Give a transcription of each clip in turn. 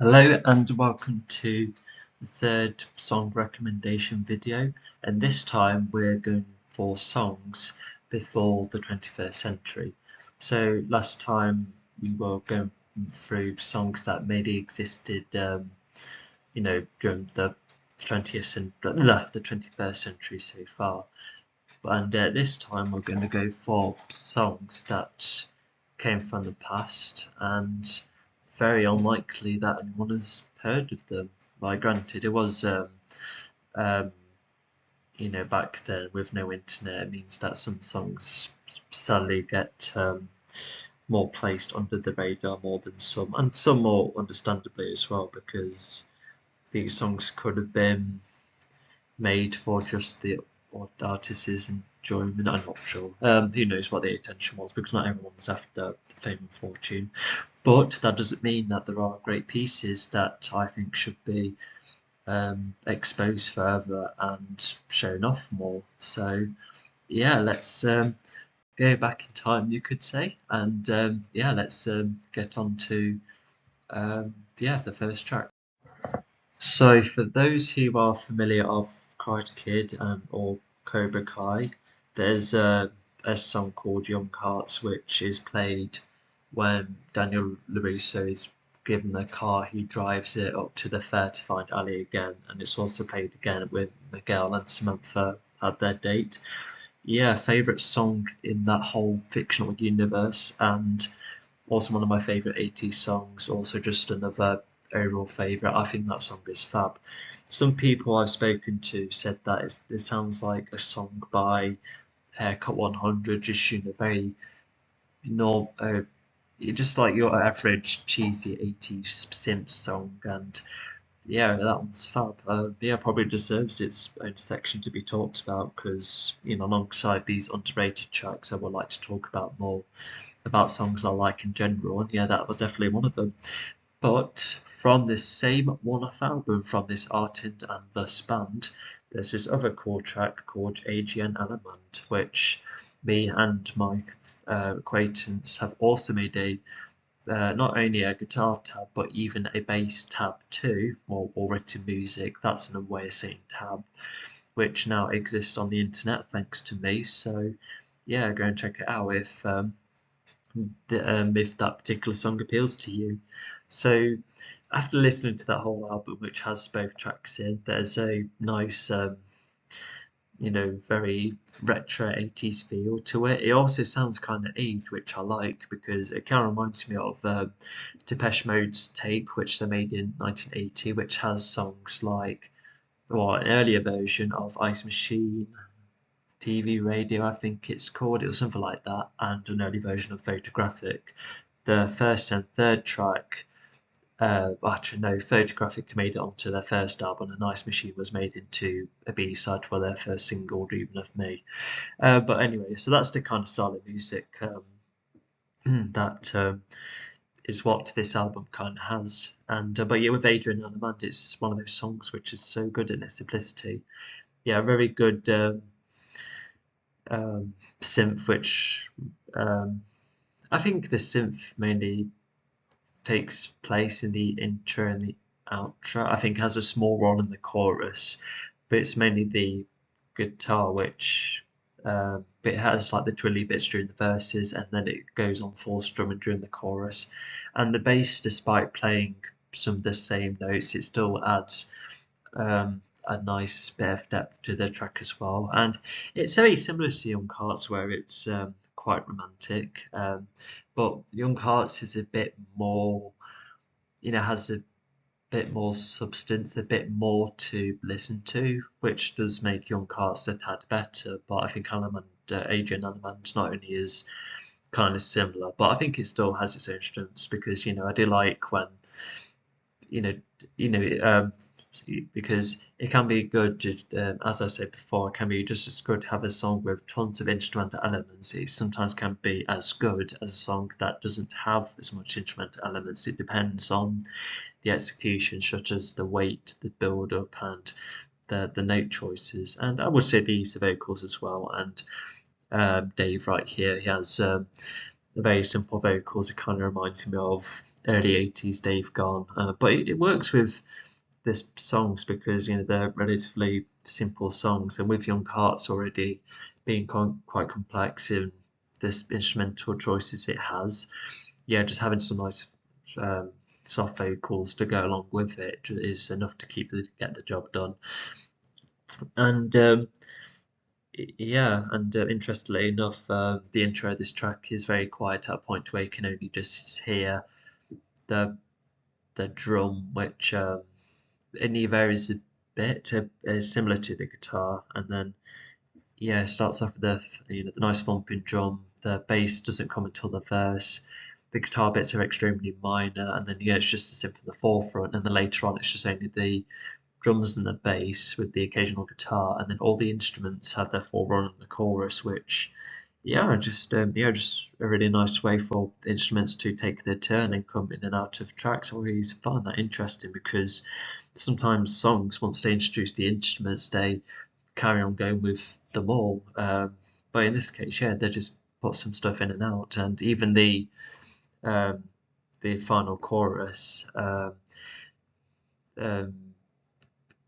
Hello and welcome to the third song recommendation video, and this time we're going for songs before the 21st century. So last time we were going through songs that maybe existed during the 21st century so far, and this time we're going to go for songs that came from the past and very unlikely that anyone has heard of them. Like, granted, it was, um, back then with no internet, it means that some songs sadly get more placed under the radar more than some, and some more understandably as well, because these songs could have been made for just the artist's enjoyment. I'm not sure. Who knows what the intention was, because not everyone's after fame and fortune. But that doesn't mean that there are great pieces that I think should be exposed further and shown off more. So yeah, let's go back in time, you could say, and let's get on to the first track. So for those who are familiar of Karate Kid or Cobra Kai, there's a song called Young Hearts, which is played when Daniel LaRusso is given the car. He drives it up to the fair to find Ali again, and it's also played again with Miguel and Samantha at their date. Yeah, favourite song in that whole fictional universe, and also one of my favourite 80s songs. Also just another overall favourite. I think that song is fab. Some people I've spoken to said that it sounds like a song by Haircut 100, just very just like your average cheesy 80s synth song, and yeah, that one's fab. Probably deserves its own section to be talked about, because alongside these underrated tracks, I would like to talk about more about songs I like in general, and yeah, that was definitely one of them. But from this same one-off album from this artist and thus band, there's this other cool track called Adrienne Allemande, which me and my acquaintance have also made a not only a guitar tab but even a bass tab too, or written music. That's another way of saying tab, which now exists on the internet thanks to me. So yeah, go and check it out if that particular song appeals to you. So after listening to that whole album, which has both tracks in, there's a nice very retro 80s feel to it. It also sounds kind of aged, which I like, because it kind of reminds me of Depeche Mode's Tape, which they made in 1980, which has songs like, or an earlier version of Ice Machine, TV Radio, I think it's called. It was something like that, and an early version of Photographic. The first and third track, actually no, Photographic made it onto their first album, and Ice Machine was made into a B-side for their first single, Dreaming of Me. But anyway, so that's the kind of style of music that is what this album kind of has. And but yeah, with Adrienne Allemande, it's one of those songs which is so good in its simplicity. Yeah, very good synth, which I think the synth mainly takes place in the intro and the outro. I think has a small role in the chorus, but it's mainly the guitar which it has like the twirly bits during the verses, and then it goes on full strumming during the chorus. And the bass, despite playing some of the same notes, it still adds a nice bit of depth to the track as well. And it's very similar to Young Hearts, where it's quite romantic, but Young Hearts is a bit more, has a bit more substance, a bit more to listen to, which does make Young Hearts a tad better. But I think Adrienne Allemande not only is kind of similar, but I think it still has its own strengths, because I do like when because it can be good, as I said before, it can be just as good to have a song with tons of instrumental elements. It sometimes can be as good as a song that doesn't have as much instrumental elements. It depends on the execution, such as the weight, the build up, and the note choices. And I would say the use of vocals as well. And Dave right here, he has very simple vocals. It kind of reminds me of early 80s Dave gone. But it works with this songs because they're relatively simple songs, and with Young Hearts already being quite complex in this instrumental choices it has, just having some nice soft vocals to go along with it is enough to get the job done. And interestingly enough, the intro of this track is very quiet at a point where you can only just hear the drum, which only varies a bit, similar to the guitar, and then it starts off with the nice thumping drum. The bass doesn't come until the verse. The guitar bits are extremely minor, and then it's just a synth in the forefront, and then later on it's just only the drums and the bass with the occasional guitar, and then all the instruments have their full run in the chorus, which just a really nice way for the instruments to take their turn and come in and out of tracks. I always find that interesting because sometimes songs, once they introduce the instruments, they carry on going with them all. But in this case, they just put some stuff in and out, and even the final chorus.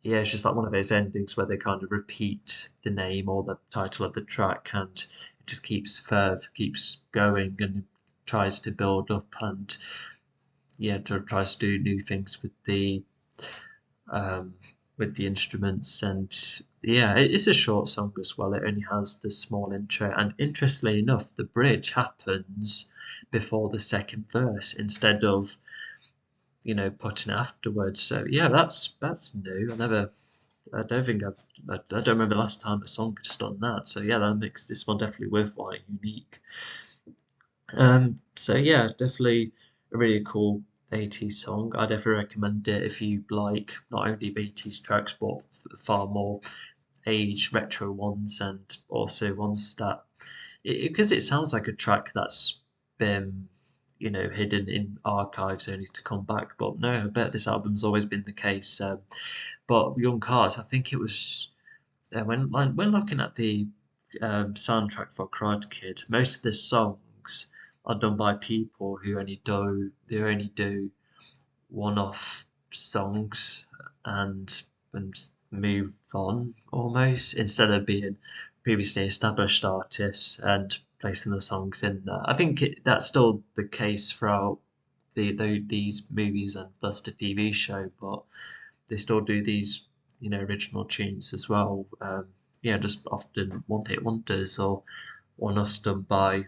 It's just like one of those endings where they kind of repeat the name or the title of the track, and it just keeps going and tries to build up and tries to do new things with the instruments. And it's a short song as well. It only has the small intro, and interestingly enough, the bridge happens before the second verse instead of putting it afterwards. So that's new. I don't remember the last time a song has done that. So that makes this one definitely worthwhile and unique. Definitely a really cool 80s song. I definitely recommend it if you like not only 80s tracks but far more aged retro ones, and also ones that because it sounds like a track that's been hidden in archives only to come back. But no, I bet this album's always been the case. But Young Hearts, I think it was when looking at the soundtrack for Karate Kid, most of the songs are done by people who only do one-off songs and move on almost, instead of being previously established artists and placing the songs in there. I think that's still the case throughout these movies and thus the TV show, but they still do these original tunes as well. Just often one-hit wonders or one-offs done by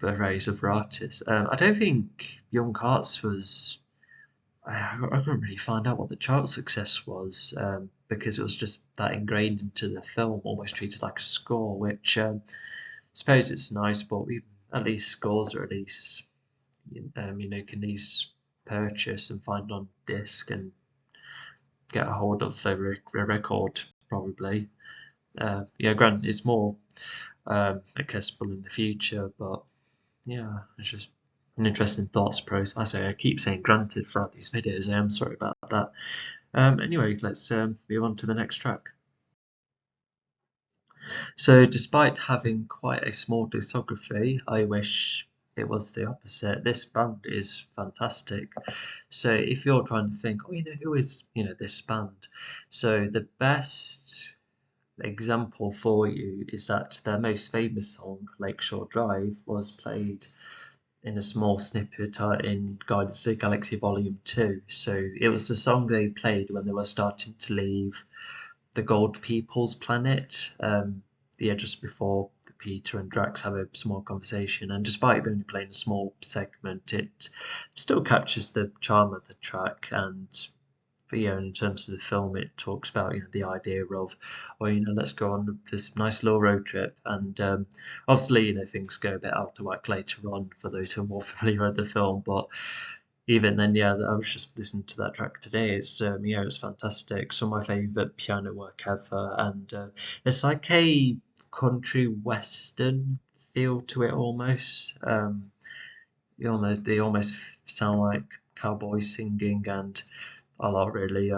arrays of artists. I don't think Young Hearts was. I couldn't really find out what the chart success was because it was just that ingrained into the film, almost treated like a score, which I suppose it's nice, but at least scores are at least can these purchase and find on disc and get a hold of a record probably. Granted, it's more accessible in the future, but it's just an interesting thoughts process. I keep saying granted throughout these videos. I am sorry about that. Anyway, let's move on to the next track. So, despite having quite a small discography, I wish it was the opposite. This band is fantastic. So, if you're trying to think, who is this band? So, the best example for you is that their most famous song, Lakeshore Drive, was played in a small snippet in Guardians of the Galaxy Volume 2. So it was the song they played when they were starting to leave the Gold People's planet, just before Peter and Drax have a small conversation. And despite only playing a small segment, it still captures the charm of the track. And in terms of the film, it talks about the idea of let's go on this nice little road trip, and obviously things go a bit out of whack later on for those who are more familiar with the film, but even then I was just listening to that track today. It's fantastic, some of my favourite piano work ever, and it's like a country western feel to it almost. They almost sound like cowboys singing, and a lot really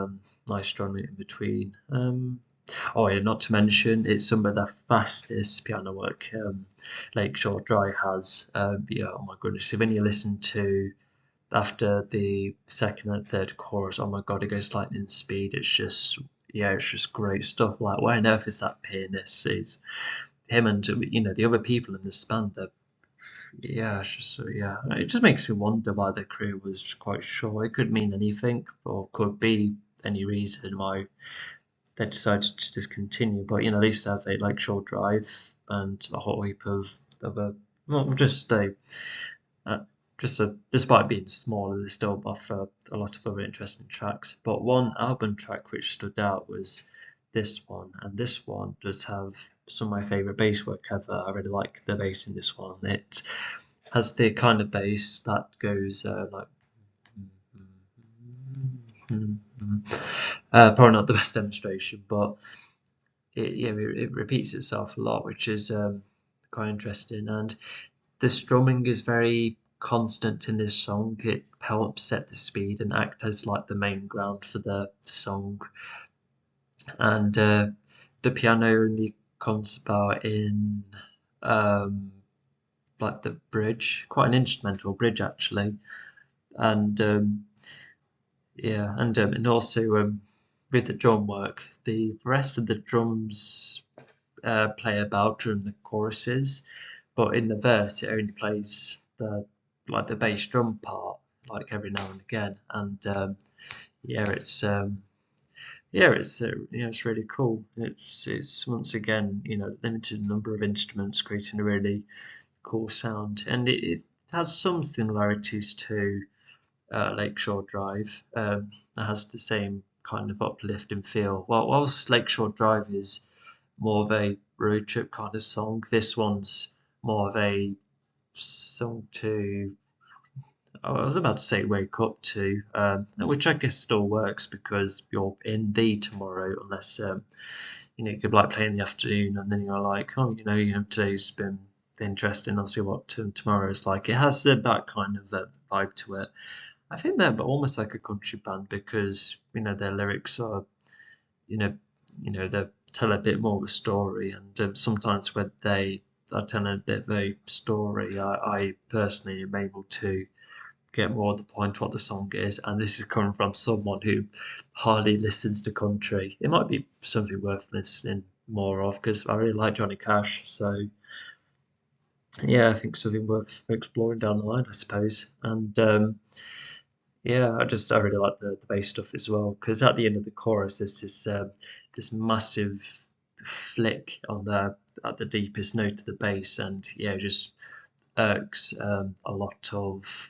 nice strumming in between. Not to mention, it's some of the fastest piano work Lakeshore Drive has. Oh my goodness, when you listen to after the second and third chorus, oh my god, it goes lightning speed. It's just great stuff. Like, where on earth is that pianist? It's him and the other people in this band. It just makes me wonder why the crew was quite short. It could mean anything, or could be any reason why they decided to discontinue. But at least have a Lakeshore Drive and a whole heap of other. Well, despite being smaller, they still offer a lot of other interesting tracks. But one album track which stood out was this one, and this one does have some of my favourite bass work ever. I really like the bass in this one. It has the kind of bass that goes like. Probably not the best demonstration, but it repeats itself a lot, which is quite interesting. And the strumming is very constant in this song. It helps set the speed and act as like the main ground for the song. And the piano only comes about in like the bridge, quite an instrumental bridge actually. And and also with the drum work, the rest of the drums play about during the choruses, but in the verse it only plays the bass drum part like every now and again. And it's really cool. It's once again limited number of instruments creating a really cool sound, and it has some similarities to Lakeshore Drive. It has the same kind of uplifting feel. Whilst Lakeshore Drive is more of a road trip kind of song, this one's more of a song to, I was about to say wake up to, which I guess still works because you're in the tomorrow, unless you could like play in the afternoon and then you're like, oh, today's been interesting, I'll see what tomorrow is like. It has that kind of vibe to it. I think they're almost like a country band because their lyrics are they tell a bit more of a story, and sometimes when they are telling a bit of a story, I personally am able to get more of the point what the song is, and this is coming from someone who hardly listens to country. It might be something worth listening more of because I really like Johnny Cash, so yeah, I think something worth exploring down the line, I suppose. And I really like the bass stuff as well, because at the end of the chorus there's this massive flick at the deepest note of the bass, and it just irks a lot of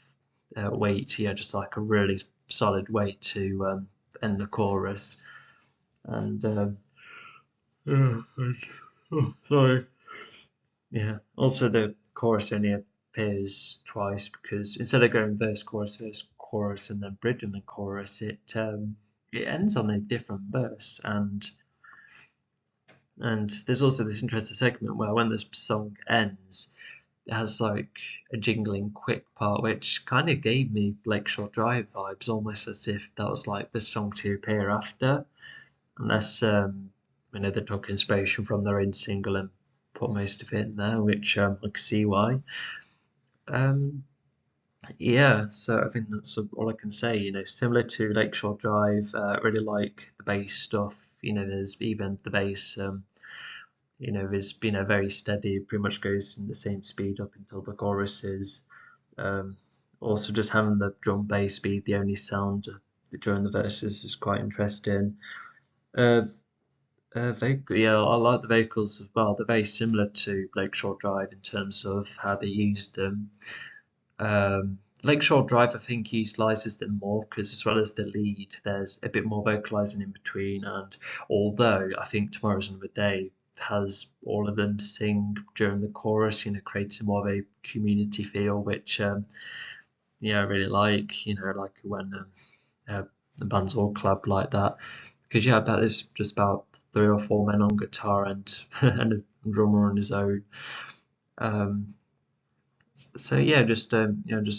weight. Just like a really solid way to end the chorus. And sorry. Yeah. Also, the chorus only appears twice because instead of going verse, chorus, and then bridge and then chorus, it ends on a different verse. And there's also this interesting segment where when this song ends, it has like a jingling quick part, which kind of gave me Lakeshore Drive vibes, almost as if that was like the song to appear after, unless they took inspiration from their own single and put most of it in there, which I can see why. So I think that's all I can say. Similar to Lakeshore Drive, really like the bass stuff. There's even the bass. Is very steady. Pretty much goes in the same speed up until the choruses. Also, just having the drum bass be the only sound during the verses is quite interesting. I like the vocals as well. They're very similar to Lakeshore Drive in terms of how they used them. Lakeshore Drive, I think, utilises them more because, as well as the lead, there's a bit more vocalising in between. And although I think Tomorrow's Another Day has all of them sing during the chorus, creating more of a community feel, which I really like. Like when the bands all collab like that, because that is just about 3 or 4 men on guitar and and a drummer on his own. Just a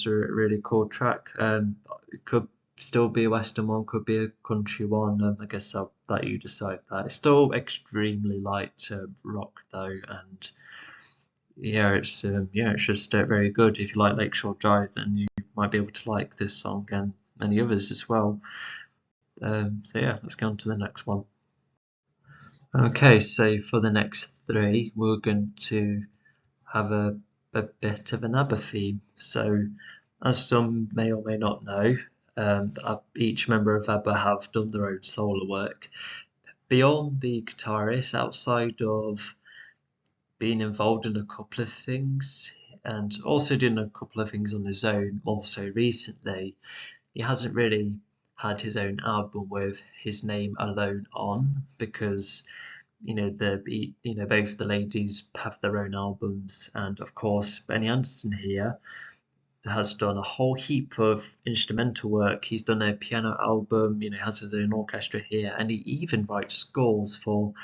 really cool track. It could still be a western one, could be a country one. I guess I'll let you decide that. It's still extremely light rock though, and it's just very good. If you like Lakeshore Drive, then you might be able to like this song and many others as well. So yeah, let's go on to the next one. Okay, so for the next three, we're going to have a bit of an ABBA theme. So, as some may or may not know, each member of ABBA have done their own solo work. Beyond the guitarist, outside of being involved in a couple of things and also doing a couple of things on his own more so recently, he hasn't really had his own album with his name alone on, because both the ladies have their own albums, and of course Benny Andersson here has done a whole heap of instrumental work. He's done a piano album, has his own orchestra here, and he even writes scores for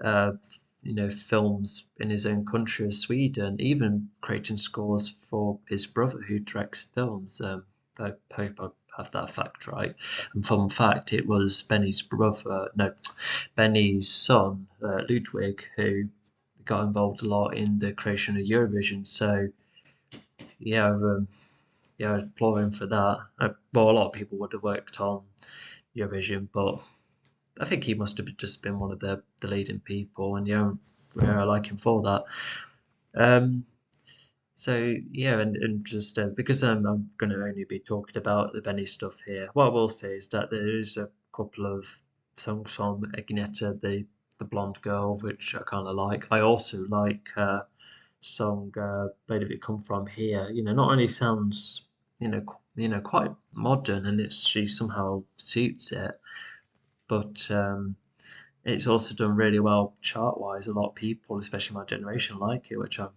films in his own country of Sweden, even creating scores for his brother who directs films. I hope I have that fact right. And fun fact, it was Benny's son, Ludwig, who got involved a lot in the creation of Eurovision. So yeah, I applaud him for that. Well, a lot of people would have worked on Eurovision, but I think he must have just been one of the leading people, and I like him for that. So yeah, and just because I'm going to only be talking about the Benny stuff here, what I will say is that there is a couple of songs from Agneta, the blonde girl, which I kind of like. I also like song "Where Did It Come From" here. Not only sounds quite modern, and she somehow suits it, but it's also done really well chart-wise. A lot of people, especially my generation, like it, which I'm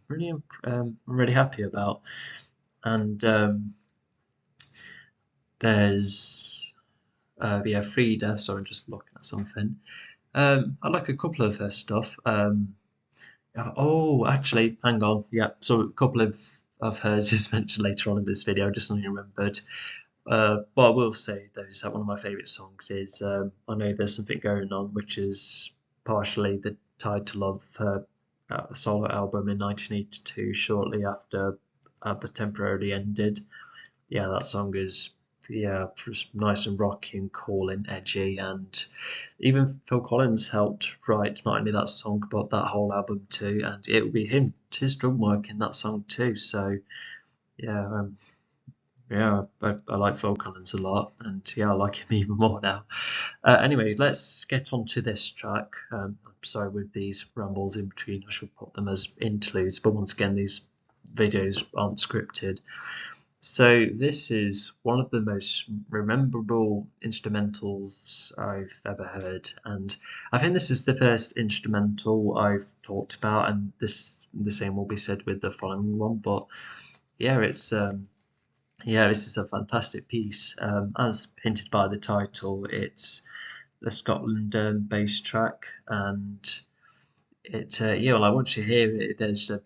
really happy about. And there's Frida. Sorry, I'm just looking at something. I like a couple of her stuff. Actually, hang on. Yeah, so a couple of hers is mentioned later on in this video. I just suddenly remembered. What I will say though is that one of my favourite songs is I Know There's Something Going On, which is partially the title of her solo album in 1982, shortly after ABBA temporarily ended. Yeah, that song is just nice and rocky and cool and edgy, and even Phil Collins helped write not only that song but that whole album too, and it will be his drum work in that song too. So yeah. I like Phil Collins a lot, and I like him even more now. Anyway, let's get on to this track. I'm sorry with these rambles in between, I should put them as interludes, but once again, these videos aren't scripted. So this is one of the most memorable instrumentals I've ever heard, and I think this is the first instrumental I've talked about, and the same will be said with the following one. But this is a fantastic piece. As hinted by the title, it's the Scotland bass track, and once you hear it, there's a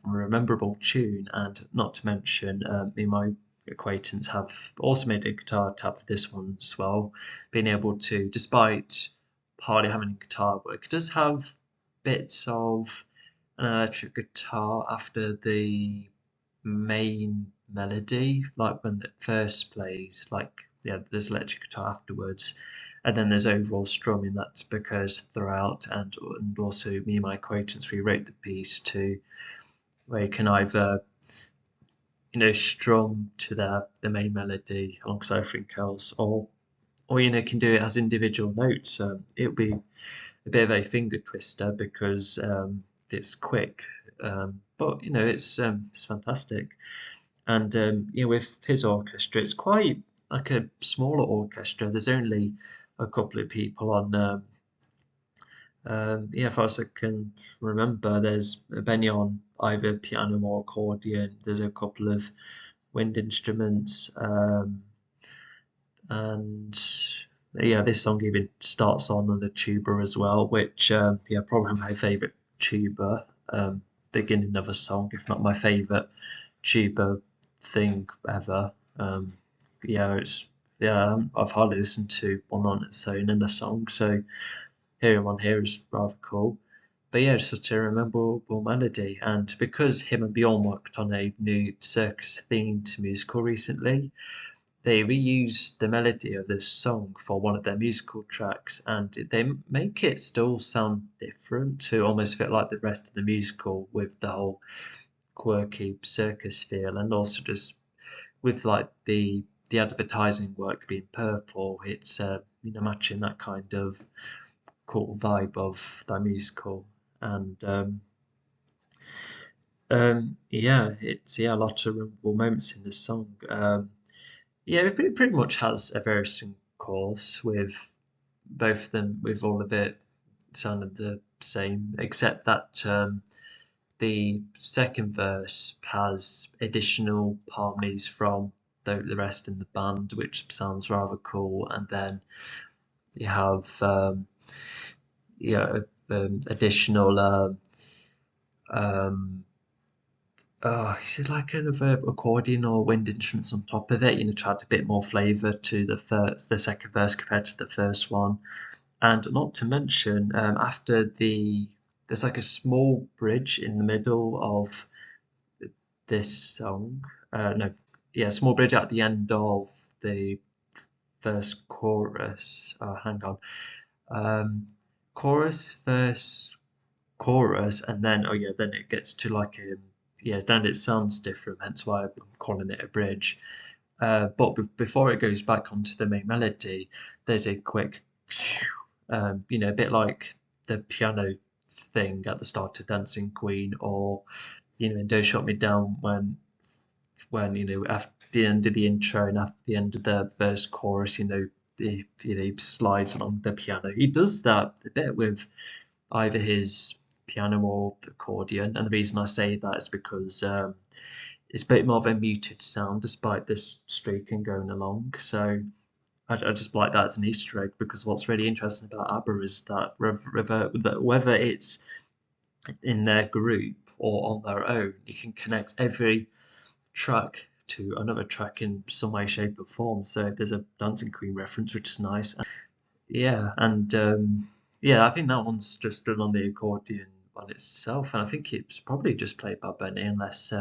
memorable tune, and not to mention, me and my acquaintance have also made a guitar tab for this one as well. Being able to, despite hardly having a guitar work, it does have bits of an electric guitar after the main melody, like when it first plays, there's electric guitar afterwards, and then there's overall strumming that's because throughout, and also me and my acquaintance, we wrote the piece to where you can either strum to the main melody alongside everything else, or can do it as individual notes. It would be a bit of a finger twister because it's quick, but it's fantastic. And with his orchestra, it's quite like a smaller orchestra. There's only a couple of people on. As far as I can remember, there's Benny on either piano or accordion. There's a couple of wind instruments, and this song even starts on the tuba as well, which probably my favourite tuba beginning of a song, if not my favourite tuba thing ever. I've hardly listened to one on its own in a song, so hearing one here is rather cool. but yeah, it's such a memorable melody. And because him and Bjorn worked on a new circus themed musical recently, they reused the melody of this song for one of their musical tracks, and they make it still sound different to almost fit like the rest of the musical, with the whole quirky circus feel, and also just with like the advertising work being purple, it's matching that kind of cool vibe of that musical. And it's a lot of memorable moments in the song. It pretty much has a very similar course, with both of them, with all of it sounding the same, except that the second verse has additional harmonies from the rest in the band, which sounds rather cool. And then you have additional is it like kind of a accordion or wind instruments on top of it, to add a bit more flavour to the second verse compared to the first one. And not to mention, after there's like a small bridge in the middle of this song. Small bridge at the end of the first chorus. Hang on. Chorus, verse, chorus, and then then it gets to like then it sounds different. Hence why I'm calling it a bridge. But before it goes back onto the main melody, there's a quick, a bit like the piano thing at the start of Dancing Queen, or in Don't Shut Me Down, when after the end of the intro and after the end of the verse chorus, he slides along the piano. He does that a bit with either his piano or the accordion, and the reason I say that is because it's a bit more of a muted sound despite the streaking going along. So I just like that as an Easter egg, because what's really interesting about ABBA is that whether it's in their group or on their own, you can connect every track to another track in some way, shape, or form. So there's a Dancing Queen reference, which is nice. I think that one's just done on the accordion on itself, and I think it's probably just played by Benny, unless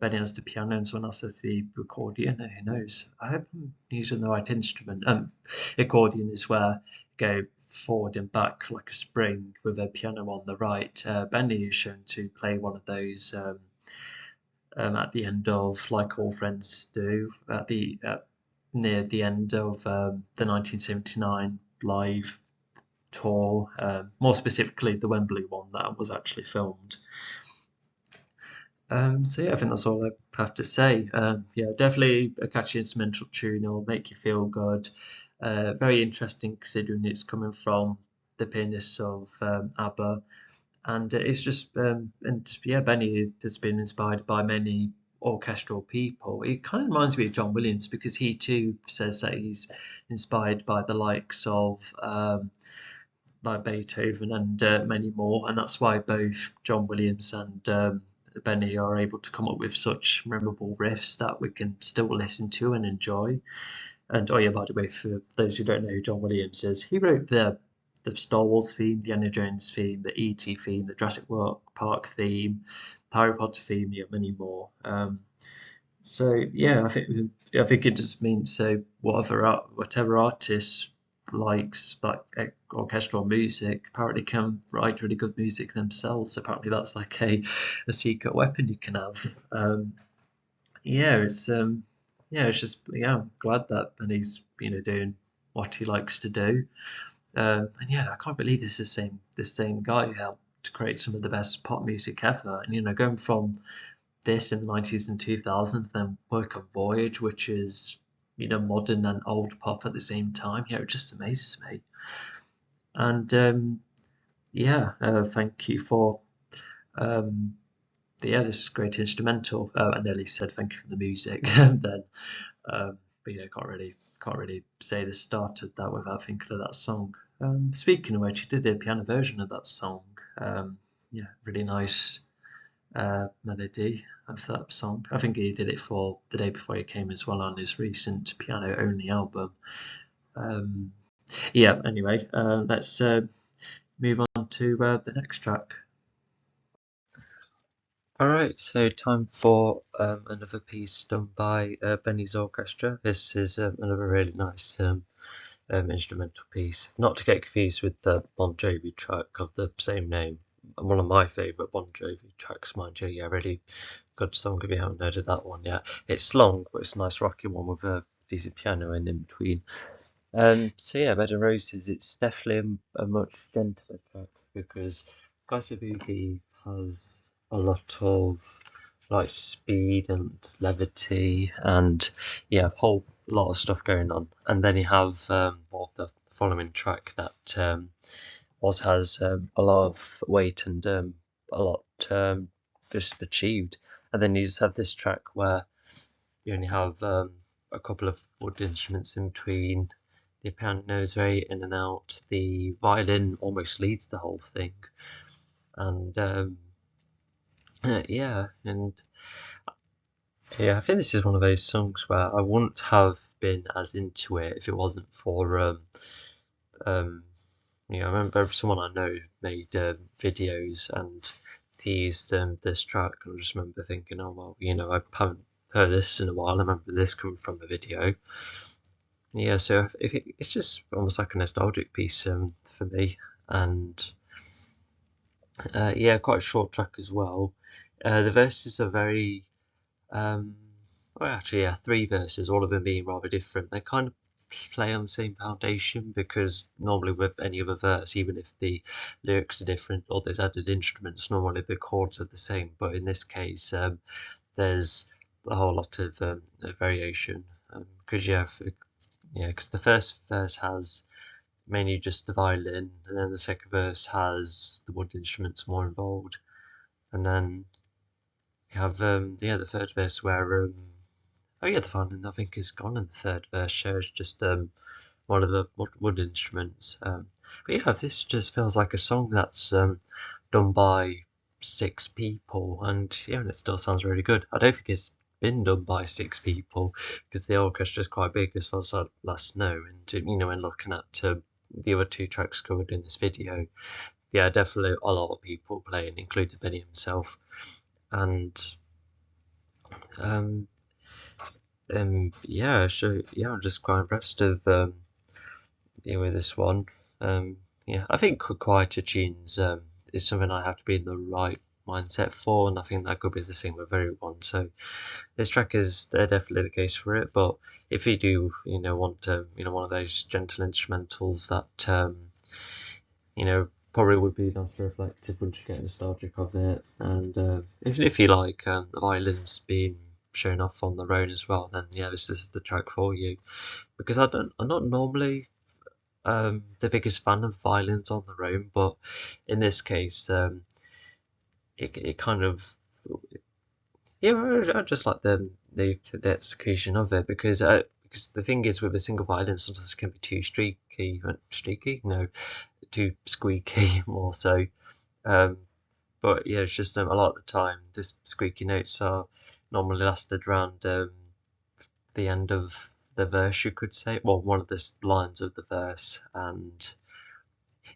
Benny has the piano and someone else has the accordion. Who knows? I hope I'm using the right instrument. Accordion is where you go forward and back like a spring, with a piano on the right. Benny is shown to play one of those at the end of Like All Friends Do, near the end of the 1979 live tour, more specifically the Wembley one that was actually filmed. I think that's all I have to say. Definitely a catchy instrumental tune. It'll make you feel good. Very interesting, considering it's coming from the pianists of ABBA, and it's just Benny has been inspired by many orchestral people. It kind of reminds me of John Williams, because he too says that he's inspired by the likes of like Beethoven and many more, and that's why both John Williams and Benny are able to come up with such memorable riffs that we can still listen to and enjoy. And by the way, for those who don't know who John Williams is, he wrote the Star Wars theme, the Indiana Jones theme, the E.T. theme, the Jurassic Park theme, the Harry Potter theme, many more. I think it just means, so whatever artist likes like orchestral music apparently can write really good music themselves. Apparently that's like a secret weapon you can have. I'm glad that Benny's doing what he likes to do. I can't believe this is the same guy who helped to create some of the best pop music ever. And going from this in the 90s and 2000s, then work on Voyage, which is modern and old pop at the same time. It just amazes me. And thank you for this great instrumental. I nearly said thank you for the music, and then can't really say the start of that without thinking of that song. Speaking of which, he did a piano version of that song. Really nice melody of that song. I think he did it for The Day Before You Came as well, on his recent piano only album. Anyway, let's move on to the next track. Alright, so time for another piece done by Benny's Orchestra. This is another really nice instrumental piece. Not to get confused with the Bon Jovi track of the same name. One of my favourite Bon Jovi tracks, mind you. Yeah, really good song if you haven't heard of that one yet. It's long, but it's a nice rocky one with a decent piano in between. So yeah, Bed of Roses, it's definitely a much gentler track because Glasgow Boogie has a lot of like speed and levity and yeah, a whole lot of stuff going on. And then you have the following track that also has a lot of weight and a lot just achieved. And then you just have this track where you only have a couple of wood instruments in between. The piano is very in and out. The violin almost leads the whole thing, and yeah, I think this is one of those songs where I wouldn't have been as into it if it wasn't for I remember someone I know made videos and he used this track, and I just remember thinking, oh well, I haven't heard this in a while. I remember this coming from a video. Yeah, so it's just almost like a nostalgic piece for me, and quite a short track as well. The verses are very, well, actually, yeah, three verses, all of them being rather different. They kind of play on the same foundation because normally with any other verse, even if the lyrics are different or there's added instruments, normally the chords are the same. But in this case, there's a whole lot of variation because because the first verse has mainly just the violin, and then the second verse has the wood instruments more involved, and then you have the third verse where the violin I think is gone, and the third verse shows just one of the wood instruments. But yeah, this just feels like a song that's done by 6 people, and and it still sounds really good. I don't think it's been done by 6 people because the orchestra is quite big as far as I last know, and when looking at the other 2 tracks covered in this video, yeah, definitely a lot of people playing, including Benny himself, and I'm just quite impressed with with this one. I think quieter tunes is something I have to be in the right mindset for, and I think that could be the same with everyone. So this track is definitely the case for it. But if you do, want one of those gentle instrumentals that probably would be nice and reflective once you get nostalgic of it, and if you like the violins being shown off on their own as well, then yeah, this is the track for you. Because I'm not normally the biggest fan of violins on their own, but in this case, it kind of I just like the execution of it because the thing is with a single violin sometimes it can be too too squeaky more so. But yeah, it's just a lot of the time this squeaky notes are normally lasted around the end of the verse, you could say, well, one of the lines of the verse, and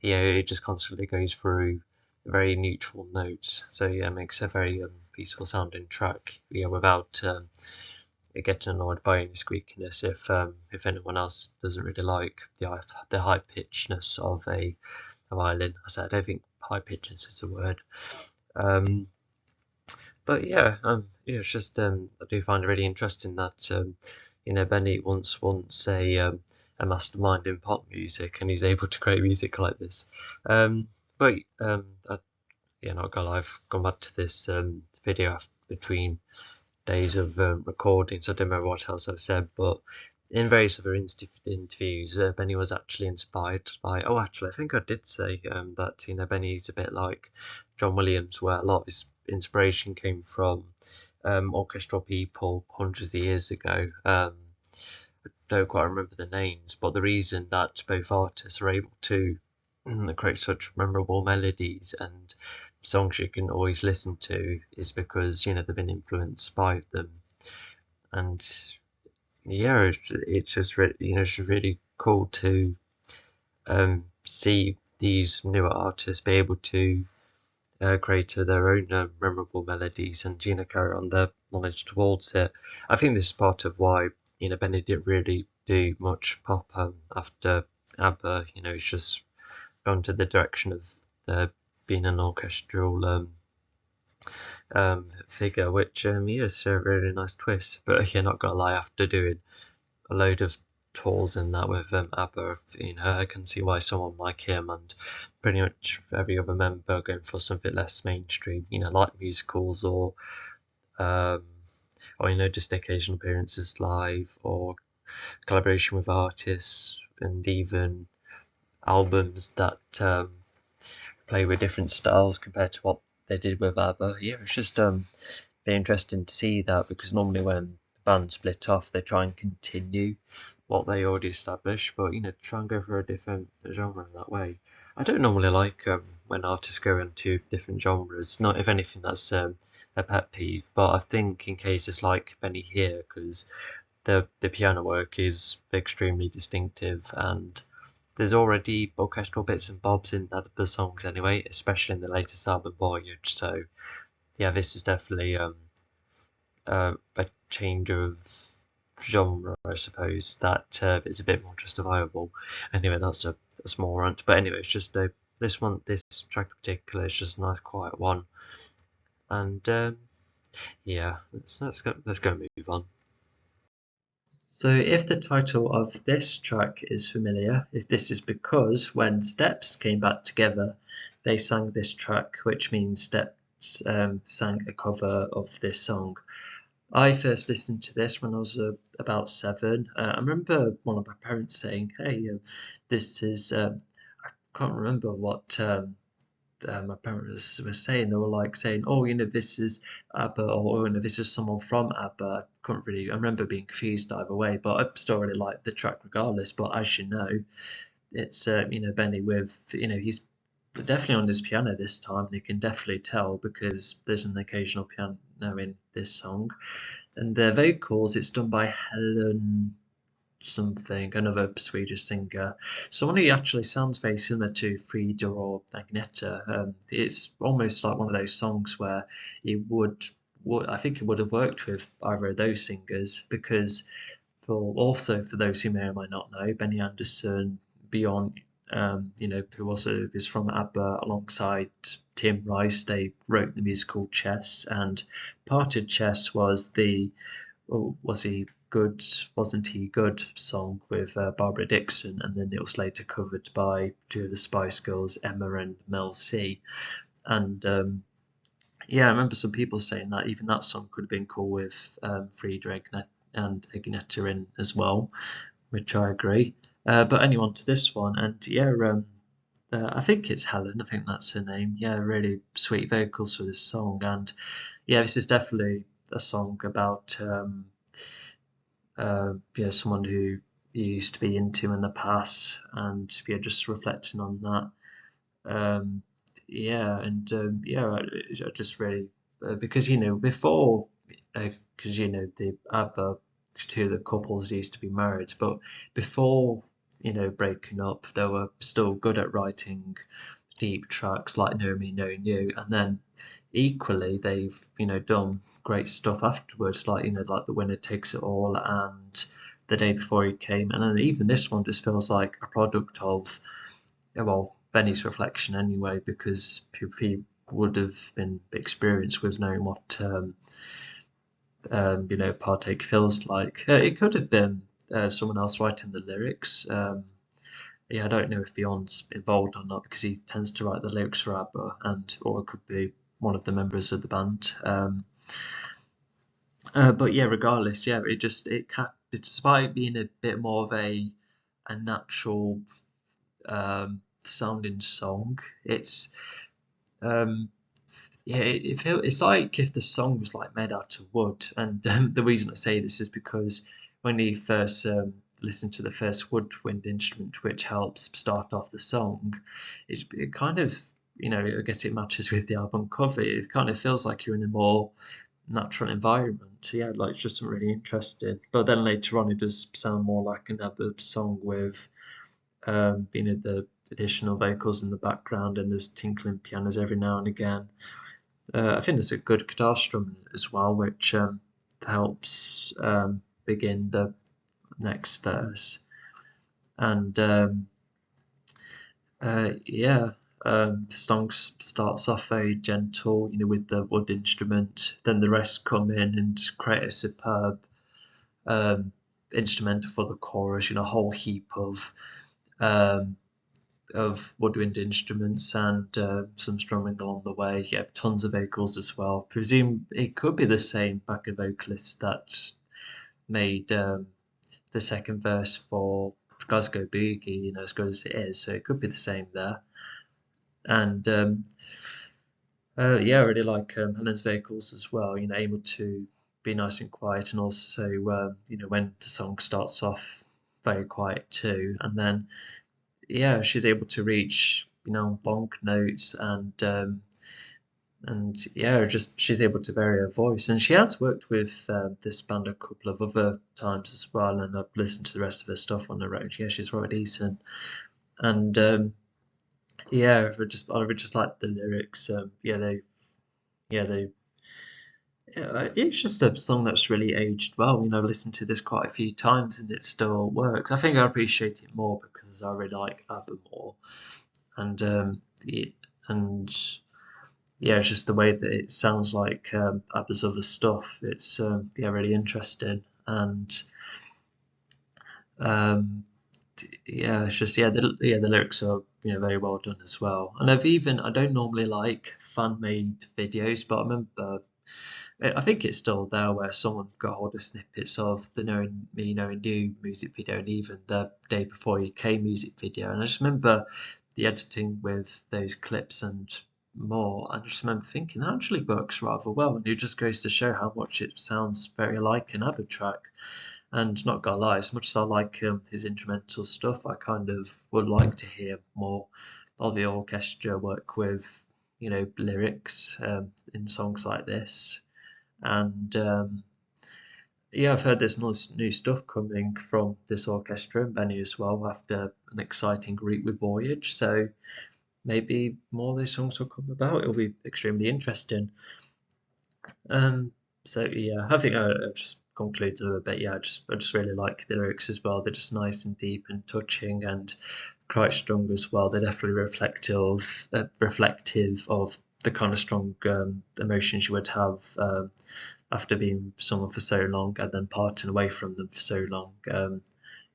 it just constantly goes through very neutral notes, so yeah, it makes a very peaceful sounding track, without getting annoyed by any squeakiness if anyone else doesn't really like the high pitchedness of a violin. I don't think high pitchness is a word. But it's just I do find it really interesting that Benny once a mastermind in pop music, and he's able to create music like this. But not gonna lie, I've gone back to this video between days of recording, so I don't remember what else I've said, but in various other interviews, Benny was actually inspired by. Oh, actually, I think I did say that Benny's a bit like John Williams, where a lot of his inspiration came from orchestral people hundreds of years ago. I don't quite remember the names, but the reason that both artists are able to create such memorable melodies and songs you can always listen to is because they've been influenced by them, and it's just really, it's really cool to see these newer artists be able to create their own memorable melodies and carry on their knowledge towards it. I think this is part of why Benny didn't really do much pop after ABBA. It's just gone to the direction of being an orchestral figure, which is a really nice twist. But you're not gonna lie, after doing a load of tours in that with ABBA, I can see why someone like him and pretty much every other member are going for something less mainstream, like musicals or just occasional appearances live or collaboration with artists and even albums that play with different styles compared to what they did with ABBA. Yeah, it's just very interesting to see that, because normally when the band split off, they try and continue what they already established, but try and go for a different genre that way. I don't normally like when artists go into different genres. Not, if anything, that's a pet peeve. But I think in cases like Benny here, because the piano work is extremely distinctive, and there's already orchestral bits and bobs in other songs anyway, especially in the latest album Voyage. So yeah, this is definitely a change of genre, I suppose, that is a bit more justifiable. Anyway, that's a small rant, but anyway, it's just this track in particular is just a nice quiet one, and yeah, let's go move on. So if the title of this track is familiar, this is because when Steps came back together, they sang this track, which means Steps sang a cover of this song. I first listened to this when I was about 7. I remember one of my parents saying, "Hey, this is." I can't remember what my parents were saying. They were like saying, "Oh, this is ABBA," or this is someone from ABBA. I remember being confused either way, but I still really liked the track regardless. But as you know, it's Benny with he's definitely on his piano this time, and you can definitely tell because there's an occasional piano in this song. And the vocals, it's done by Helen something, another Swedish singer. Someone who actually sounds very similar to Frida or Agneta. It's almost like one of those songs where I think it would have worked with either of those singers, because for those who may or may not know, Benny Andersson, Beyond, who also is from ABBA, alongside Tim Rice, they wrote the musical Chess, and part of Chess was Was He Good, Wasn't He Good song with Barbara Dixon, and then it was later covered by two of the Spice Girls, Emma and Mel C. And I remember some people saying that even that song could have been cool with Frida and Agneta in as well, which I agree. But anyway, on to this one, and I think it's Helen. I think that's her name. Yeah, really sweet vocals for this song, and this is definitely a song about someone who you used to be into in the past, and just reflecting on that. I just really because before, because the ABBA, two of the couples used to be married, but before breaking up, they were still good at writing deep tracks like Know Me, Know You, and then equally they've done great stuff afterwards, like like The Winner Takes It All and The Day Before He Came, and then even this one just feels like a product of Benny's reflection anyway, because he would have been experienced with knowing what partake feels like. It could have been someone else writing the lyrics. I don't know if Bjorn's involved or not, because he tends to write the lyrics for ABBA, or it could be one of the members of the band. But regardless, despite being a bit more of a natural sounding song, it's it's like if the song was like made out of wood. And the reason I say this is because when you first listen to the first woodwind instrument, which helps start off the song, it kind of I guess it matches with the album cover. It kind of feels like you're in a more natural environment. Like it's just really interesting. But then later on, it does sound more like another song with the additional vocals in the background, and there's tinkling pianos every now and again. I think there's a good guitar strum as well, which helps begin the next verse. And the song starts off very gentle, with the wood instrument. Then the rest come in and create a superb instrumental for the chorus. A whole heap of woodwind instruments and some strumming along the way. Yeah, tons of vocals as well. Presume it could be the same backing vocalist that made the second verse for Glasgow Boogie, as good as it is. So it could be the same there. And I really like Helen's vocals as well. Able to be nice and quiet, and also when the song starts off very quiet too, and then she's able to reach bonk notes, and she's able to vary her voice. And she has worked with this band a couple of other times as well, and I've listened to the rest of her stuff on the road. Yeah, she's really decent. And I would just like the lyrics. It's just a song that's really aged well. I've listened to this quite a few times and it still works. I think I appreciate it more because I really like ABBA more, and it's just the way that it sounds like ABBA's other stuff. It's really interesting, and it's just the lyrics are very well done as well. And I don't normally like fan-made videos, but I remember, I think it's still there, where someone got hold of snippets of the Knowing Me, Knowing You music video, and even the Day Before You Came music video. And I just remember the editing with those clips and more. And I just remember thinking that actually works rather well, and it just goes to show how much it sounds very like an ABBA track. And not gonna lie, as much as I like his instrumental stuff, I kind of would like to hear more of the orchestra work with, lyrics in songs like this. And I've heard there's new stuff coming from this orchestra and Benny as well, after an exciting route with Voyage. So maybe more of those songs will come about. It'll be extremely interesting. I think I've just concluded a little bit. I just really like the lyrics as well. They're just nice and deep and touching and quite strong as well. They're definitely reflective of the kind of strong emotions you would have after being with someone for so long and then parting away from them for so long.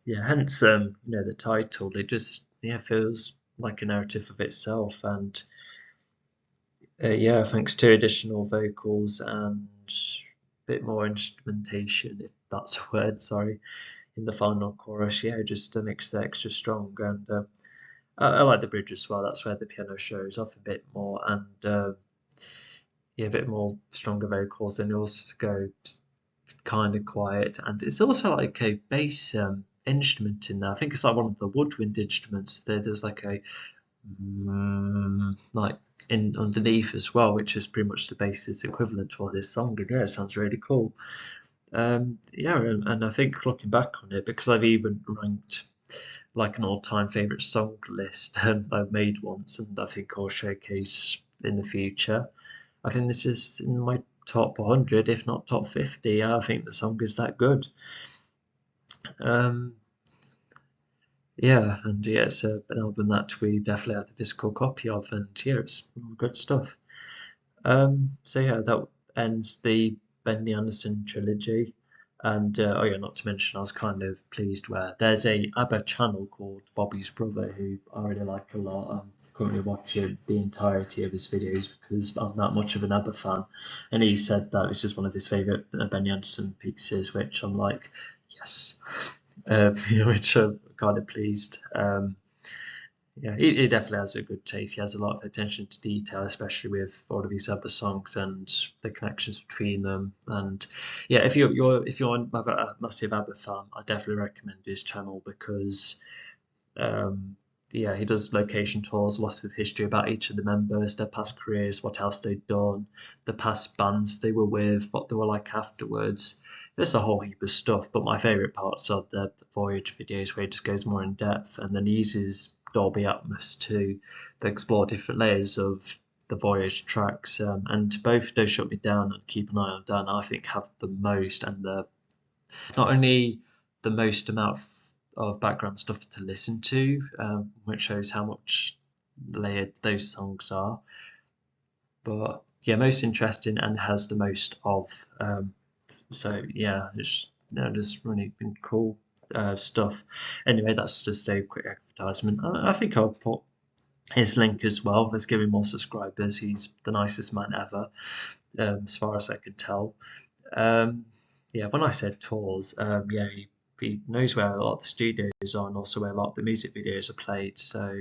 Hence the title. It just feels like a narrative of itself, and thanks to additional vocals and bit more instrumentation, if that's a word, sorry, in the final chorus, it just makes it extra strong. And I like the bridge as well. That's where the piano shows off a bit more, and a bit more stronger vocals, and also go kind of quiet. And it's also like a bass instrument in there. I think it's like one of the woodwind instruments. There's like a like in underneath as well, which is pretty much the bass's equivalent for this song. And it sounds really cool. And I think looking back on it, because I've even ranked like an all-time favorite song list I've made once, and I think I'll showcase in the future. I think this is in my top 100, if not top 50. I think the song is that good. It's an album that we definitely have the physical copy of, and it's good stuff. That ends the Benny Andersson trilogy. And not to mention, I was kind of pleased where there's a ABBA channel called Bobby's Brother, who I really like a lot. I'm currently watching the entirety of his videos because I'm that much of an ABBA fan, and he said that this is one of his favourite Benny Andersson pieces, which I'm like, yes. Which I'm kind of pleased. He definitely has a good taste. He has a lot of attention to detail, especially with all of these ABBA songs and the connections between them. And if you're a massive ABBA fan, I definitely recommend his channel because he does location tours, a lot of history about each of the members, their past careers, what else they've done, the past bands they were with, what they were like afterwards. There's a whole heap of stuff, but my favourite parts are the Voyage videos where he just goes more in depth, and then he uses Dolby Atmos to explore different layers of the Voyage tracks, and both Don't Shut Me Down and Keep an Eye on Dan, I think, have the most, and the not only the most amount of background stuff to listen to, which shows how much layered those songs are, but yeah, most interesting and has the most of. So yeah, it's just really been cool stuff. Anyway, that's just a quick advertisement. I think I'll put his link as well. Let's give him more subscribers. He's the nicest man ever, as far as I can tell. Yeah, when I said tours, yeah, he knows where a lot of the studios are and also where a lot of the music videos are played. So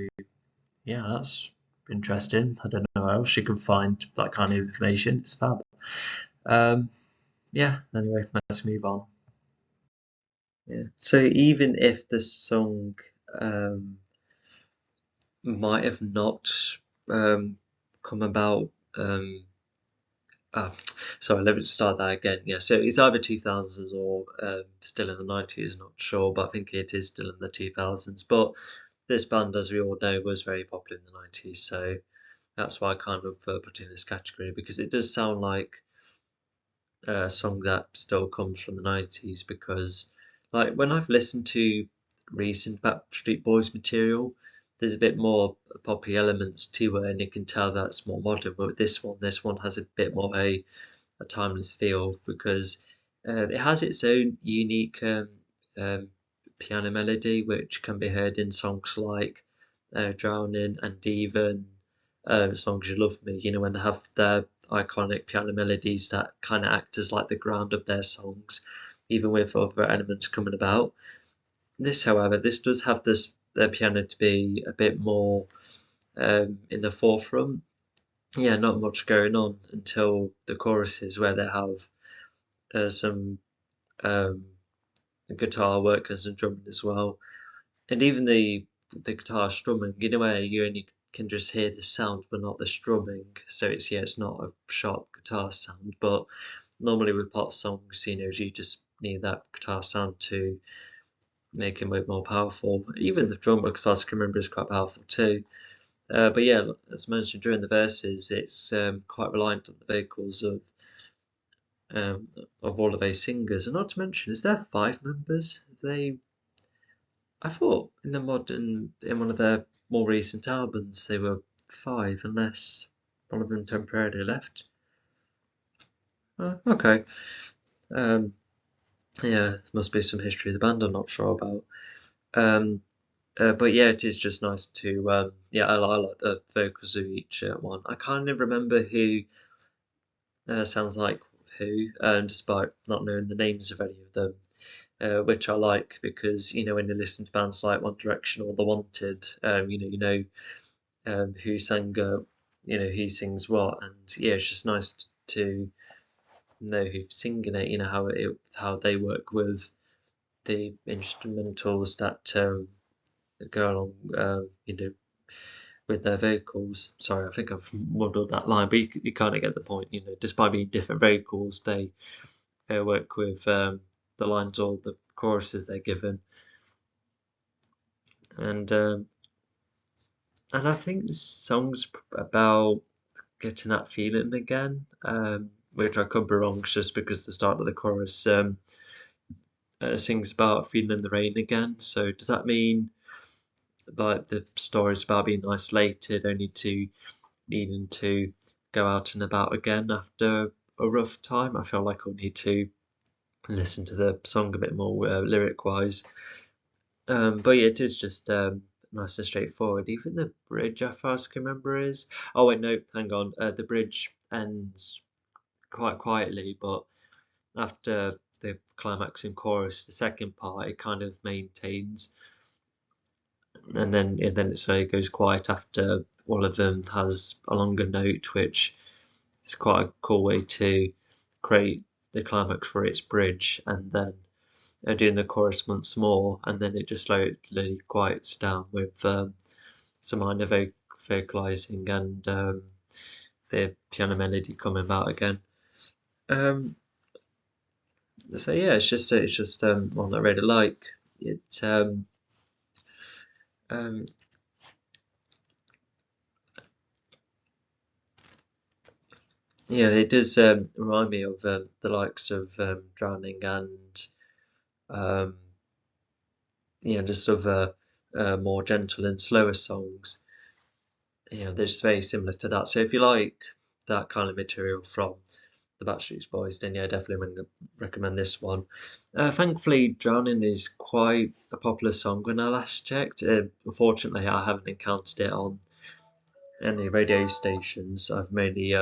yeah, that's interesting. I don't know how else you can find that kind of information. It's fab. Yeah, anyway, let's move on. Yeah. So even if the song might have not come about, sorry, let me start that again. Yeah, so it's either 2000s or still in the 90s, not sure, but I think it is still in the 2000s. But this band, as we all know, was very popular in the 90s, so that's why I kind of put in this category, because it does sound like a song that still comes from the 90s, because like when I've listened to recent Backstreet Boys material, there's a bit more poppy elements to it, and you can tell that's more modern. But this one has a bit more a timeless feel, because it has its own unique piano melody, which can be heard in songs like Drowning and even Songs You Love Me, you know, when they have their iconic piano melodies that kind of act as like the ground of their songs, even with other elements coming about. This, however, this does have this piano to be a bit more in the forefront. Yeah, not much going on until the choruses, where they have some guitar workers and drumming as well, and even the guitar strumming. In a way, you only can just hear the sound but not the strumming. So it's not a sharp guitar sound, but normally with pop songs, you just need that guitar sound to make it more powerful. Even the drum, as far as I can remember, is quite powerful too. But yeah, as mentioned during the verses, it's quite reliant on the vocals of all of those singers. And not to mention, is there 5 members? I thought in one of their more recent albums, they were 5, unless one of them temporarily left. Okay. Yeah, there must be some history of the band I'm not sure about. But yeah, it is just nice to yeah, I like the vocals of each one. I can't even remember who sounds like who, despite not knowing the names of any of them, which I like, because when you listen to bands like One Direction or The Wanted, who sang, who sings what, and yeah, it's just nice to know who's singing it, how they work with the instrumentals that go along, with their vocals. Sorry, I think I've muddled that line, but you kind of get the point. Despite being different vocals, they work with the lines or the choruses they're given, and I think the song's about getting that feeling again, which I could be wrong, just because the start of the chorus sings about feeling the rain again. So does that mean like the story's about being isolated, only to needing to go out and about again after a rough time? I feel like I'll need to listen to the song a bit more lyric wise. But yeah, it is just nice and straightforward. Even the bridge, I first can remember, is wait, no, hang on. The bridge ends quite quietly, but after the climax and chorus, the second part, it kind of maintains, and then it slowly goes quiet after one of them has a longer note, which is quite a cool way to create the climax for its bridge, and then doing the chorus once more, and then it just slowly quiets down with some minor vocalizing and the piano melody coming about again. So yeah, it's just one I really like. It Yeah, it does remind me of the likes of Drowning and um, just other more gentle and slower songs. They're just very similar to that. So if you like that kind of material from the Backstreet Boys, then yeah, definitely recommend this one. Thankfully, Drowning is quite a popular song when I last checked. Unfortunately, I haven't encountered it on any radio stations. I've mainly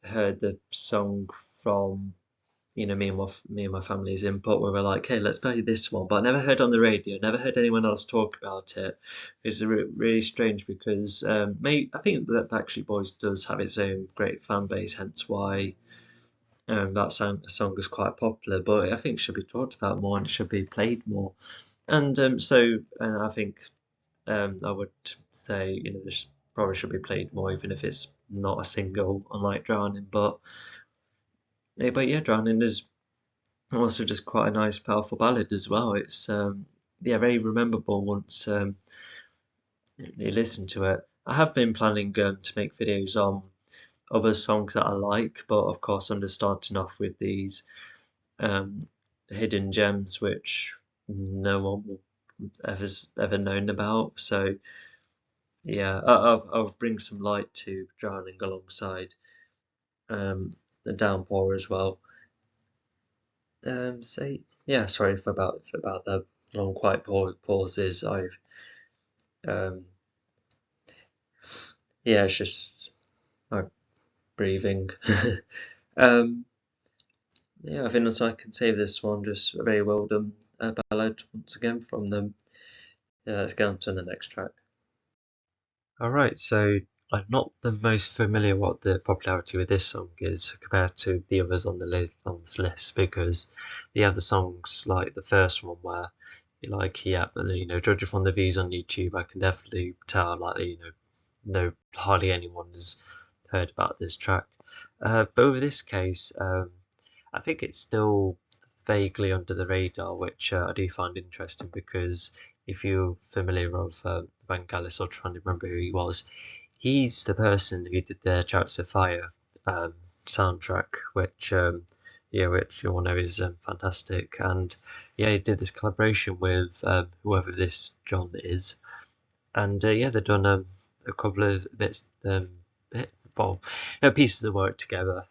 heard the song from me and my family's input where we're like, hey, let's play this one. But I never heard on the radio, never heard anyone else talk about it. It's really strange because I think that Backstreet Boys does have its own great fan base, hence why that song is quite popular. But I think it should be talked about more and it should be played more. And I think I would say this probably should be played more, even if it's not a single, unlike Drowning. But yeah, Drowning is also just quite a nice, powerful ballad as well. It's very rememberable once you listen to it. I have been planning to make videos on other songs that I like, but of course, I'm just starting off with these um, hidden gems which no one will ever known about. So yeah, I'll bring some light to Drowning alongside the Downpour as well. So yeah, sorry for about the long quiet pauses. I've um, yeah, it's just like breathing. um, yeah, I think so I can save this one. Just a very well done ballad once again from them. Yeah, let's get on to the next track. Alright, so I'm not the most familiar what the popularity with this song is compared to the others on on this list, because the other songs, like the first one where judging from the views on YouTube, I can definitely tell no hardly anyone has heard about this track. But with this case, I think it's still vaguely under the radar, which I do find interesting because if you're familiar with Vangelis or trying to remember who he was, he's the person who did the Chariots of Fire soundtrack, which you all know is fantastic. And yeah, he did this collaboration with whoever this John is, and they've done a couple of pieces of work together,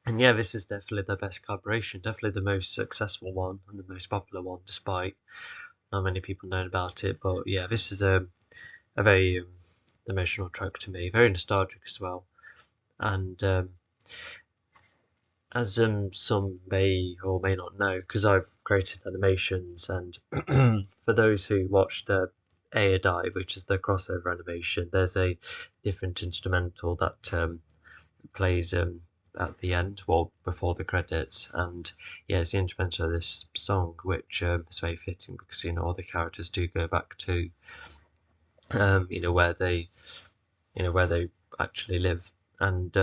and yeah, this is definitely the best collaboration, definitely the most successful one and the most popular one, despite not many people knowing about it. But yeah, this is a very emotional track to me, very nostalgic as well. And as some may or may not know, because I've created animations, and for those who watched Air Dive, which is the crossover animation, there's a different instrumental that plays at the end, well, before the credits, and yeah, it's the instrumental of this song, which is very fitting because all the characters do go back to where they actually live, and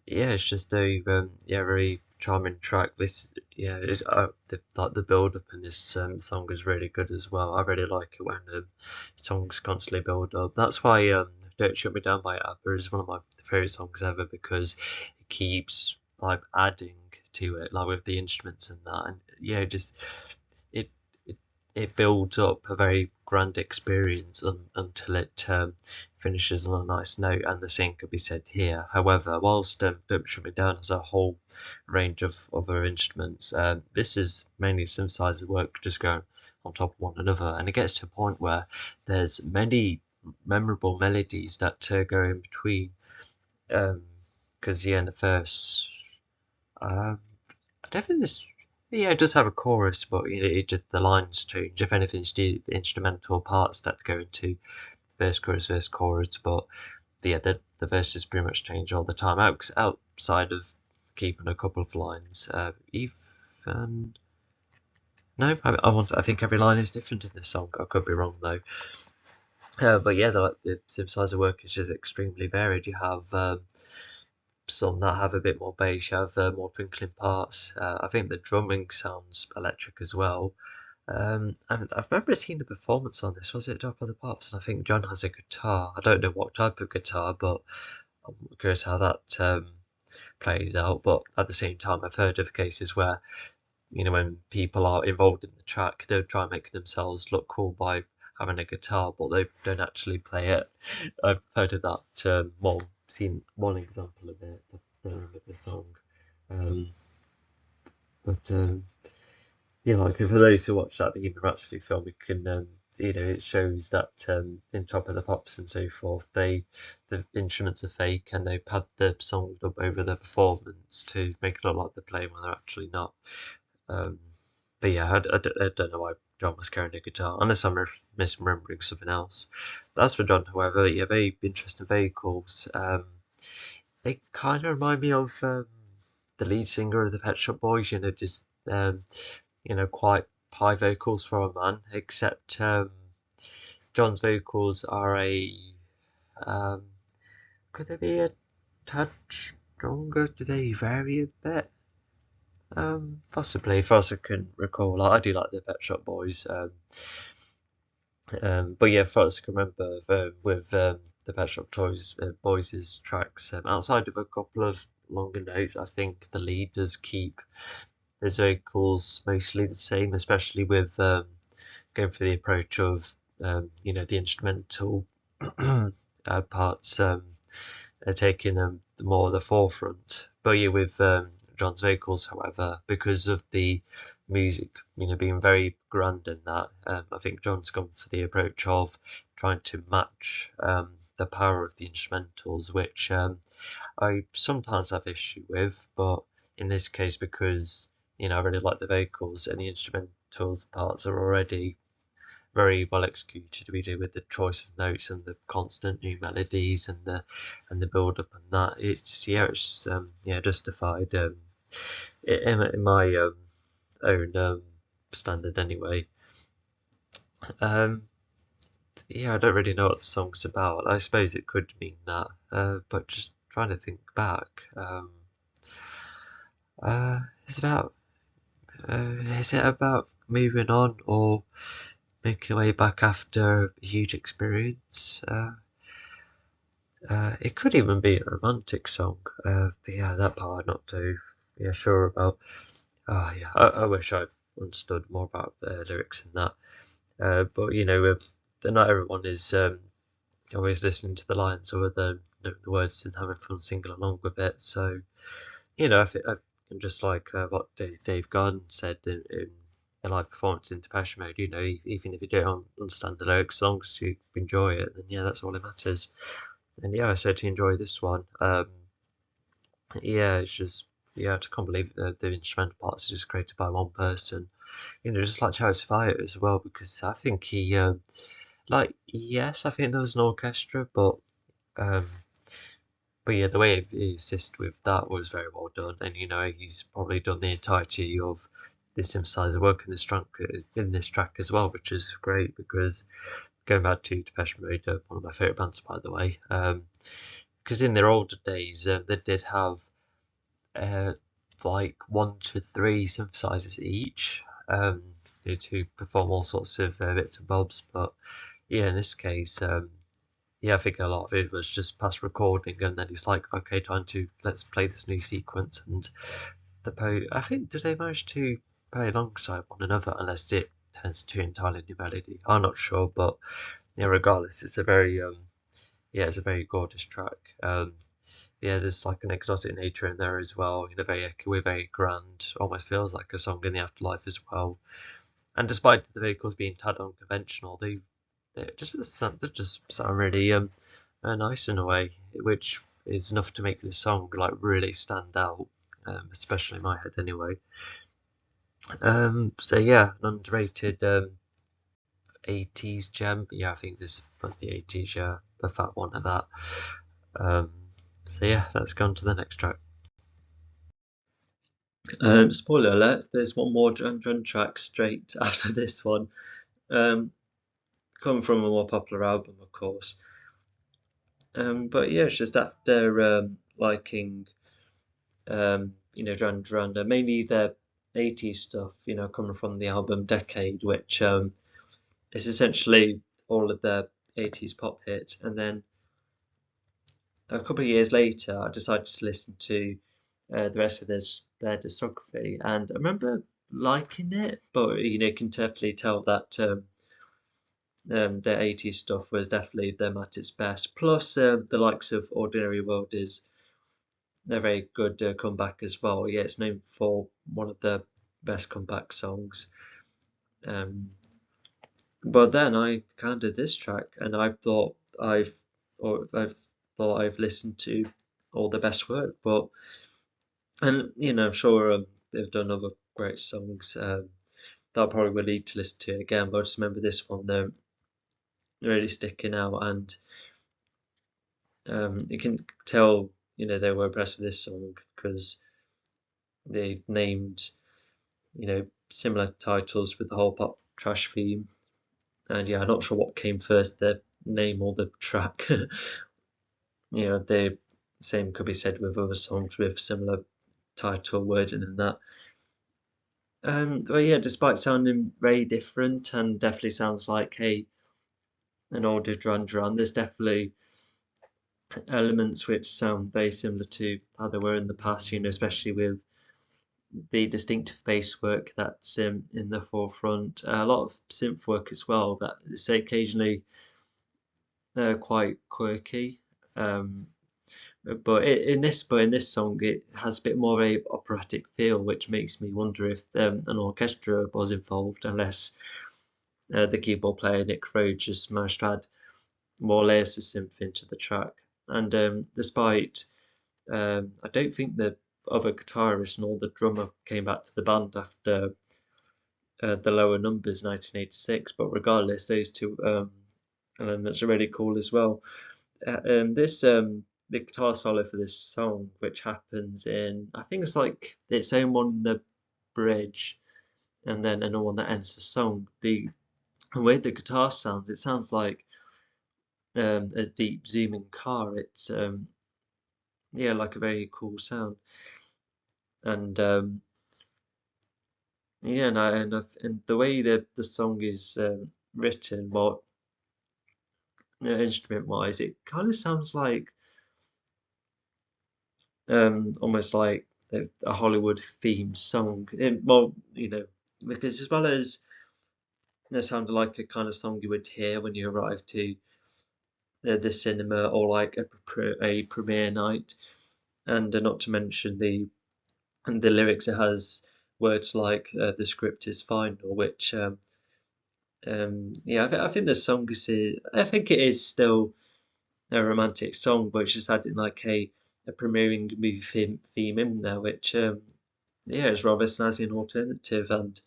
yeah, it's just a very charming track. This the build up in this song is really good as well. I really like it when songs constantly build up. That's why "Don't Shut Me Down" by ABBA is one of my favorite songs ever, because it keeps like adding to it, like with the instruments and that, and yeah, just it it it builds up a very grand experience until it finishes on a nice note, and the same could be said here. However, whilst Don't Shut Me Down has a whole range of other instruments, this is mainly synthesizer work just going on top of one another, and it gets to a point where there's many memorable melodies that go in between. Because in the first, I don't think this. Yeah, it does have a chorus, but it just the lines change. If anything, it's the instrumental parts that go into verse, chorus. But the verses pretty much change all the time. Outside of keeping a couple of lines, even no, I think every line is different in this song. I could be wrong though. But yeah, the synthesizer work is just extremely varied. You have some that have a bit more bass, you have more twinkling parts. I think the drumming sounds electric as well. And I remember seeing a performance on this. Was it Top of the Pops? And I think John has a guitar. I don't know what type of guitar, but I'm curious how that plays out. But at the same time, I've heard of cases where, when people are involved in the track, they'll try and make themselves look cool by having a guitar, but they don't actually play it. I've heard of that. Seen one example of it. I don't remember the song. But yeah, like for those who watch that Bohemian Rhapsody film, it can, it shows that in Top of the Pops and so forth, the instruments are fake and they pad the song up over the performance to make it look like they're playing when they're actually not. Um, but yeah, I don't know why John was carrying a guitar, unless I'm misremembering something else. That's for John, however, yeah, very interesting vocals. They kind of remind me of the lead singer of the Pet Shop Boys, just quite high vocals for a man, except John's vocals are could they be a tad stronger? Do they vary a bit? Possibly, if I can recall. I do like the Pet Shop Boys. But yeah, if I can remember with the Pet Shop Boys' tracks, outside of a couple of longer notes, I think the lead does keep his vocals mostly the same, especially with going for the approach of the instrumental parts taking more the forefront. But yeah, with John's vocals, however, because of the music, being very grand in that, I think John's gone for the approach of trying to match the power of the instrumentals, which I sometimes have issue with, but in this case, because I really like the vocals and the instrumentals parts are already very well executed. We do with the choice of notes and the constant new melodies and the build up and that. It's justified in my own standard anyway. I don't really know what the song's about. I suppose it could mean that, but just trying to think back. It's about. Is it about moving on or making your way back after a huge experience? It could even be a romantic song. But yeah, that part I'm not too sure about. I wish I understood more about the lyrics in that. But not everyone is always listening to the lines or the words and having fun singing along with it. So I can just like what Dave Garden said in a live performance in Depeche Mode, even if you don't understand the lyrics, as long as you enjoy it, then yeah, that's all that matters. And yeah, I certainly enjoy this one. It's just I can't believe the instrumental parts are just created by one person. Just like Chariots of Fire as well, because I think he yes, I think there was an orchestra, but yeah, the way he assisted with that was very well done, and he's probably done the entirety of the synthesizer work in this track as well, which is great because going back to Depeche Mode, one of my favourite bands by the way, because in their older days they did have like 1 to 3 synthesizers each to perform all sorts of bits and bobs, but yeah, in this case I think a lot of it was just past recording, and then he's like, okay, let's play this new sequence, and I think, did they manage to play alongside one another, unless it turns to entirely new melody? I'm not sure, but regardless, it's a very it's a very gorgeous track. There's like an exotic nature in there as well, very echoey, very grand, almost feels like a song in the afterlife as well. And despite the vocals being tad unconventional, they just sound really nice in a way, which is enough to make this song like really stand out, especially in my head anyway. So yeah, an underrated 80s gem. Yeah, I think this was the 80s, a fat one of that. So yeah, let's go on to the next track. Spoiler alert, there's one more Duran Duran track straight after this one. Coming from a more popular album, of course. But yeah, it's just after liking Duran Duran, mainly their 80s stuff, coming from the album Decade, which is essentially all of their 80s pop hits, and then a couple of years later, I decided to listen to the rest of their discography, and I remember liking it, but you can definitely tell that their 80s stuff was definitely them at its best. Plus, the likes of Ordinary World is a very good comeback as well. Yeah, it's known for one of the best comeback songs. But then I kind of this track, and I've thought I've listened to all the best work, and I'm sure they've done other great songs that probably will need to listen to again. But I just remember this one though really sticking out, and you can tell they were impressed with this song because they named similar titles with the whole pop trash theme. And yeah, I'm not sure what came first, the name or the track. The same could be said with other songs with similar title wording and that. But yeah, despite sounding very different and definitely sounds like an older Duran Duran, there's definitely elements which sound very similar to how they were in the past, especially with the distinctive bass work that's in the forefront. A lot of synth work as well that is occasionally quite quirky. But in this song, it has a bit more of a operatic feel, which makes me wonder if an orchestra was involved, unless the keyboard player Nick Rowe just managed to add more layers of synth into the track. And despite, I don't think the other guitarist nor the drummer came back to the band after the Lower Numbers 1986, but regardless, those two elements are really cool as well. The guitar solo for this song, which happens in, I think it's like its own one in the bridge, and then another one that ends the song. The way the guitar sounds, it sounds like a deep zooming car. It's like a very cool sound, and and the way the song is written, instrument wise, it kind of sounds like almost like a Hollywood themed song. Because as well as it sounded like a kind of song you would hear when you arrive to the cinema or like a premiere night, and not to mention the lyrics. It has words like the script is final, which I think the song I think it is still a romantic song, but it's just adding like a premiering movie theme in there, which is rather snazzy and alternative, and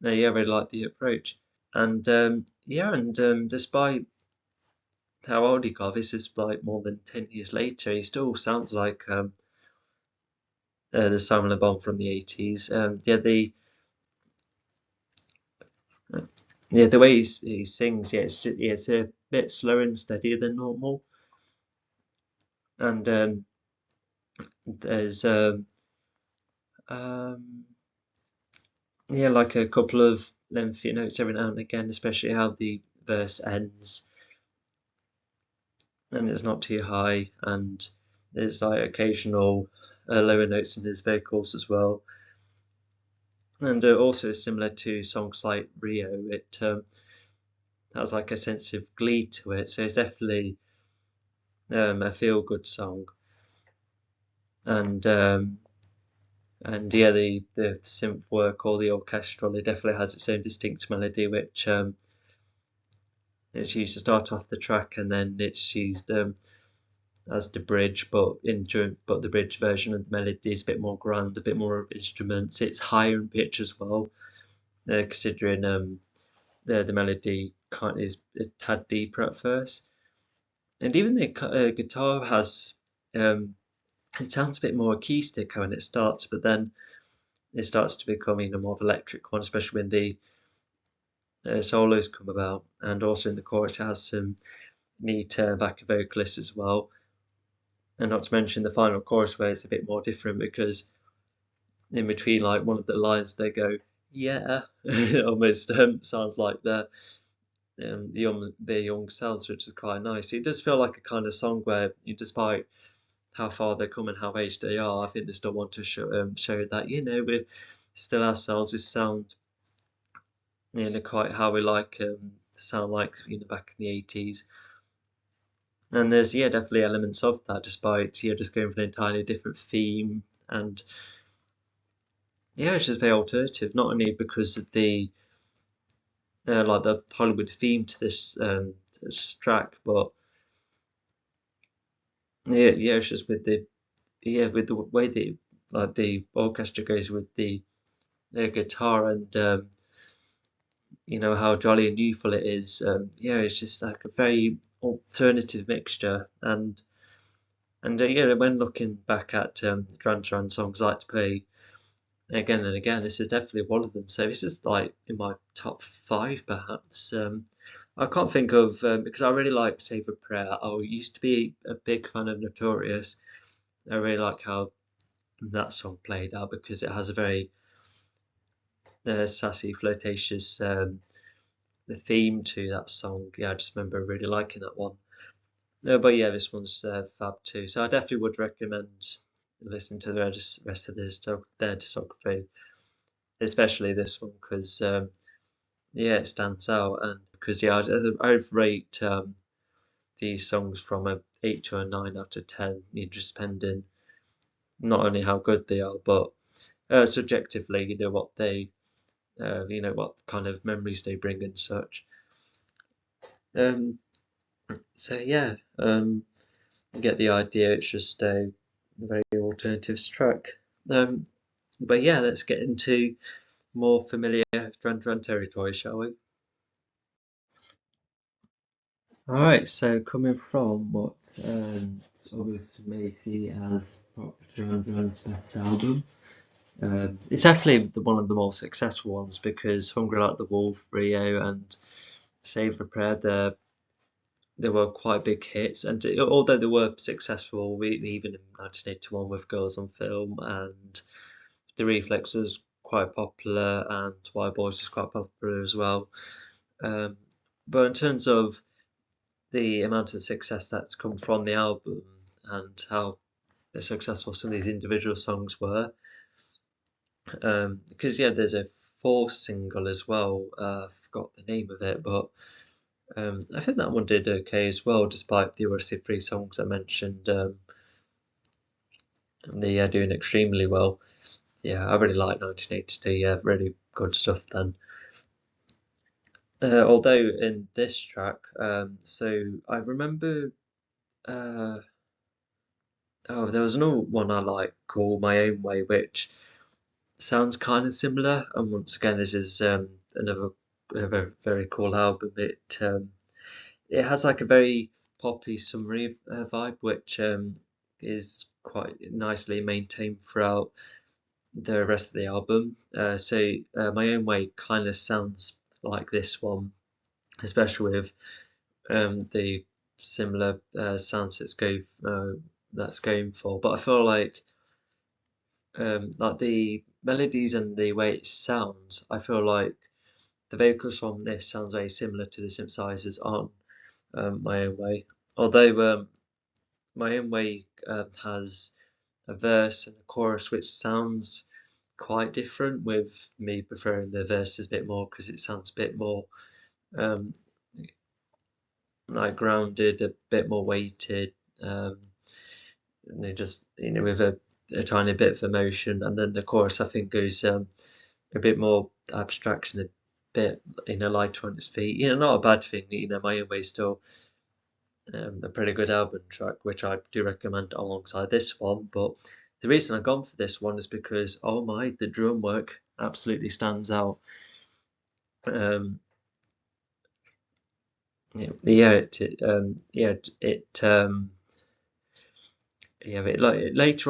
I really like the approach. And despite how old he got, this is like more than 10 years later, he still sounds like the Simon Le Bon from the 80s. The way he sings, it's a bit slower and steadier than normal, and there's like a couple of lengthy notes every now and again, especially how the verse ends, and it's not too high, and there's like occasional lower notes in his vocals as well. And also similar to songs like Rio, it has like a sense of glee to it, so it's definitely a feel-good song. And the synth work or the orchestral, it definitely has its own distinct melody, which it's used to start off the track, and then it's used as the bridge, but the bridge version of the melody is a bit more grand, a bit more instruments. It's higher in pitch as well, considering the melody is a tad deeper at first, and even the guitar has it sounds a bit more acoustic when it starts, but then it starts to become more of an electric one, especially when the solos come about, and also in the chorus it has some neat backing vocalists as well. And not to mention the final chorus where it's a bit more different, because in between like one of the lines they go, yeah, it almost sounds like they're the young selves, which is quite nice. It does feel like a kind of song where, despite how far they come and how aged they are, I think they still want to show that we're still ourselves. We sound quite how we like to sound like back in the 80s. And there's definitely elements of that, despite just going for an entirely different theme. And it's just very alternative, not only because of the like the Hollywood theme to this track, but it's just with the way the orchestra goes with the guitar, and how jolly and youthful it is. It's just like a very alternative mixture, and when looking back at Duran Duran songs I like to play again and again, this is definitely one of them. So this is like in my top 5 perhaps. I can't think of because I really like Save a Prayer. I used to be a big fan of Notorious. I really like how that song played out because it has a very sassy, flirtatious the theme to that song. I just remember really liking that one. But this one's fab too. So I definitely would recommend listening to the rest of their discography, especially this one because it stands out, and because I'd rate these songs from a 8 to a 9 out of 10. Just depending not only how good they are, but subjectively, what they what kind of memories they bring and such. So you get the idea. It's just a very alternative track. But let's get into more familiar Duran Duran territory, shall we? Alright, so coming from what others may see as Duran Duran's best album, it's definitely one of the more successful ones because Hungry Like the Wolf, Rio, and Save for Prayer, they were quite big hits, and although they were successful, even in 1981 with Girls on Film, and The Reflex was quite popular, and Wild Boys was quite popular as well. But in terms of the amount of success that's come from the album and how successful some of these individual songs were, because there's a 4th single as well. I forgot the name of it, but I think that one did okay as well, despite the other 3 songs I mentioned. They are doing extremely well. I really like 1982. Really good stuff then. Although in this track, so I remember, there was another one I like called My Own Way, which sounds kind of similar. And once again, this is another very, very cool album. It has like a very poppy summery vibe, which is quite nicely maintained throughout the rest of the album. So My Own Way kind of sounds like this one, especially with the similar sounds that's going for. But I feel like the melodies and the way it sounds, I feel like the vocals from this sounds very similar to the synthesizers on My Own Way. Although My Own Way has a verse and a chorus which sounds quite different, with me preferring the verses a bit more because it sounds a bit more like grounded, a bit more weighted, just with a tiny bit of emotion. And then the chorus I think goes a bit more abstraction, a bit lighter on its feet. Not a bad thing. My Own Way is still a pretty good album track, which I do recommend alongside this one. But the reason I've gone for this one is because the drum work absolutely stands out. Later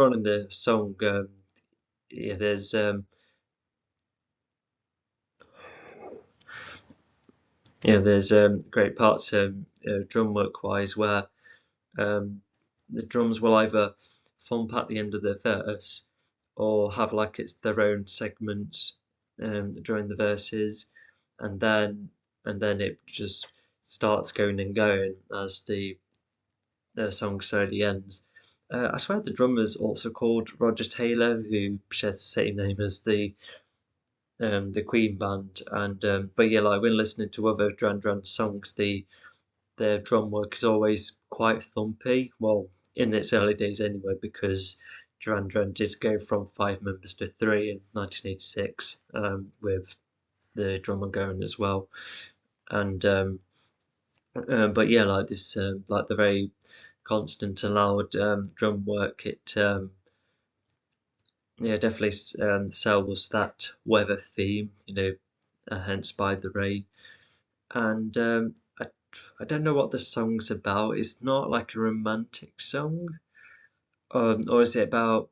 on in the song, there's there's great parts drum work wise where the drums will either thump at the end of the verse or have like it's their own segments during the verses, and then it just starts going and going as the song slowly ends. I swear the drummer's also called Roger Taylor, who shares the same name as the Queen band. And but yeah, like when listening to other Duran Duran songs, their drum work is always quite thumpy. Well, in its early days anyway, because Duran Duran did go from 5 members to 3 in 1986, with the drummer going as well. And but yeah, like this, like the very constant and loud drum work, it yeah, definitely sells that weather theme, hence By the Rain. And I don't know what the song's about. It's not like a romantic song, or is it about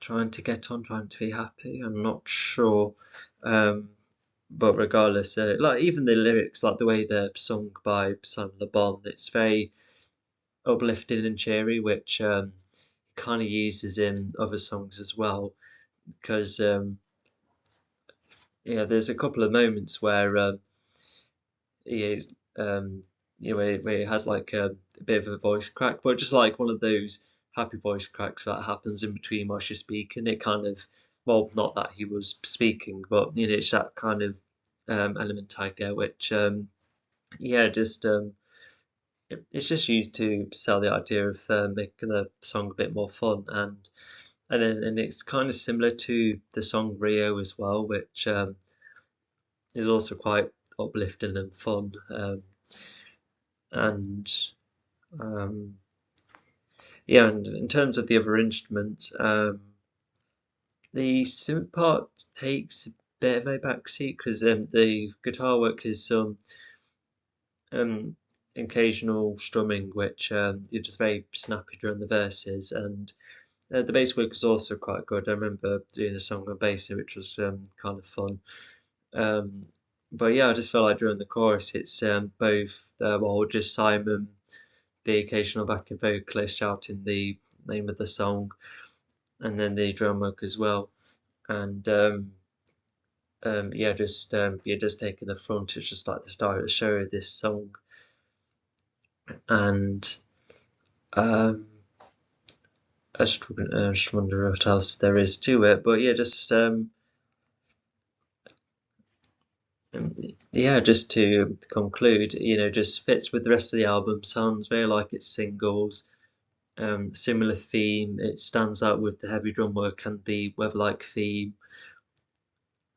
trying to get on, trying to be happy? I'm not sure. But regardless, like even the lyrics, like the way they're sung by Simon Le Bon, it's very uplifting and cheery, which kind of uses in other songs as well. Because yeah, there's a couple of moments where he where he has like a bit of a voice crack, but just like one of those happy voice cracks that happens in between whilst you're speaking. It kind of, well, not that he was speaking, but it's that kind of element I get, which yeah, just it's just used to sell the idea of making the song a bit more fun, and it's kind of similar to the song Rio as well, which is also quite uplifting and fun. And yeah, and in terms of the other instruments, the synth part takes a bit of a backseat because the guitar work is some occasional strumming, which you're just very snappy during the verses, and the bass work is also quite good. I remember doing a song on bass, which was kind of fun. But yeah, I just feel like during the chorus, it's both, well, just Simon, the occasional backing vocalist shouting the name of the song, and then the drum work as well. And yeah, just taking the front. It's just like the start of the show of this song, and I just wonder what else there is to it. But yeah, just yeah, just to conclude, just fits with the rest of the album. Sounds very like its singles. Similar theme. It stands out with the heavy drum work and the weather-like theme,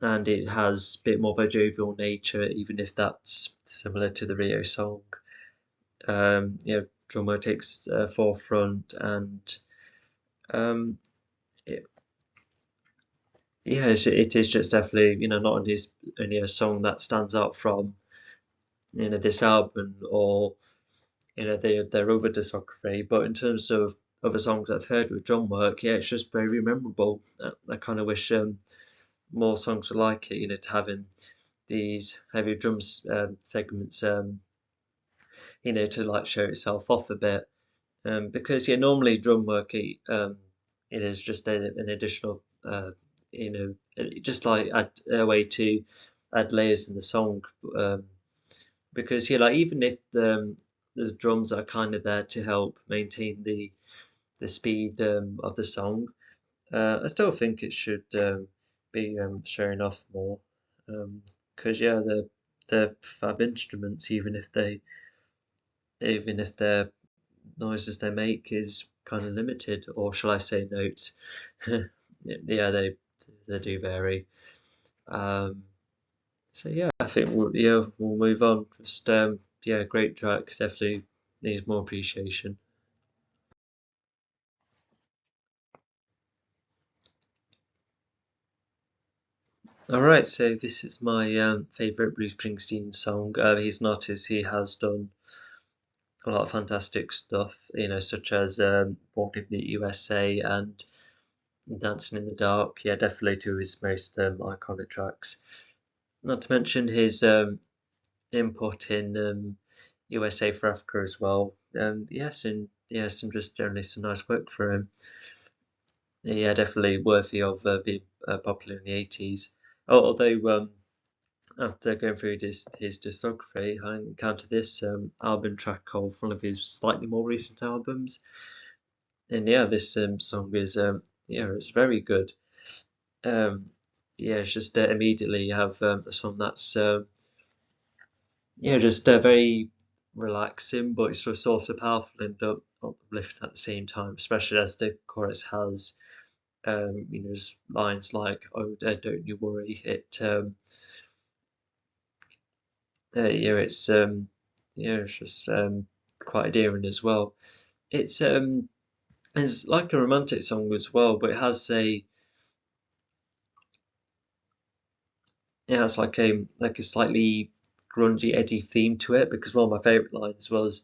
and it has a bit more of a jovial nature, even if that's similar to the Rio song. Drum work takes forefront, and it, yeah, it is just definitely not only a song that stands out from this album or their other discography, but in terms of other songs I've heard with drum work, yeah, it's just very memorable. I kind of wish more songs were like it, to having these heavy drums segments, to like show itself off a bit, because yeah, normally drum work it is just an additional just like a way to add layers in the song, because yeah, like even if the drums are kind of there to help maintain the speed of the song, I still think it should be showing off more, because yeah, they're fab instruments, even if their noises they make is kind of limited, or shall I say notes. Yeah, they do vary. So yeah, I think we'll move on. Just yeah, great track. Definitely needs more appreciation. All right, so this is my favorite Bruce Springsteen song. He's an artist. He has done a lot of fantastic stuff, such as Born in the USA and Dancing in the Dark. Yeah, definitely two of his most iconic tracks. Not to mention his input in USA for Africa as well. Yes, and just generally some nice work for him. Yeah, definitely worthy of being popular in the 80s. Although after going through his discography, I encountered this album track of one of his slightly more recent albums, and yeah, this song is it's very good. It's just immediately you have a song that's just very relaxing, but it's just also powerful and uplifting at the same time, especially as the chorus has just lines like "Oh, don't you worry." It's just quite endearing as well. It's like a romantic song as well, but it has a slightly grungy, edgy theme to it, because one of my favourite lines was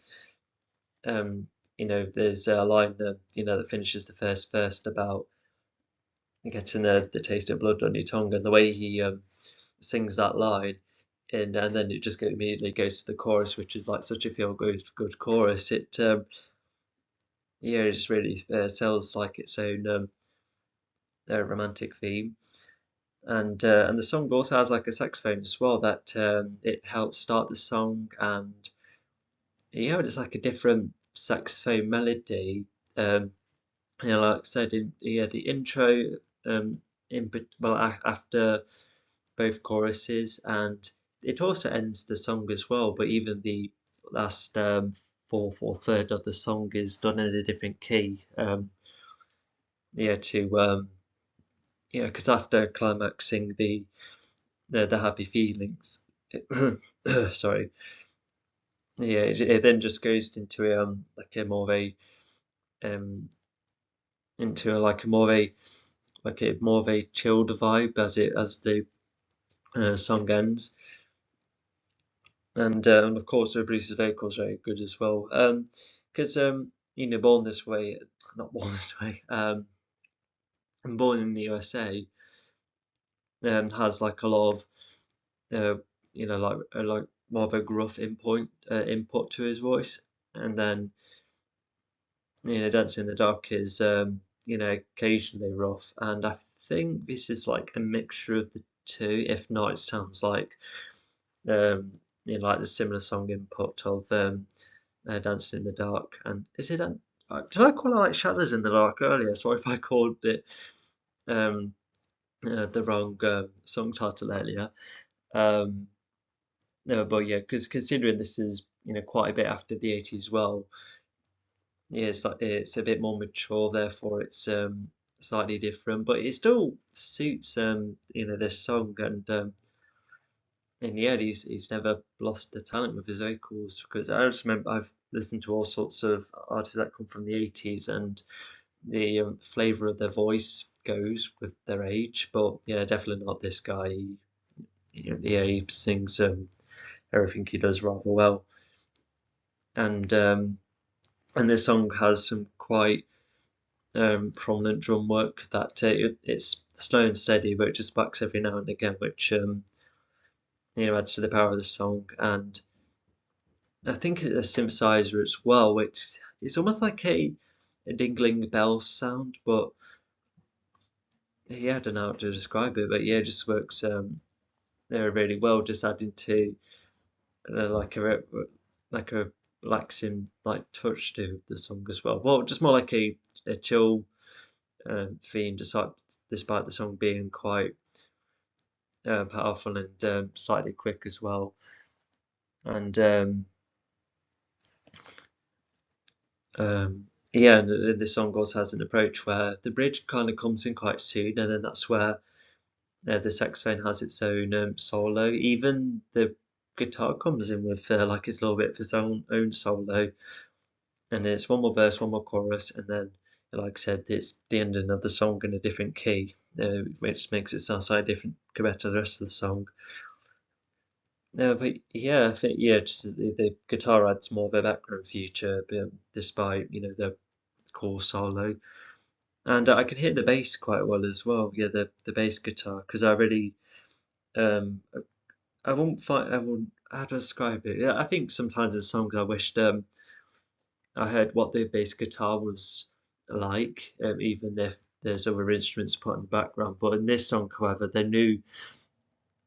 there's a line that finishes the first verse about getting the taste of blood on your tongue, and the way he sings that line, and then it just immediately goes to the chorus, which is like such a feel good chorus. It just really sells like its own romantic theme, and the song also has like a saxophone as well that it helps start the song, and it's like a different saxophone melody. Like I said, the intro, after both choruses, and it also ends the song as well. But even the last fourth or third of the song is done in a different key. Because after climaxing the happy feelings, sorry, it then just goes into like a more of a into like a more of a chilled vibe as the song ends, and of course Bruce's vocals are very good as well. Because Born This Way, not Born This Way, Born in the USA, has like a lot of like more of a gruff input to his voice, and then Dancing in the Dark is occasionally rough, and I think this is like a mixture of the two. If not, it sounds like like the similar song input of Dancing in the Dark. And is it did I call it like Shadows in the Dark earlier? Sorry if I called it the wrong song title earlier. No, but yeah, because considering this is quite a bit after the 80s, well, yeah, it's a bit more mature, therefore it's slightly different, but it still suits this song, and yeah, he's never lost the talent with his vocals, because I just remember I've listened to all sorts of artists that come from the 80s, and the flavour of their voice goes with their age, but yeah, definitely not this guy. He sings everything he does rather well, and this song has some quite prominent drum work that it's slow and steady, but it just backs every now and again, which adds to the power of the song. And I think it's a synthesizer as well, which it's almost like a dingling bell sound, but yeah, I don't know how to describe it, but yeah, it just works really well, just adding to like a relaxing like touch to the song as well. Well, just more like a chill theme, despite the song being quite powerful and slightly quick as well. And yeah, and the song also has an approach where the bridge kind of comes in quite soon, and then that's where the saxophone has its own solo. Even the guitar comes in with like its little bit of its own solo, and it's one more verse, one more chorus, and then, like I said, it's the ending of the song in a different key, which makes it sound slightly different compared to the rest of the song. But yeah, I think just the guitar adds more of a background feature, despite the core solo, and I can hear the bass quite well as well. Yeah, the bass guitar, because I really I won't find I won't how to describe it. Yeah, I think sometimes in songs I wished I heard what the bass guitar was like, even if there's other instruments put in the background. But in this song, however, they knew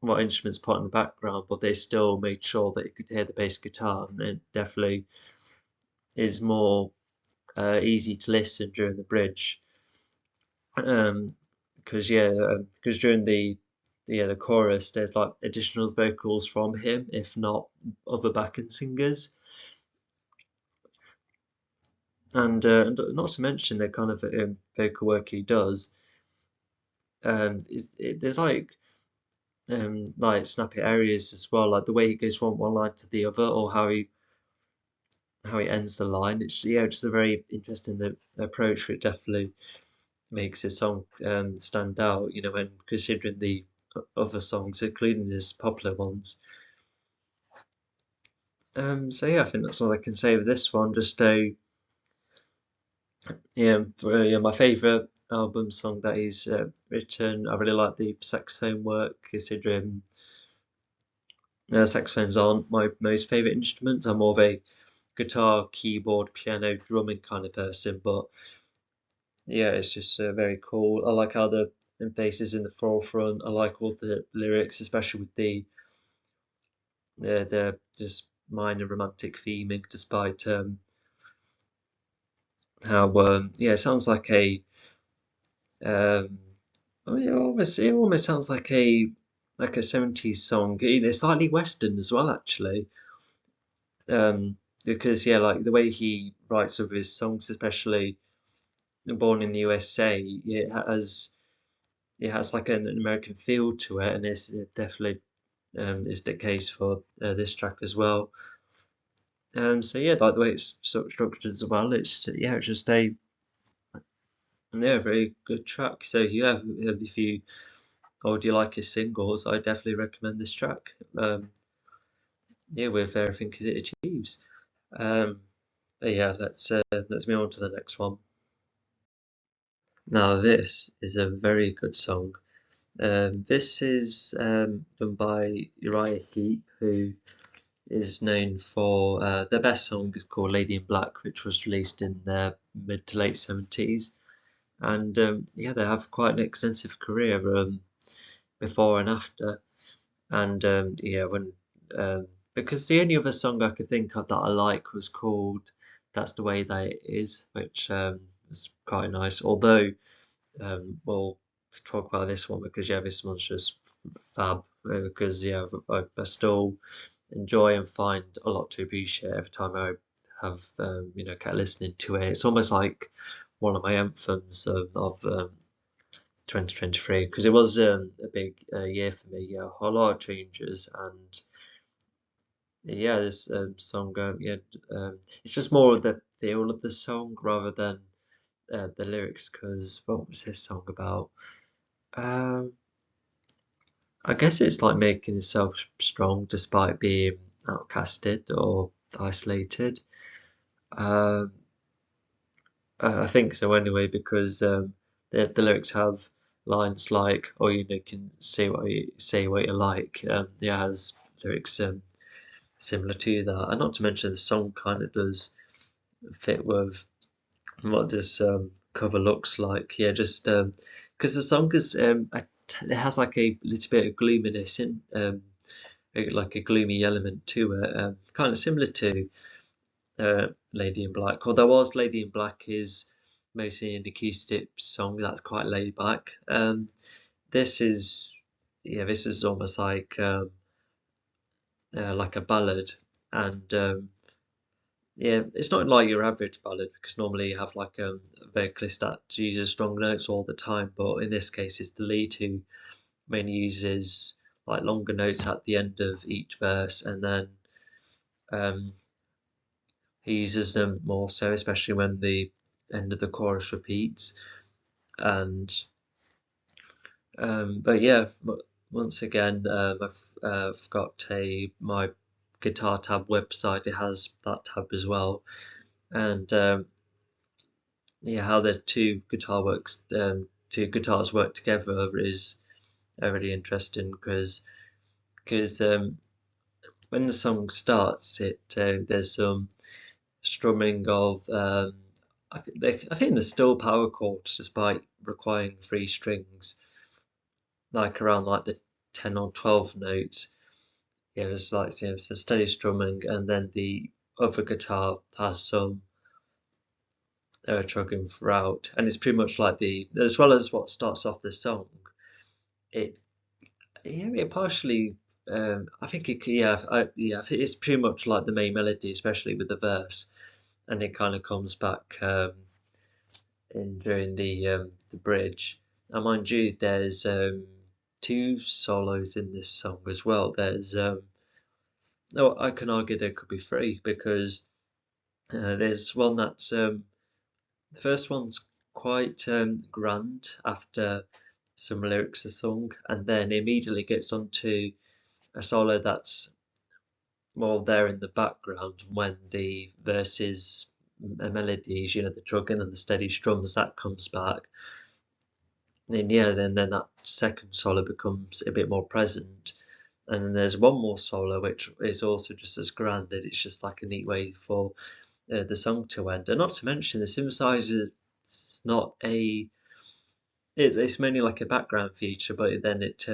what instruments put in the background, but they still made sure that you could hear the bass guitar, and it definitely is more easy to listen during the bridge. Because during the chorus there's like additional vocals from him, if not other backing singers, and not to mention the kind of vocal work he does. There's like snappy areas as well, like the way he goes from one line to the other, or how he ends the line. It's just a very interesting approach. It definitely makes his song stand out, when considering the other songs, including his popular ones. So yeah, I think that's all I can say with this one. Just my favourite album song that he's written. I really like the saxophone work, considering saxophones aren't my most favourite instruments. I'm more of a guitar, keyboard, piano, drumming kind of person, but yeah, it's just very cool. I like how the bass is in the forefront. I like all the lyrics, especially with the just minor romantic theming, despite how it sounds like a it almost sounds like a 70s song. It's slightly Western as well, actually. Because like the way he writes over his songs, especially Born in the USA, it has like an American feel to it, and it definitely is the case for this track as well. So yeah, like the way it's sort of structured as well, it's just a very good track. So yeah, if you do you like his singles, I definitely recommend this track. With everything it achieves. But yeah, let's move on to the next one. Now this is a very good song. This is done by Uriah Heep, who is known for their best song is called Lady in Black, which was released in the mid to late 70s. And they have quite an extensive career before and after. And when because the only other song I could think of that I like was called That's the Way That It Is, which is quite nice. Although we'll talk about this one because this one's just fab. Because I still enjoy and find a lot to appreciate every time I have kept listening to it. It's almost like one of my anthems of 2023, because it was a big year for me. A lot of changes, and this song it's just more of the feel of the song rather than the lyrics. Because what was this song about? I guess it's like making yourself strong despite being outcasted or isolated. Um, I think so anyway, because the lyrics have lines like, "Oh, can say what you like." It has lyrics similar to that, and not to mention the song kind of does fit with what this cover looks like. Just because the song is it has like a little bit of gloominess in like a gloomy element to it, kind of similar to Lady in Black. Although whilst Lady in Black is mostly an acoustic song that's quite laid back, this is almost like a ballad, and it's not like your average ballad, because normally you have like a vocalist that uses strong notes all the time, but in this case it's the lead who mainly uses like longer notes at the end of each verse, and then um, he uses them more so, especially when the end of the chorus repeats. And but once again, I've got my guitar tab website. It has that tab as well, and how the two two guitars work together is really interesting, because when the song starts, there's some strumming of I think there's still power chords despite requiring three strings, like around like the 10 or 12 notes. Yeah, there's like some steady strumming, and then the other guitar has some chugging throughout, and it's pretty much like as well as what starts off the song. It it partially, I think I think it's pretty much like the main melody, especially with the verse, and it kind of comes back in during the bridge. And mind you, there's two solos in this song as well. There's no, I can argue there could be three, because there's one that's the first one's quite grand after some lyrics are sung, and then immediately gets onto a solo that's more there in the background when the verses, melodies, the drugging and the steady strums, that comes back. And then that second solo becomes a bit more present. And then there's one more solo which is also just as grand, and it's just like a neat way for the song to end. And not to mention, the synthesizer, it's not it's mainly like a background feature, but then it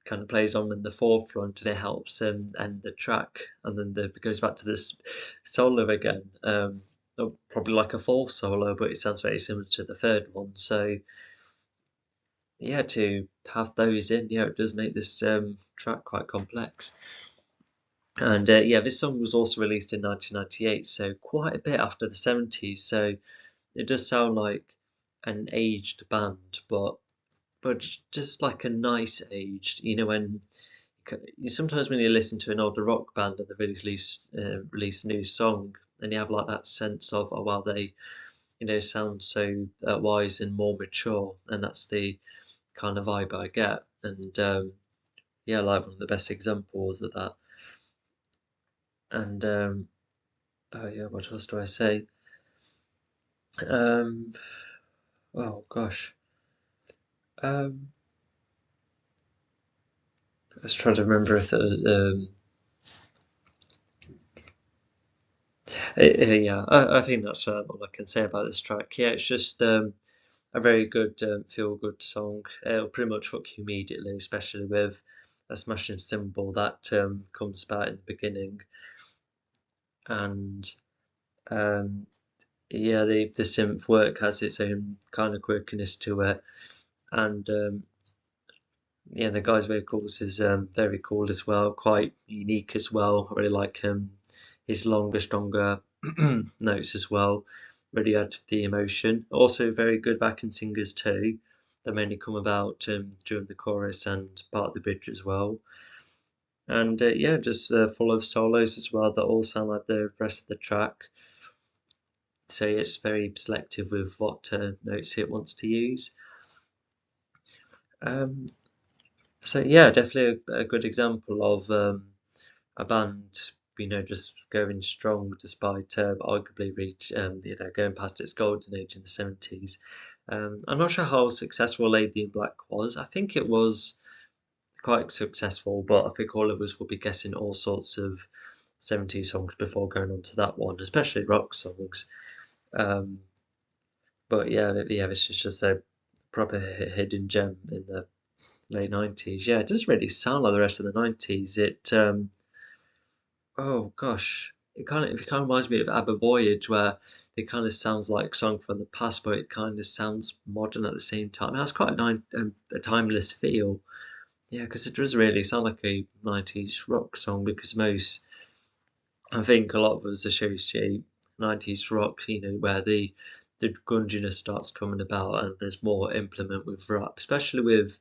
kind of plays on in the forefront, and it helps end the track, and then it goes back to this solo again. Probably like a full solo, but it sounds very similar to the third one. So yeah, to have those in, it does make this track quite complex. And this song was also released in 1998, so quite a bit after the 70s. So it does sound like an aged band, but just like a nice aged. When sometimes when you listen to an older rock band and they release a new song, and you have like that sense of, oh wow, they sound so wise and more mature, and that's the kind of vibe I get. And like one of the best examples of that. And what else do I say? Oh gosh. Let's try to remember if I think that's all I can say about this track. Yeah, it's just a very good feel-good song. It'll pretty much hook you immediately, especially with a smashing cymbal that comes about in the beginning. And the synth work has its own kind of quirkiness to it. And the guy's vocals is very cool as well, quite unique as well. I really like his longer, stronger notes as well. Really add the emotion. Also, very good backing singers too. They mainly come about during the chorus and part of the bridge as well. And just full of solos as well that all sound like the rest of the track. So it's very selective with what notes it wants to use. So definitely a good example of a band, just going strong despite arguably going past its golden age in the 70s. I'm not sure how successful Lady in Black was. I think it was quite successful, but I think all of us will be guessing all sorts of 70s songs before going on to that one, especially rock songs. But this is just a proper hidden gem in the late 90s. Yeah, it doesn't really sound like the rest of the 90s. It oh gosh, it kind of reminds me of ABBA Voyage, where it kind of sounds like a song from the past, but it kind of sounds modern at the same time. It has quite a timeless feel. Yeah, because it does really sound like a 90s rock song, because I think a lot of us associate 90s rock, where the grunginess starts coming about and there's more implement with rap, especially with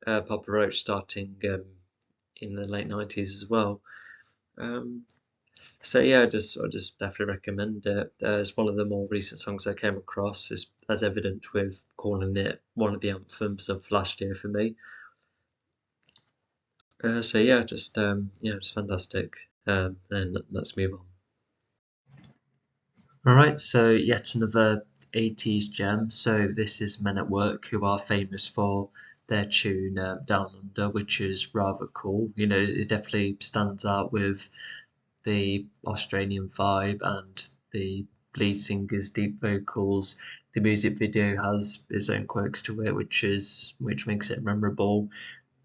Papa Roach starting in the late 90s as well. So I just definitely recommend it. It's one of the more recent songs I came across, as evident with calling it one of the anthems of last year for me. Just fantastic. Then let's move on. Alright, so yet another 80s gem. So this is Men at Work, who are famous for their tune Down Under, which is rather cool. It definitely stands out with the Australian vibe and the lead singer's deep vocals. The music video has its own quirks to it, which makes it memorable.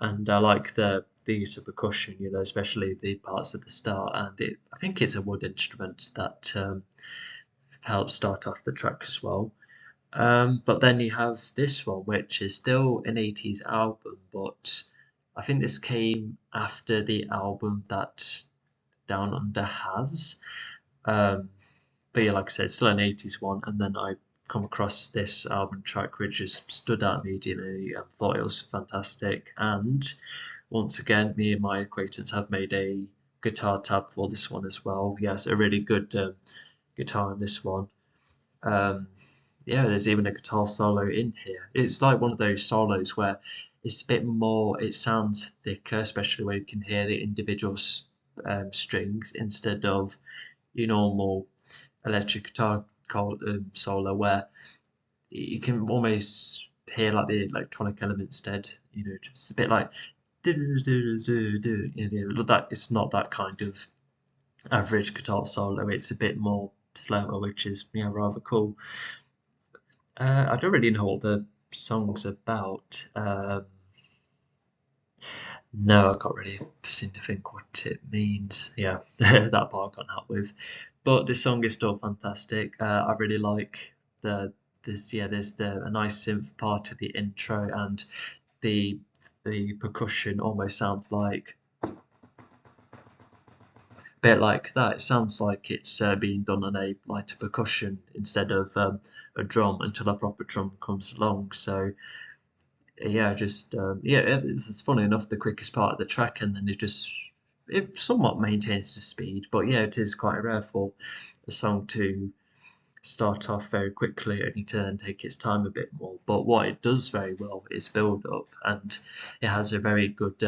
and I like the use of percussion, especially the parts at the start, and I think it's a wood instrument that helps start off the track as well. But then you have this one, which is still an 80s album, but I think this came after the album that Down Under has. Um, but yeah, like I said, it's still an 80s one, and then I come across this album track which just stood out immediately and thought it was fantastic. And once again, me and my acquaintance have made a guitar tab for this one as well. Yes, a really good guitar in this one. Yeah, there's even a guitar solo in here. It's like one of those solos where it's a bit more, it sounds thicker, especially when you can hear the individual strings instead of your normal electric guitar solo where you can almost hear like the electronic element instead. Just a bit like that. It's not that kind of average guitar solo. It's a bit more slower, which is rather cool. I don't really know what the song's about. No, I can't really seem to think what it means. Yeah, that part I can't help with. But this song is still fantastic. I really like there's a nice synth part of the intro, and the percussion almost sounds like a bit like that. It sounds like it's being done on a lighter percussion instead of a drum until a proper drum comes along. So yeah, just it's funny enough the quickest part of the track, and then it somewhat maintains the speed. But yeah, it is quite rare for a song to start off very quickly only to then take its time a bit more. But what it does very well is build up, and it has a very good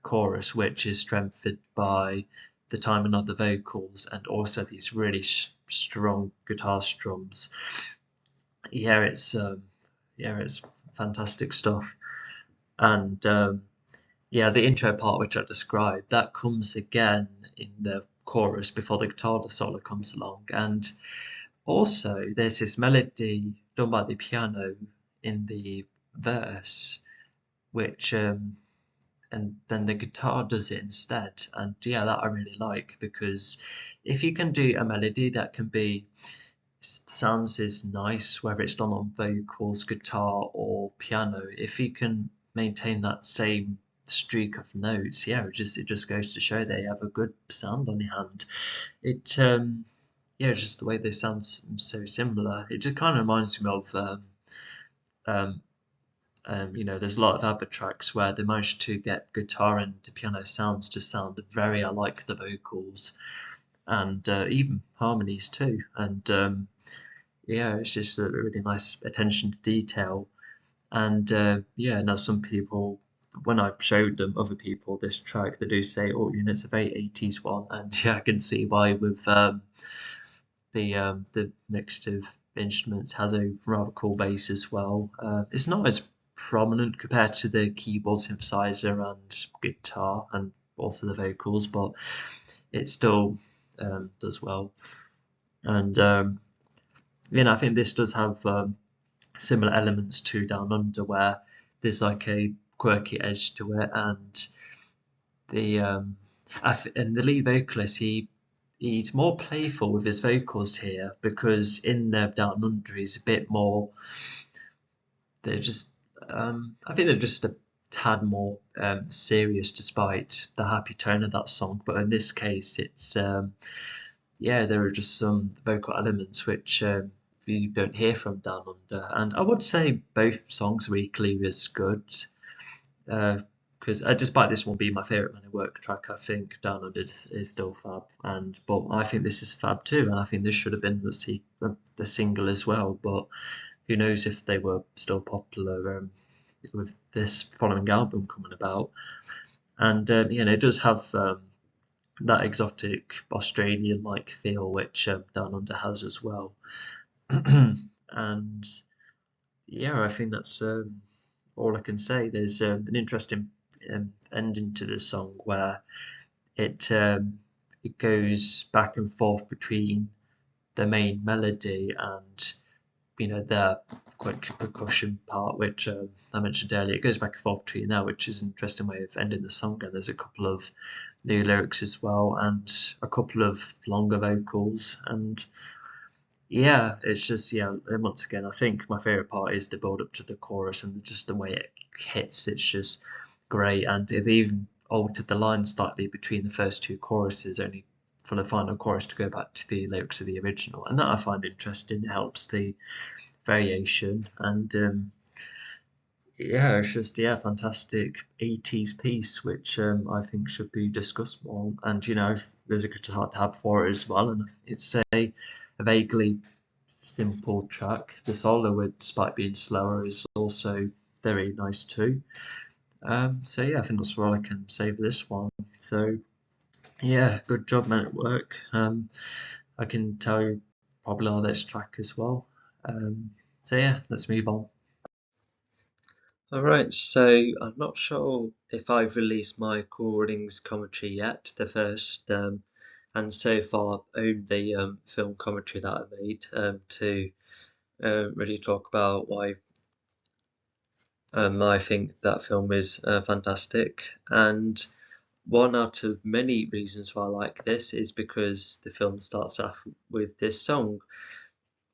chorus, which is strengthened by the timing of the vocals and also these really strong guitar strums. Yeah, it's fantastic stuff. And yeah, the intro part which I described, that comes again in the chorus before the guitar solo comes along. And also there's this melody done by the piano in the verse, which and then the guitar does it instead. And yeah, that I really like, because if you can do a melody that can be sounds is nice, whether it's done on vocals, guitar, or piano, if you can maintain that same streak of notes, yeah, it just goes to show that you have a good sound on your hand. It yeah, just the way they sound so similar. It just kind of reminds me of um, there's a lot of ABBA tracks where they managed to get guitar and piano sounds to sound very alike the vocals, and even harmonies too. And yeah, it's just a really nice attention to detail. And yeah, now some people, when I showed them other people this track, they do say, "Oh, it's a very 80s one," and yeah, I can see why with the mix of instruments has a rather cool bass as well. It's not as prominent compared to the keyboard synthesizer and guitar and also the vocals, but it still does well. And I think this does have similar elements to Down Under, where there's like a quirky edge to it, and the lead vocalist, he's more playful with his vocals here, because in the Down Under he's a bit more. They're just I think they're just a tad more serious, despite the happy tone of that song. But in this case, it's yeah, there are just some vocal elements which you don't hear from Down Under, and I would say both songs are equally as good. Because despite this one being my favourite Man at Work track, I think Down Under is still fab, but I think this is fab too, and I think this should have been the single as well. But who knows if they were still popular with this following album coming about. And it does have that exotic Australian-like feel which Down Under has as well. And yeah, I think that's all I can say. There's an interesting ending to the song where it goes back and forth between the main melody and the quick percussion part, which I mentioned earlier. It goes back and forth between there, which is an interesting way of ending the song. And there's a couple of new lyrics as well, and a couple of longer vocals. And yeah, it's just, and once again, I think my favourite part is the build up to the chorus and just the way it hits. It's just great. And they've even altered the line slightly between the first two choruses, only for the final chorus to go back to the lyrics of the original. And that I find interesting. It helps the variation. And it's just, fantastic 80s piece, which I think should be discussed more. And, there's a guitar tab for it as well. And it's a vaguely simple track. The solo, despite being slower, is also very nice too. I think that's all I can say for this one. So good job, man, at work. I can tell you probably on this track as well. Let's move on. Alright, so I'm not sure if I've released my Recordings commentary yet, the first, and so far only film commentary that I made to really talk about why I think that film is fantastic. And one out of many reasons why I like this is because the film starts off with this song.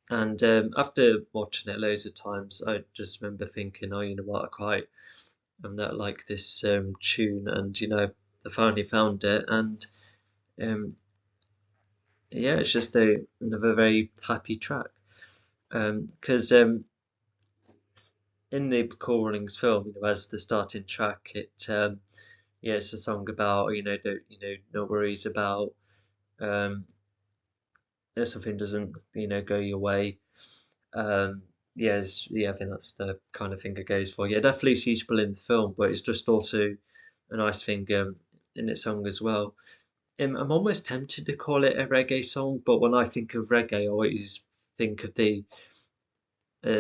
And after watching it loads of times, I just remember thinking, oh, you know what, I like this tune, and I finally found it, and it's just another very happy track, because in the Cool Runnings film, as the starting track, it's a song about no worries about if something doesn't go your way. I think that's the kind of thing it goes for. Definitely it's useful in the film, but it's just also a nice thing in its song as well. I'm almost tempted to call it a reggae song, but when I think of reggae, I always think of the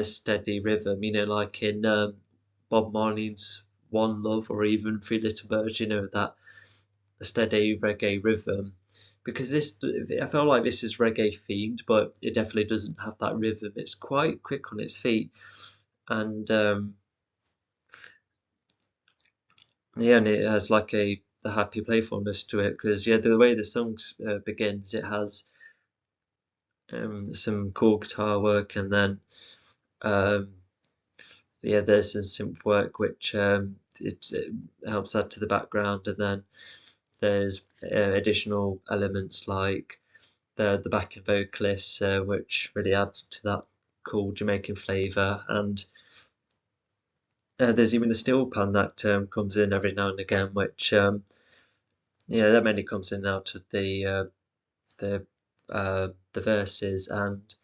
steady rhythm, like in Bob Marley's One Love, or even Three Little Birds, that steady reggae rhythm. Because I feel like this is reggae themed, but it definitely doesn't have that rhythm. It's quite quick on its feet, and and it has like a happy playfulness to it. Because the way the song begins, it has some cool guitar work, and then there's some synth work which it helps add to the background, and then there's additional elements like the backing vocalists, which really adds to that cool Jamaican flavour, and there's even the steel pan that comes in every now and again, which that mainly comes in out of the verses, and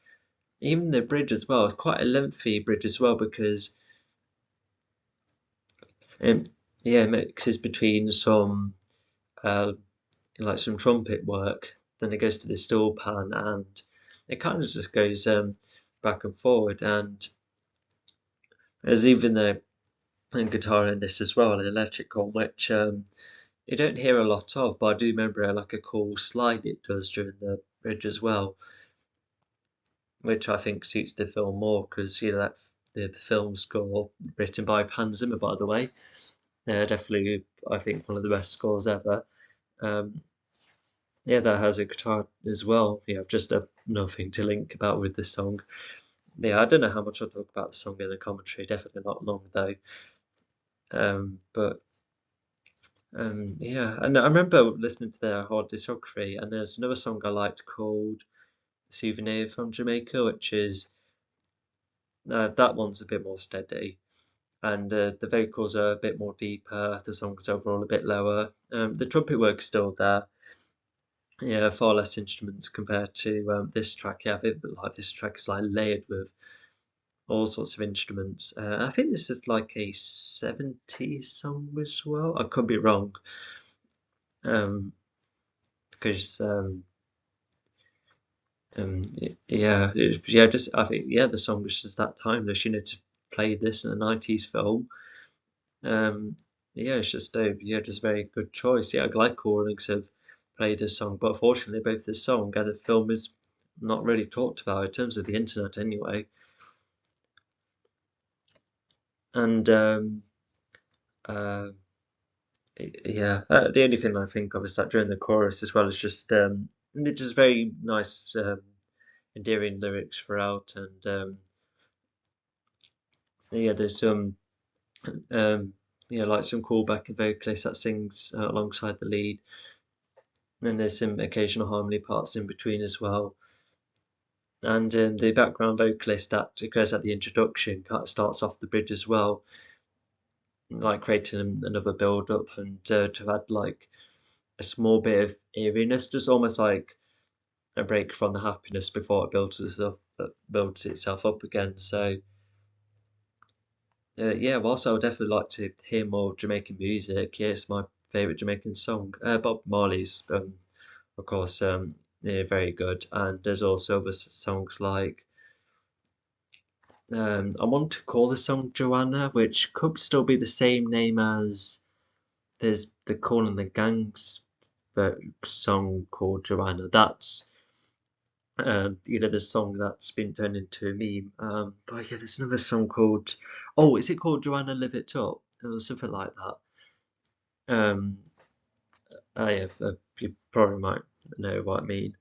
even the bridge as well. It's quite a lengthy bridge as well, because it mixes between some like some trumpet work, then it goes to the steel pan, and it kind of just goes back and forward. And there's even the guitar in this as well, an electric one, which you don't hear a lot of, but I do remember like a cool slide it does during the bridge as well, which I think suits the film more, because that the film score written by Hans Zimmer, by the way, definitely I think one of the best scores ever. That has a guitar as well. Just nothing to link about with this song. I don't know how much I'll talk about the song in the commentary. Definitely not long though. And I remember listening to their whole discography, and there's another song I liked called "Souvenir from Jamaica," which is that one's a bit more steady, and the vocals are a bit more deeper. The song's overall a bit lower. The trumpet work's still there. Far less instruments compared to this track. I think like this track is like layered with all sorts of instruments. I think this is like a 70s song as well. I could be wrong, because I think the song was just that timeless. To play this in a 90s film. It's just just a very good choice. I like Coolings have played this song, but unfortunately both this song and the film is not really talked about in terms of the internet anyway. And uh, yeah, the only thing I think of is that during the chorus as well is just it's just very nice, endearing lyrics throughout, and yeah, there's some like some cool backing vocalist that sings alongside the lead, and then there's some occasional harmony parts in between as well. And the background vocalist that occurs at the introduction kind of starts off the bridge as well, like creating another build up, and to add like a small bit of eeriness, just almost like a break from the happiness before it builds itself up again. So yeah, whilst I would definitely like to hear more Jamaican music, yeah, it's my favourite Jamaican song. Bob Marley's, of course, yeah, very good, and there's also other songs like I want to call the song Joanna, which could still be the same name as there's the Kool and the Gang's song called Joanna. That's the song that's been turned into a meme. But yeah, there's another song called, oh, is it called Joanna Live It Up? Or something like that. Yeah, you probably might know what I mean.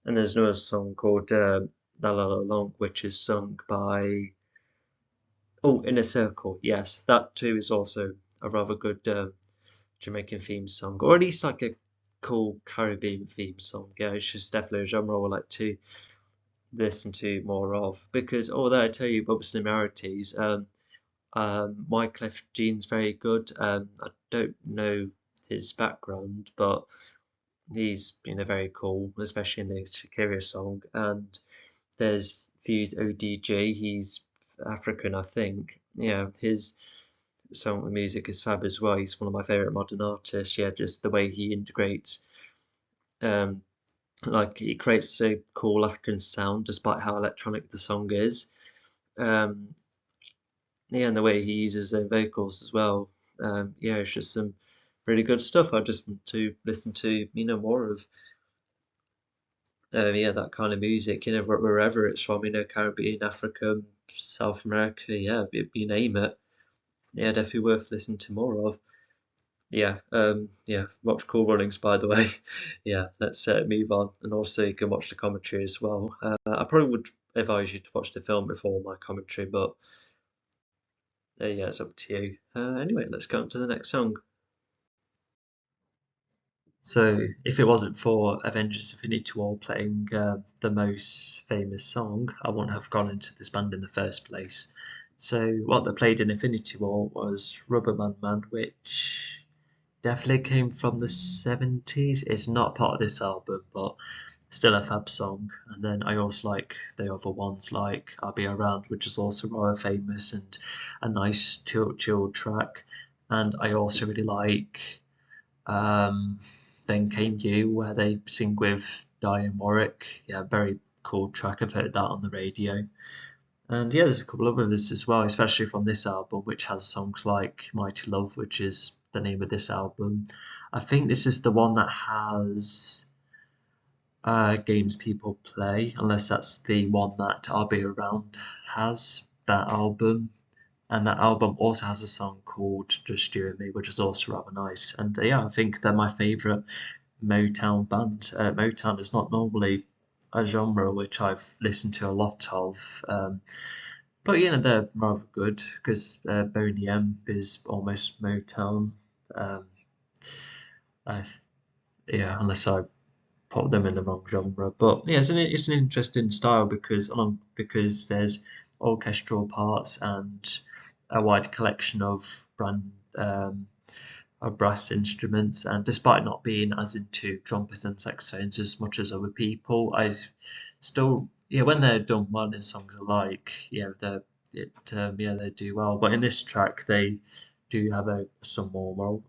And there's another song called La La La Long, which is sung by, oh, In a Circle. Yes, that too is also a rather good Jamaican theme song, or at least like a cool Caribbean theme song. Yeah, it's just definitely a genre I would like to listen to more of, because although I tell you about similarities, Wyclef Jean's very good. I don't know his background, but he's very cool, especially in the Shakira song. And there's Fuse ODG, he's African, I think. Yeah, his song and music is fab as well. He's one of my favorite modern artists. Yeah, just the way he integrates, um, like he creates a cool African sound despite how electronic the song is. Um, yeah, and the way he uses their vocals as well. Yeah, it's just some really good stuff. I just want to listen to more of yeah, that kind of music. Wherever it's from. Caribbean, Africa, South America. Yeah, you name it. Yeah, definitely worth listening to more of. Yeah, yeah, watch Cool Runnings, by the way. Yeah, let's move on. And also you can watch the commentary as well. I probably would advise you to watch the film before my commentary, but yeah, it's up to you. Anyway, let's go on to the next song. So, if it wasn't for Avengers Infinity War playing the most famous song, I wouldn't have gone into this band in the first place. So, what they played in Infinity War was Rubber Man Man, which definitely came from the 70s. It's not part of this album, but still a fab song. And then I also like the other ones, like I'll Be Around, which is also rather famous and a nice chill track. And I also really like um, Then Came You, where they sing with Diane Warwick. Yeah, very cool track. I've heard that on the radio. And yeah, there's a couple of others as well, especially from this album, which has songs like Mighty Love, which is the name of this album. I think this is the one that has games people play, unless that's the one that I'll Be Around has, that album. And that album also has a song called Just You and Me, which is also rather nice. And yeah, I think they're my favourite Motown band. Motown is not normally a genre which I've listened to a lot of. But they're rather good because Boney M is almost Motown. Um, I, yeah, unless I put them in the wrong genre. But yeah, it's an interesting style because there's orchestral parts and a wide collection of of brass instruments. And despite not being as into trumpets and saxophones as much as other people, I still when they're done well in songs alike, they do well. But in this track, they do have a small role.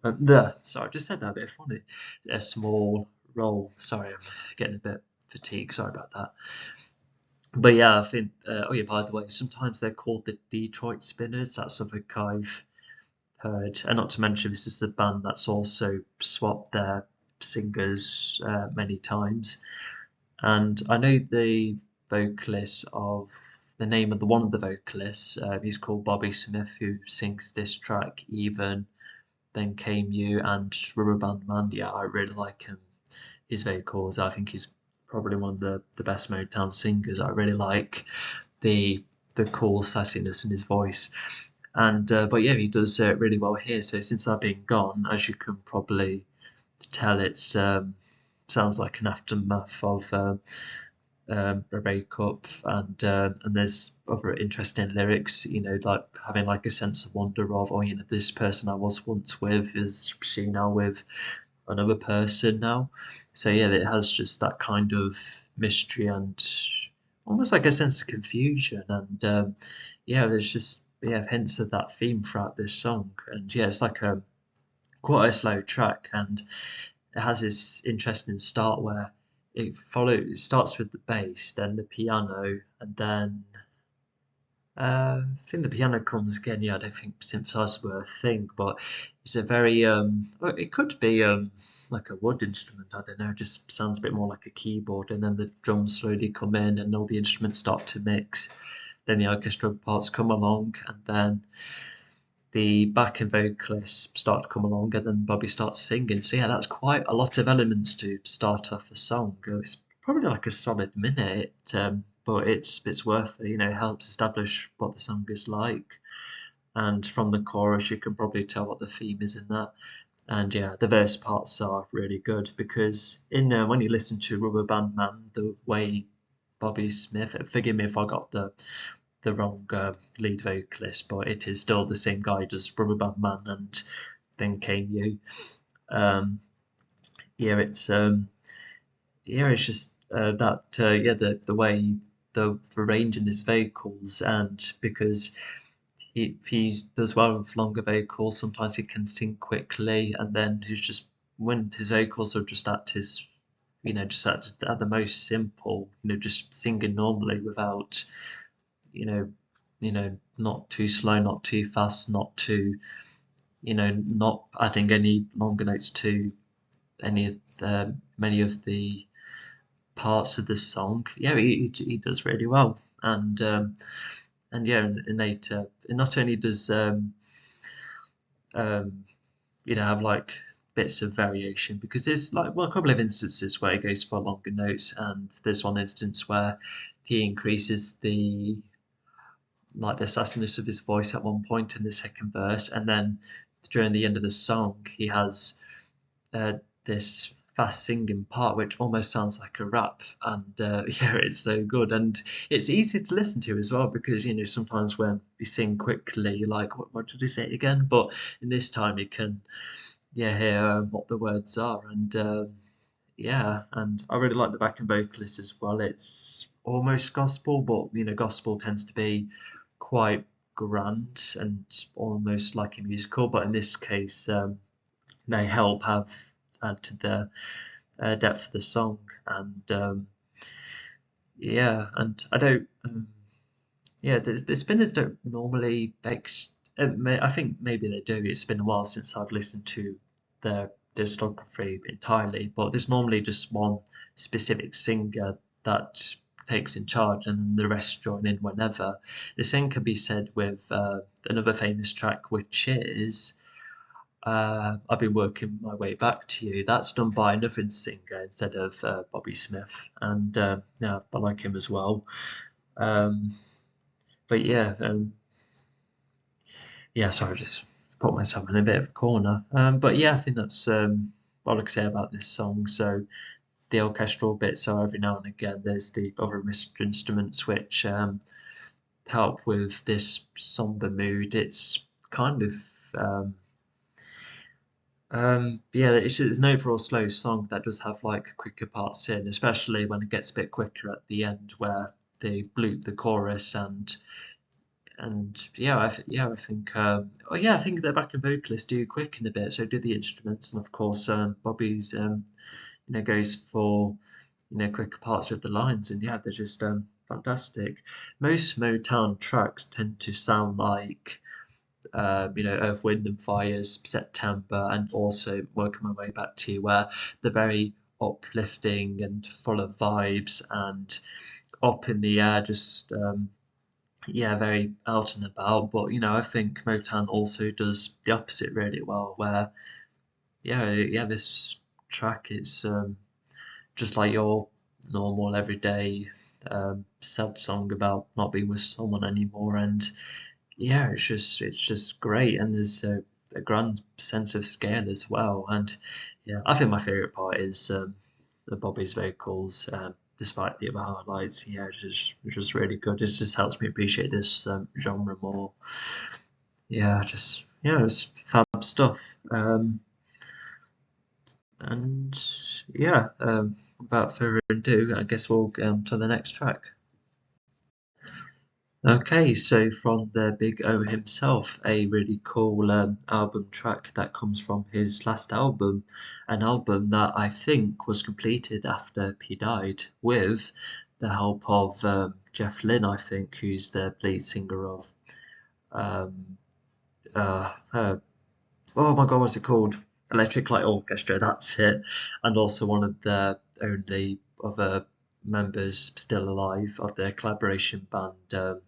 Sorry, I just said that a bit funny. A small role. Sorry, I'm getting a bit fatigued. Sorry about that. But yeah, I think. Oh yeah, by the way, sometimes they're called the Detroit Spinners. That's something I've heard. And not to mention, this is the band that's also swapped their singers many times. And I know the vocalist of the name of one of the vocalists. He's called Bobby Smith, who sings this track, Even, Then Came You, and Rubber Band Man. Yeah, I really like him. His vocals. I think he's probably one of the best Motown singers. I really like the cool sassiness in his voice. And but yeah, he does really well here. So since I've been gone, as you can probably tell, it's sounds like an aftermath of a breakup, and there's other interesting lyrics, like having like a sense of wonder of, oh, this person I was once with, is she now with another person now? So yeah, it has just that kind of mystery and almost like a sense of confusion, and yeah, there's just hints of that theme throughout this song, and yeah, it's like a quite a slow track, and it has this interesting start where it starts with the bass, then the piano, and then I think the piano comes again. Yeah, I don't think synthesizers were a thing, but it's a very well, it could be like a wood instrument. I don't know. It just sounds a bit more like a keyboard, and then the drums slowly come in, and all the instruments start to mix. Then the orchestra parts come along, and then the backing vocalists start to come along, and then Bobby starts singing. So yeah, that's quite a lot of elements to start off a song. It's probably like a solid minute, but it's worth it. It helps establish what the song is like, and from the chorus you can probably tell what the theme is in that. And yeah, the verse parts are really good, because in when you listen to Rubber Band Man, the way Bobby Smith, forgive me if I got the wrong lead vocalist, but it is still the same guy, does Rubber Band Man and Then Came You. Yeah, it's just that the way the arranging his vocals, and because he does well with longer vocals, sometimes he can sing quickly, and then he's just, when his vocals are just at his just at the most simple, just singing normally without not too slow, not too fast, not too not adding any longer notes to any of many of the parts of the song. Yeah, he does really well, and yeah, and not only does have like bits of variation, because there's like a couple of instances where he goes for longer notes, and there's one instance where he increases the sassiness of his voice at one point in the second verse, and then during the end of the song he has this fast singing part which almost sounds like a rap, and yeah, it's so good, and it's easy to listen to as well, because sometimes when you sing quickly you're like, what did he say again? But in this time you can hear what the words are, and yeah, and I really like the backing vocalist as well. It's almost gospel, but gospel tends to be quite grand and almost like a musical, but in this case they help add to the depth of the song, and yeah, and I don't the spinners don't normally I think maybe they do. It's been a while since I've listened to their discography entirely, but there's normally just one specific singer that takes in charge, and then the rest join in whenever. The same can be said with another famous track, which is I've been working my way back to you. That's done by another singer instead of Bobby Smith, and yeah, I like him as well. But yeah, sorry, I just put myself in a bit of a corner. But yeah, I think that's what I can say about this song. So the orchestral bits are every now and again. There's the other instruments which help with this somber mood. It's kind of it's an overall slow song that does have like quicker parts in, especially when it gets a bit quicker at the end where they bloop the chorus, and I think I think the backing vocalists do quicken a bit, so do the instruments, and of course Bobby's goes for quicker parts with the lines, and yeah, they're just fantastic. Most Motown tracks tend to sound like Earth, Wind and Fire's September, and also Working My Way Back to You, where they're very uplifting and full of vibes and up in the air, just yeah, very out and about. But I think Motown also does the opposite really well, where yeah, this track is just like your normal everyday sad song about not being with someone anymore, and yeah, it's just great, and there's a grand sense of scale as well, and yeah, I think my favorite part is the Bobby's vocals. Despite the other highlights, yeah, it's just really good. It just helps me appreciate this genre more. Yeah, just it's fab stuff. And yeah, without further ado, I guess we'll get on to the next track. Okay, so from the Big O himself, a really cool album track that comes from his last album, an album that I think was completed after he died with the help of Jeff Lynne, I think, who's the lead singer of um, uh, uh, oh my god, what's it called? Electric Light Orchestra, that's it. And also one of the only other members still alive of their collaboration band, the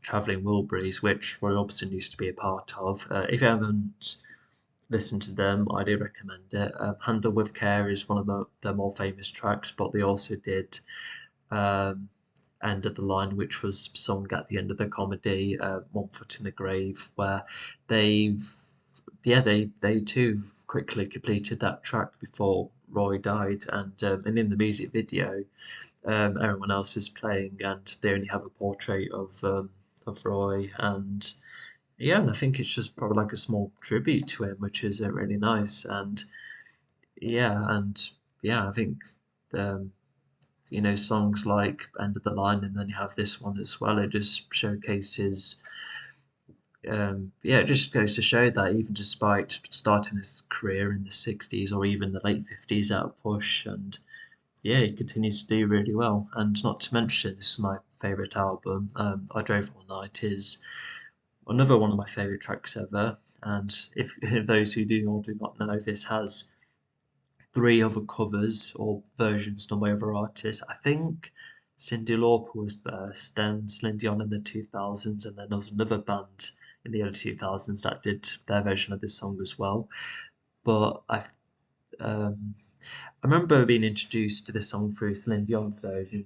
Travelling Wilburys, which Roy Orbison used to be a part of. If you haven't listened to them, I do recommend it. Handle with Care is one of their more famous tracks, but they also did um, End of the Line, which was sung at the end of the comedy, One Foot in the Grave, where they've they too quickly completed that track before Roy died, and in the music video, everyone else is playing, and they only have a portrait of Roy, and yeah, and I think it's just probably like a small tribute to him, which is really nice, and yeah, I think um, songs like End of the Line, and then you have this one as well. It just showcases it just goes to show that even despite starting his career in the 60s or even the late 50s at a push, and yeah, he continues to do really well. And not to mention, this is my favourite album. I Drove All Night is another one of my favourite tracks ever. And if those who do or do not know, this has three other covers or versions done by other artists. I think Cyndi Lauper was first, then Celine Dion in the 2000s, and then there was another band in the early 2000s that did their version of this song as well. But um, I remember being introduced to this song through Celine Dion's version,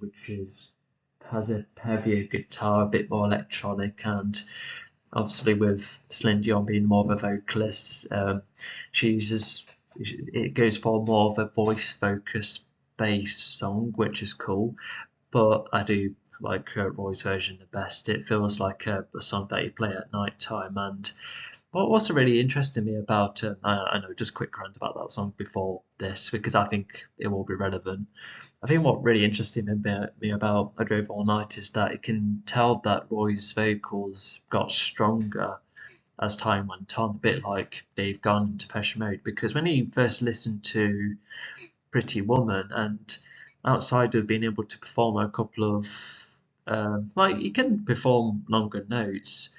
has a heavier guitar, a bit more electronic, and obviously with Celine Dion being more of a vocalist, she uses it goes for more of a voice focused bass song, which is cool. But I do like Roy's version the best. It feels like a song that you play at night time. And what also really interested me about I know just quick rant about that song before this because I think it will be relevant. I think what really interested me about I Drove All Night is that it can tell that Roy's vocals got stronger as time went on, a bit like Dave Gahan in Depeche Mode, because when he first listened to Pretty Woman, and outside of being able to perform a couple of like he can perform longer notes,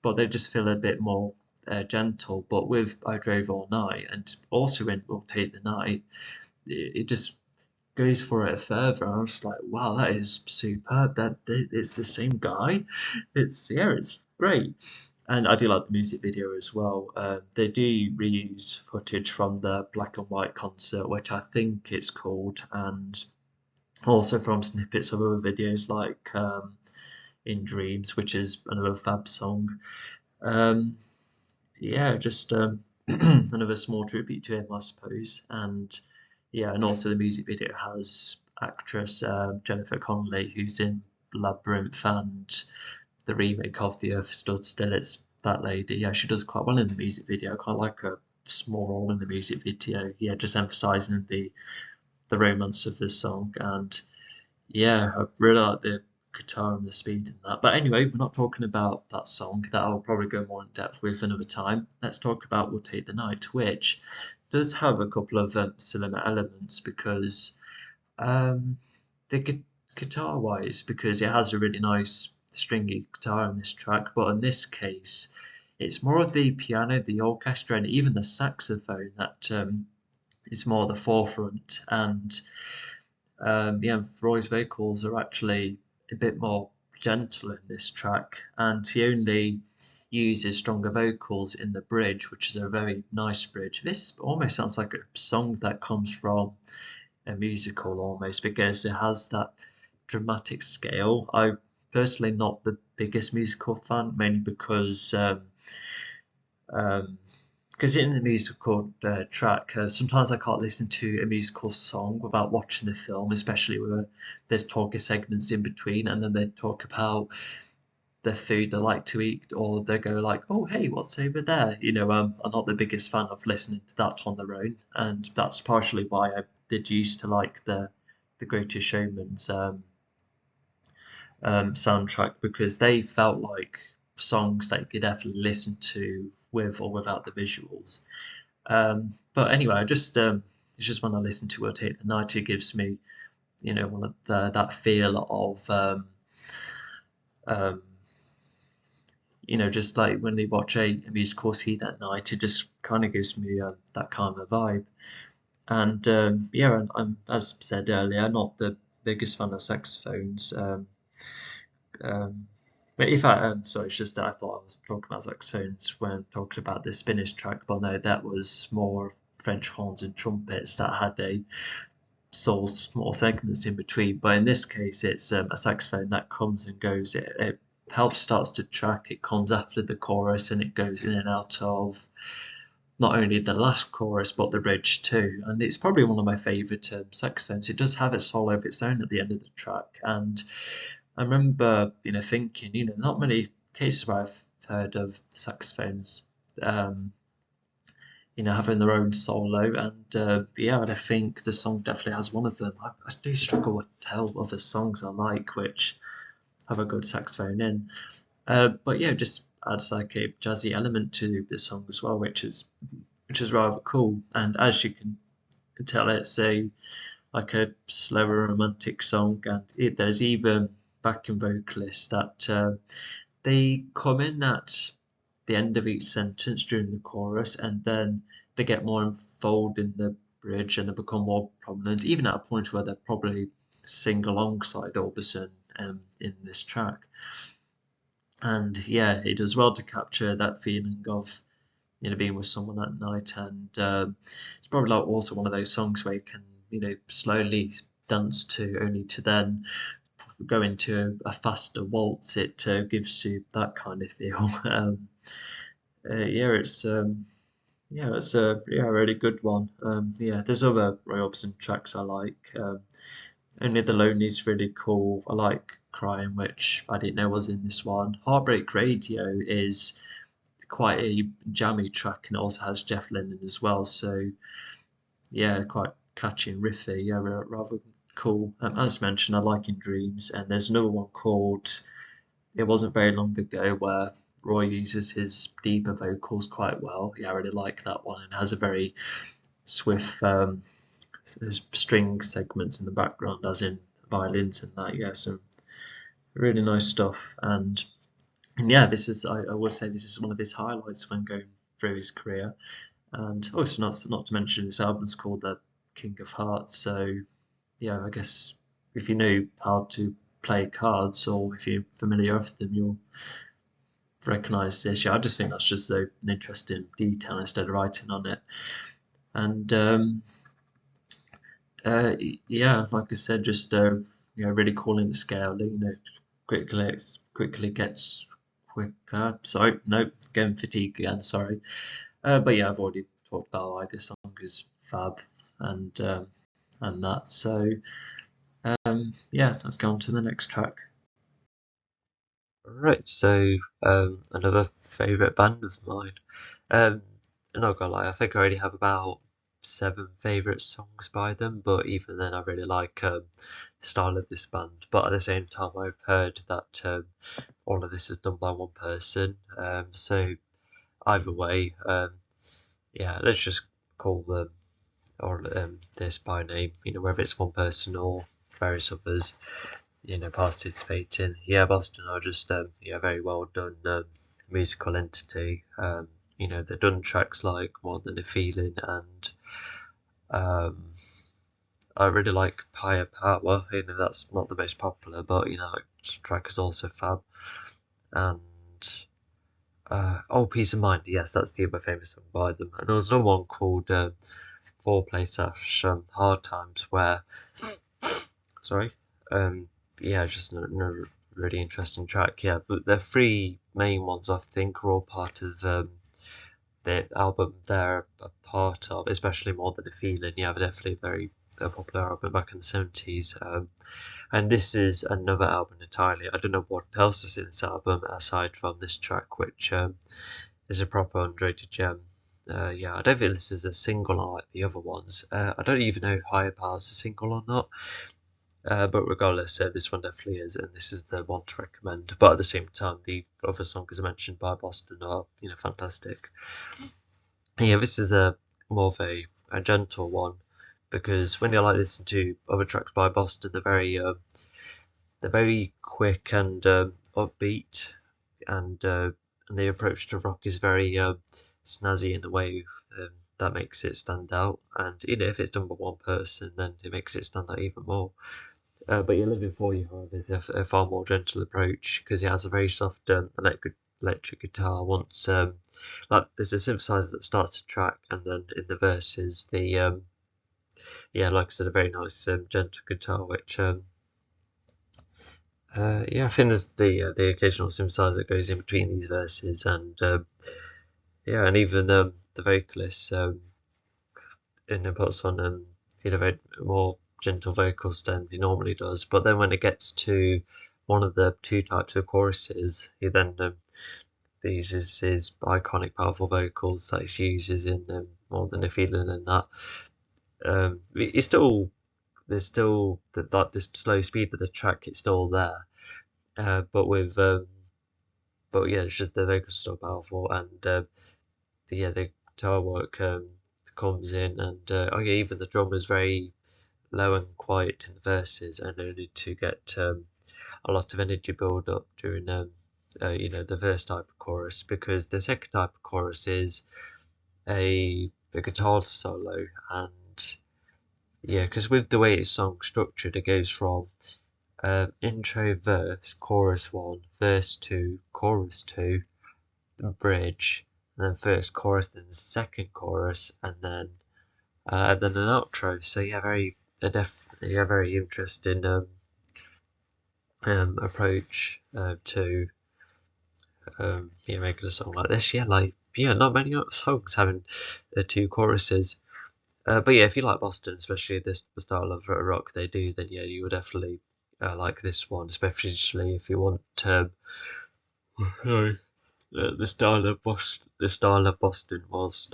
but they just feel a bit more gentle. But with I Drove All Night and also in We'll Take the Night, it just goes for it further. I was like, wow, that is superb. That it's the same guy. It's great. And I do like the music video as well. They do reuse footage from the black and white concert, which I think it's called, and also from snippets of other videos like In Dreams, which is another fab song. Um, yeah, just another small tribute to him, I suppose. And yeah, and also the music video has actress Jennifer Connelly, who's in Labyrinth and the remake of The Earth Stood Still. It's that lady. Yeah, she does quite well in the music video. I quite like her small role in the music video. Yeah, just emphasising the romance of this song. And yeah, I really like the guitar and the speed in that. But anyway, we're not talking about that song. That I'll probably go more in depth with another time. Let's talk about We'll Take the Night, which does have a couple of cinema elements because um, the guitar wise, because it has a really nice stringy guitar in this track, but in this case, it's more of the piano, the orchestra, and even the saxophone that is more the forefront. And yeah, Roy's vocals are actually a bit more gentle in this track, and he only uses stronger vocals in the bridge, which is a very nice bridge. This almost sounds like a song that comes from a musical almost, because it has that dramatic scale. I'm personally not the biggest musical fan, mainly because in the musical track, sometimes I can't listen to a musical song without watching the film, especially where there's talking segments in between, and then they talk about the food they like to eat, or they go like, "Oh, hey, what's over there?" I'm not the biggest fan of listening to that on their own, and that's partially why I did used to like the Greatest Showman's soundtrack, because they felt like songs that you could definitely listen to with or without the visuals. But anyway, it's just when I listen to Would Hate the Night, it gives me, one of that feel of just like when they watch a musical scene at night, it just kind of gives me that kind of vibe. And I'm, as said earlier, not the biggest fan of saxophones. But if sorry, it's just that I thought I was talking about saxophones when talking about the Spanish track, but no, that was more French horns and trumpets that had a small segments in between. But in this case, it's a saxophone that comes and goes. It helps starts to track. It comes after the chorus, and it goes in and out of not only the last chorus but the bridge too. And it's probably one of my favourite saxophones. It does have a solo of its own at the end of the track, and I remember, thinking, not many cases where I've heard of saxophones, having their own solo, and I think the song definitely has one of them. I do struggle to tell other songs I like which have a good saxophone in, but yeah, just adds like a jazzy element to the song as well, which is rather cool. And as you can tell, it's a slower romantic song, and there's even backing vocalists that they come in at the end of each sentence during the chorus, and then they get more involved in the bridge and they become more prominent, even at a point where they'll probably sing alongside Orbison in this track. And yeah, it does well to capture that feeling of being with someone at night, and it's probably also one of those songs where you can slowly dance to, only to then go into a faster waltz. It gives you that kind of feel. It's a really good one. There's other Roy Orbison tracks I like. Only the Lonely is really cool. I like Crying, which I didn't know was in this one. Heartbreak Radio is quite a jammy track, and it also has Jeff Lynne as well. So yeah, quite catchy and riffy. Yeah, rather cool. As mentioned, I like In Dreams, and there's another one called It Wasn't Very Long Ago, where Roy uses his deeper vocals quite well. Yeah, I really like that one, and it has a very swift string segments in the background, as in violins and that. Yeah, some really nice stuff. And yeah, this is, I would say this is one of his highlights when going through his career. And also not to mention, this album's called The King of Hearts. So yeah, I guess if you know how to play cards, or if you're familiar with them, you'll recognise this. Yeah, I just think that's just an interesting detail instead of writing on it. And like I said, just really cool in the scale. Quickly gets quicker. Sorry, no, getting fatigued again. Sorry, but yeah, I've already talked about why this song is fab, and that. So let's go on to the next track. Right, so another favourite band of mine. I'm not gonna lie, I think I already have about 7 favourite songs by them, but even then I really like the style of this band. But at the same time, I've heard that all of this is done by one person, so either way, let's just call them or this by name, whether it's one person or various others, participating. Yeah, Boston are just very well done musical entity. They've done tracks like More Than a Feeling and I really like Higher Power. You know, that's not the most popular, but you know, that track is also fab. And oh, Peace of Mind. Yes, that's the other famous song by them. And there was another one called Foreplay / Hard Times, where sorry, yeah, just a really interesting track. Yeah, but the three main ones I think are all part of the album they're a part of, especially More Than a Feeling. Yeah, definitely a very popular album back in the 70s. And this is another album entirely. I don't know what else is in this album aside from this track, which is a proper underrated gem. Yeah, I don't think this is a single like the other ones. I don't even know if Higher Power is a single or not. But regardless, this one definitely is, and this is the one to recommend. But at the same time, the other songs I mentioned by Boston are, you know, fantastic. And yeah, this is a more of a gentle one, because when you like listen to other tracks by Boston, they're very quick and upbeat, and the approach to rock is very snazzy in a way that makes it stand out. And you know, if it's done by one person, then it makes it stand out even more. But You're Living For You, however, is a far more gentle approach, because it has a very soft electric guitar. Once like there's a synthesizer that starts a track, and then in the verses the yeah, like I said, a very nice gentle guitar, which yeah, I think there's the occasional synthesizer that goes in between these verses, and yeah, and even the vocalist puts on you know, very more gentle vocals than he normally does. But then when it gets to one of the two types of choruses, he then uses his iconic powerful vocals that he uses in More Than a Feeling, and that it's still there's still that this slow speed of the track, it's still there, but with but yeah, it's just the vocals are still powerful, and the guitar work comes in, and oh yeah, even the drum is very low and quiet in the verses, and only to get a lot of energy build up during you know, the first type of chorus, because the second type of chorus is a guitar solo. And yeah, because with the way it's song structured, it goes from intro, verse, chorus 1, verse 2, chorus 2, the bridge, and then first chorus, then the second chorus, and then an outro. So yeah, definitely a very interesting approach to yeah, making a song like this. Yeah, like yeah, not many other songs having two choruses. But yeah, if you like Boston, especially the style of rock they do, then yeah, you would definitely like this one, especially if you want sorry, the style of Boston whilst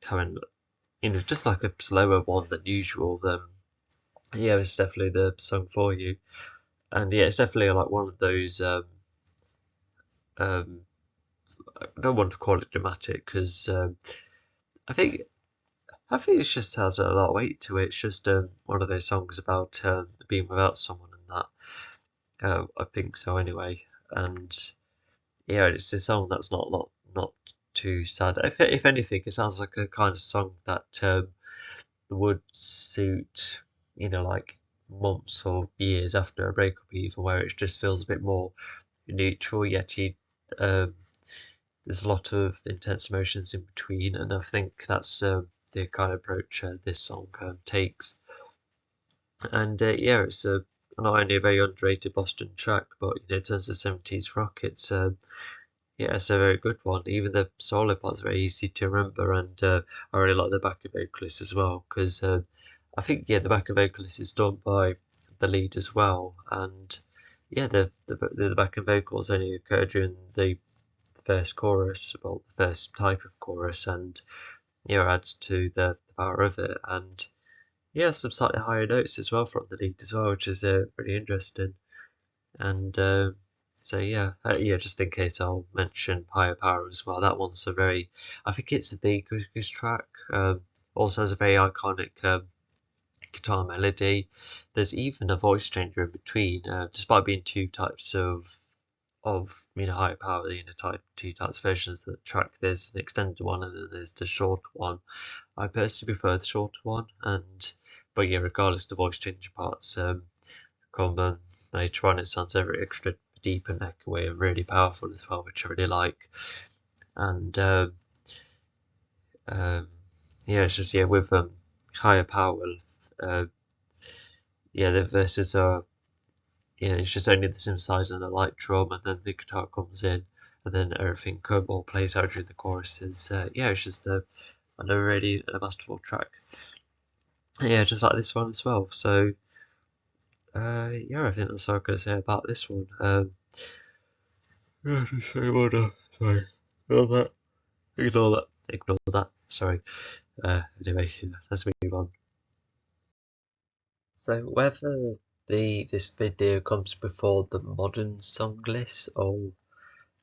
having, you know, just like a slower one than usual. Then yeah, it's definitely the song for you. And yeah, it's definitely like one of those um I don't want to call it dramatic, because I think it just has a lot of weight to it. It's just one of those songs about being without someone, and that I think so anyway. And yeah, it's a song that's not too sad. If anything, it sounds like a kind of song that would suit, you know, like months or years after a breakup, even, where it just feels a bit more neutral, yet um, there's a lot of intense emotions in between, and I think that's the kind of approach this song takes. And yeah, it's not only a very underrated Boston track, but you know, in terms of 70s rock, it's yeah, it's a very good one. Even the solo part's very easy to remember, and I really like the backing vocalist as well, because I think yeah, the backing vocalist is done by the lead as well, and yeah, the backing vocals only occur during the first chorus, well, the first type of chorus, and yeah, adds to the power of it. And yeah, some slightly higher notes as well from the lead as well, which is pretty interesting. And so yeah, just in case, I'll mention Higher Power as well. That one's a very, I think it's the Goose track. Also has a very iconic guitar melody. There's even a voice changer in between, despite being two types of of Higher Power, two types of versions of the track. There's an extended one and then there's the short one. I personally prefer the shorter one, but yeah, regardless, the voice changing parts come later on. It sounds every extra deep and echoey and really powerful as well, which I really like. And it's just with Higher Power, the verses are, it's just only the synthesizer and the light drum, and then the guitar comes in, and then everything all plays out during the choruses. It's just a really masterful track. Just like this one as well. So I think that's all I'm gonna say about this one. Sorry, ignore that. Sorry. Anyway, let's move on. So whether this video comes before the modern song list or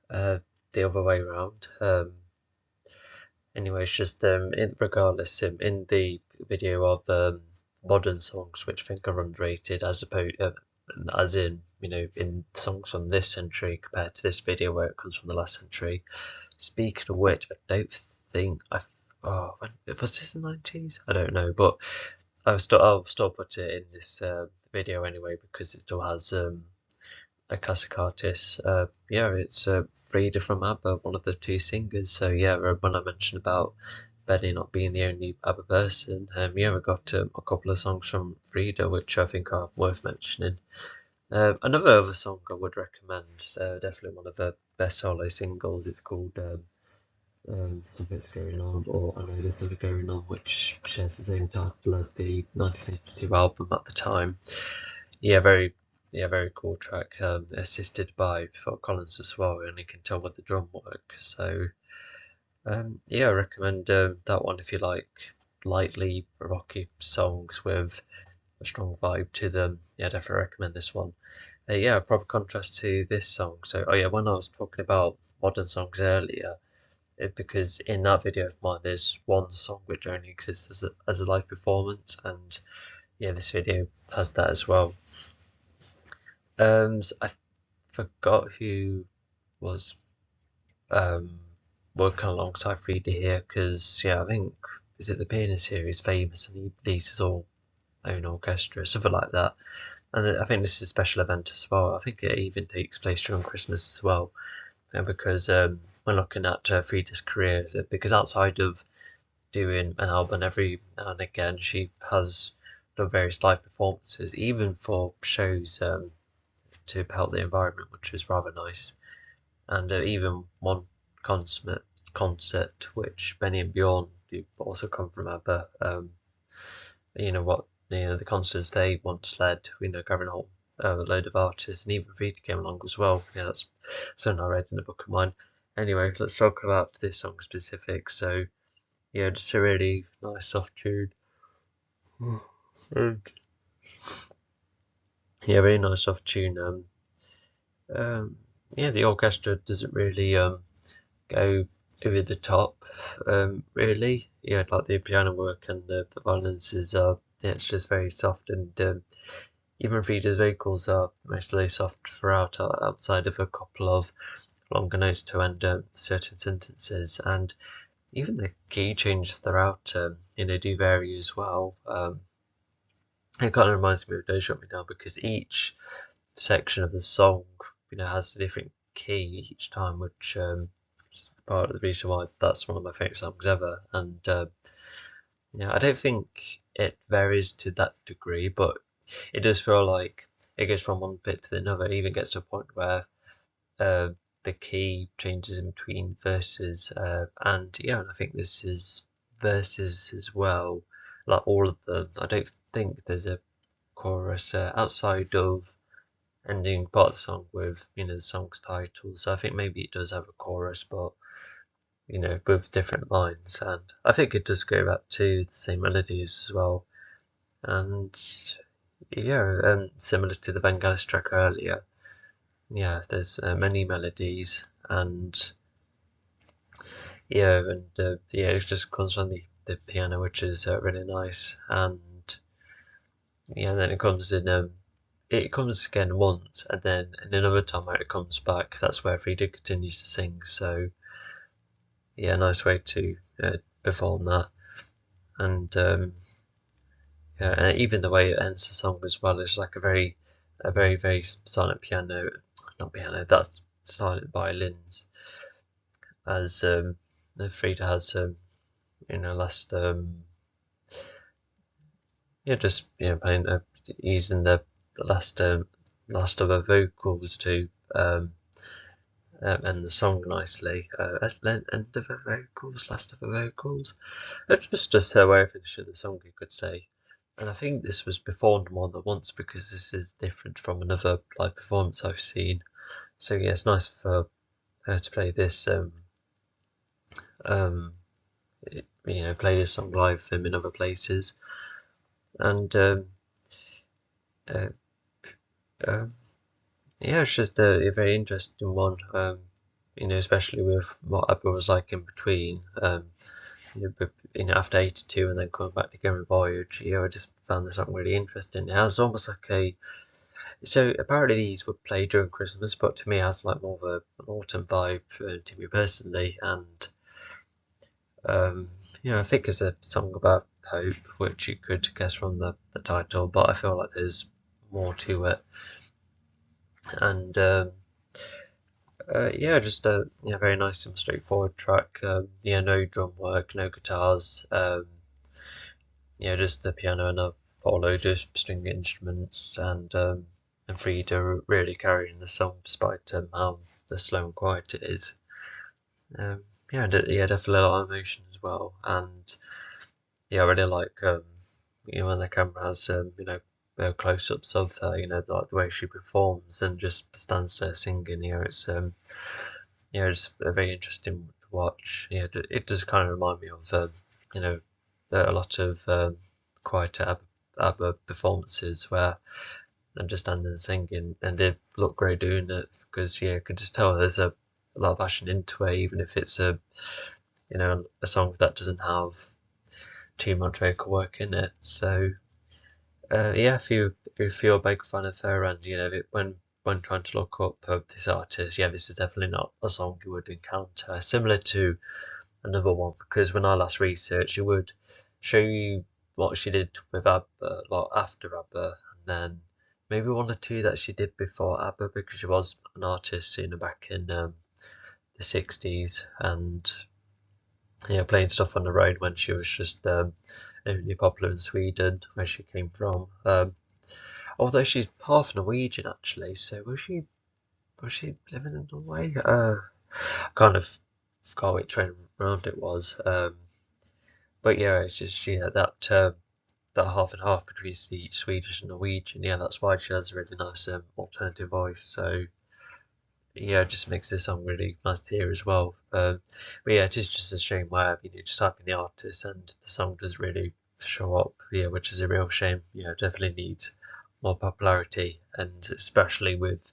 the other way around, anyway, it's just regardless, in the video of modern songs, which I think are underrated, as in in songs from this century compared to this video where it comes from the last century. Speaking of which, I don't think was this the 90s? I don't know, but I'll still put it in this video anyway because it still has a classic artist. It's Frida from ABBA, one of the two singers. So when I mentioned about Benny not being the only ABBA person, we got a couple of songs from Frida which I think are worth mentioning. Another other song I would recommend, definitely one of the best solo singles. It's called Something's Going On, or I Know There's Something Going On, which shares the same title as the 1952 album at the time. Very cool track, assisted by Phil Collins as well, and you can tell with the drum work. So I recommend that one if you like lightly rocky songs with a strong vibe to them. Definitely recommend this one. Proper contrast to this song. So when I was talking about modern songs earlier, because in that video of mine there's one song which only exists as a live performance, and this video has that as well. So I forgot who was working alongside Frida here, because I think, is it the pianist here who's famous and he leads his own orchestra, something like that. And I think this is a special event as well. I think it even takes place during Christmas as well, because when looking at Frida's career, because outside of doing an album every now and again, she has done various live performances, even for shows to help the environment, which is rather nice. And even one concert which Benny and Bjorn, who also come from ABBA, the concerts they once led, gathering a whole load of artists, and even Frida came along as well. That's something I read in a book of mine. Anyway, let's talk about this song specific. So just a really nice soft tune. And very nice soft tune. The orchestra doesn't really go over the top, really. Like the piano work and the violins is it's just very soft, and even Frida's vocals are mostly soft throughout, outside of a couple of longer notes to end certain sentences, and even the key changes throughout do vary as well. It kind of reminds me of Don't Shut Me Down, because each section of the song has a different key each time, which is part of the reason why that's one of my favourite songs ever. And I don't think it varies to that degree, but it does feel like it goes from one bit to another. It even gets to a point where the key changes in between verses, and I think this is verses as well, like all of them. I don't think there's a chorus outside of ending part of the song with the song's title. So I think maybe it does have a chorus, but with different lines, and I think it does go back to the same melodies as well. And similar to the Bangles track earlier, there's many melodies, and it just comes from the piano, which is really nice. And then it comes in it comes again once, and then in another time where it comes back, that's where Frida continues to sing. So yeah, nice way to perform that. And yeah, and even the way it ends the song as well is like a very very silent piano, not piano, that's silent violins, as Frida has last just playing using the last last of her vocals to end the song nicely. End of her vocals, last of her vocals. Just her way of finishing the song, you could say. And I think this was performed more than once because this is different from another live performance I've seen. So yeah, it's nice for her to play this. Play this song live in other places. And yeah, it's just a very interesting one. Especially with what ABBA was like in between. After 82 and then coming back again with Voyage, I just found this song really interesting. It has almost like so apparently these were played during Christmas, but to me it has like more of an autumn vibe to me personally. And I think it's a song about hope, which you could guess from the title, but I feel like there's more to it. And just a very nice and straightforward track. No drum work, no guitars. Just the piano and a follow, just string instruments, and Frida really carrying the song despite how the slow and quiet it is. Definitely a lot of emotion as well. And I really like when the camera has close-ups of her, like the way she performs and just stands there singing. It's it's very interesting to watch. It does kind of remind me of a lot of quieter ABBA performances where I'm just standing singing, and they look great doing it because you can just tell there's a lot of passion into it, even if it's a song that doesn't have too much vocal work in it. So if you're a big fan of her, and when trying to look up this artist, this is definitely not a song you would encounter. Similar to another one, because when I last researched, it would show you what she did with ABBA, like after ABBA, and then maybe one or two that she did before ABBA, because she was an artist back in the 60s, and playing stuff on the road when she was just only popular in Sweden, where she came from. Although she's half Norwegian actually, so was she living in Norway? Kind of forgot which way round it was. But it's just she had that half and half between the Swedish and Norwegian. That's why she has a really nice alternative voice. So it just makes this song really nice to hear as well. But it is just a shame where just type in the artist and the song does really show up. Which is a real shame. Definitely needs more popularity, and especially with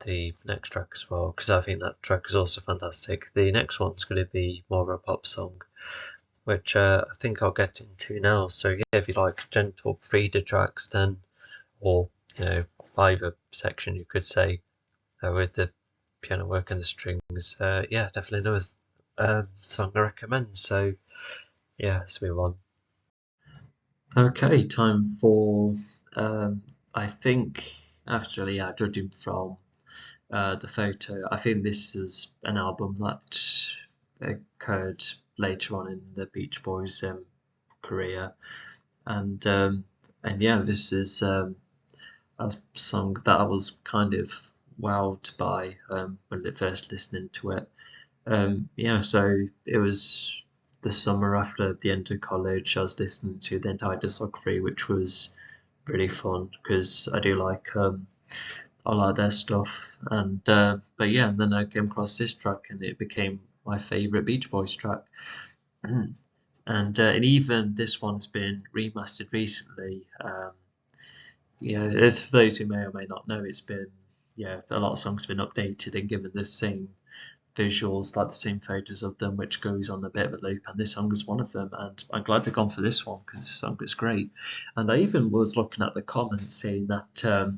the next track as well, because I think that track is also fantastic. The next one's going to be more of a pop song, which I think I'll get into now. So if you like gentle Frida tracks, then, or either section you could say, with the piano work and the strings, definitely another song I recommend. So let's move on. Okay, time for I think actually judging from the photo, I think this is an album that occurred later on in the Beach Boys' career, and this is a song that I was kind of wowed by when first listening to it. So it was the summer after the end of college. I was listening to the entire discography, which was really fun because I do like their stuff. And and then I came across this track, and it became my favorite Beach Boys track. And even this one's been remastered recently. For those who may or may not know, it's been a lot of songs have been updated and given the same visuals, like the same photos of them, which goes on a bit of a loop, and this song is one of them, and I'm glad they've gone for this one because this song is great. And I even was looking at the comments saying that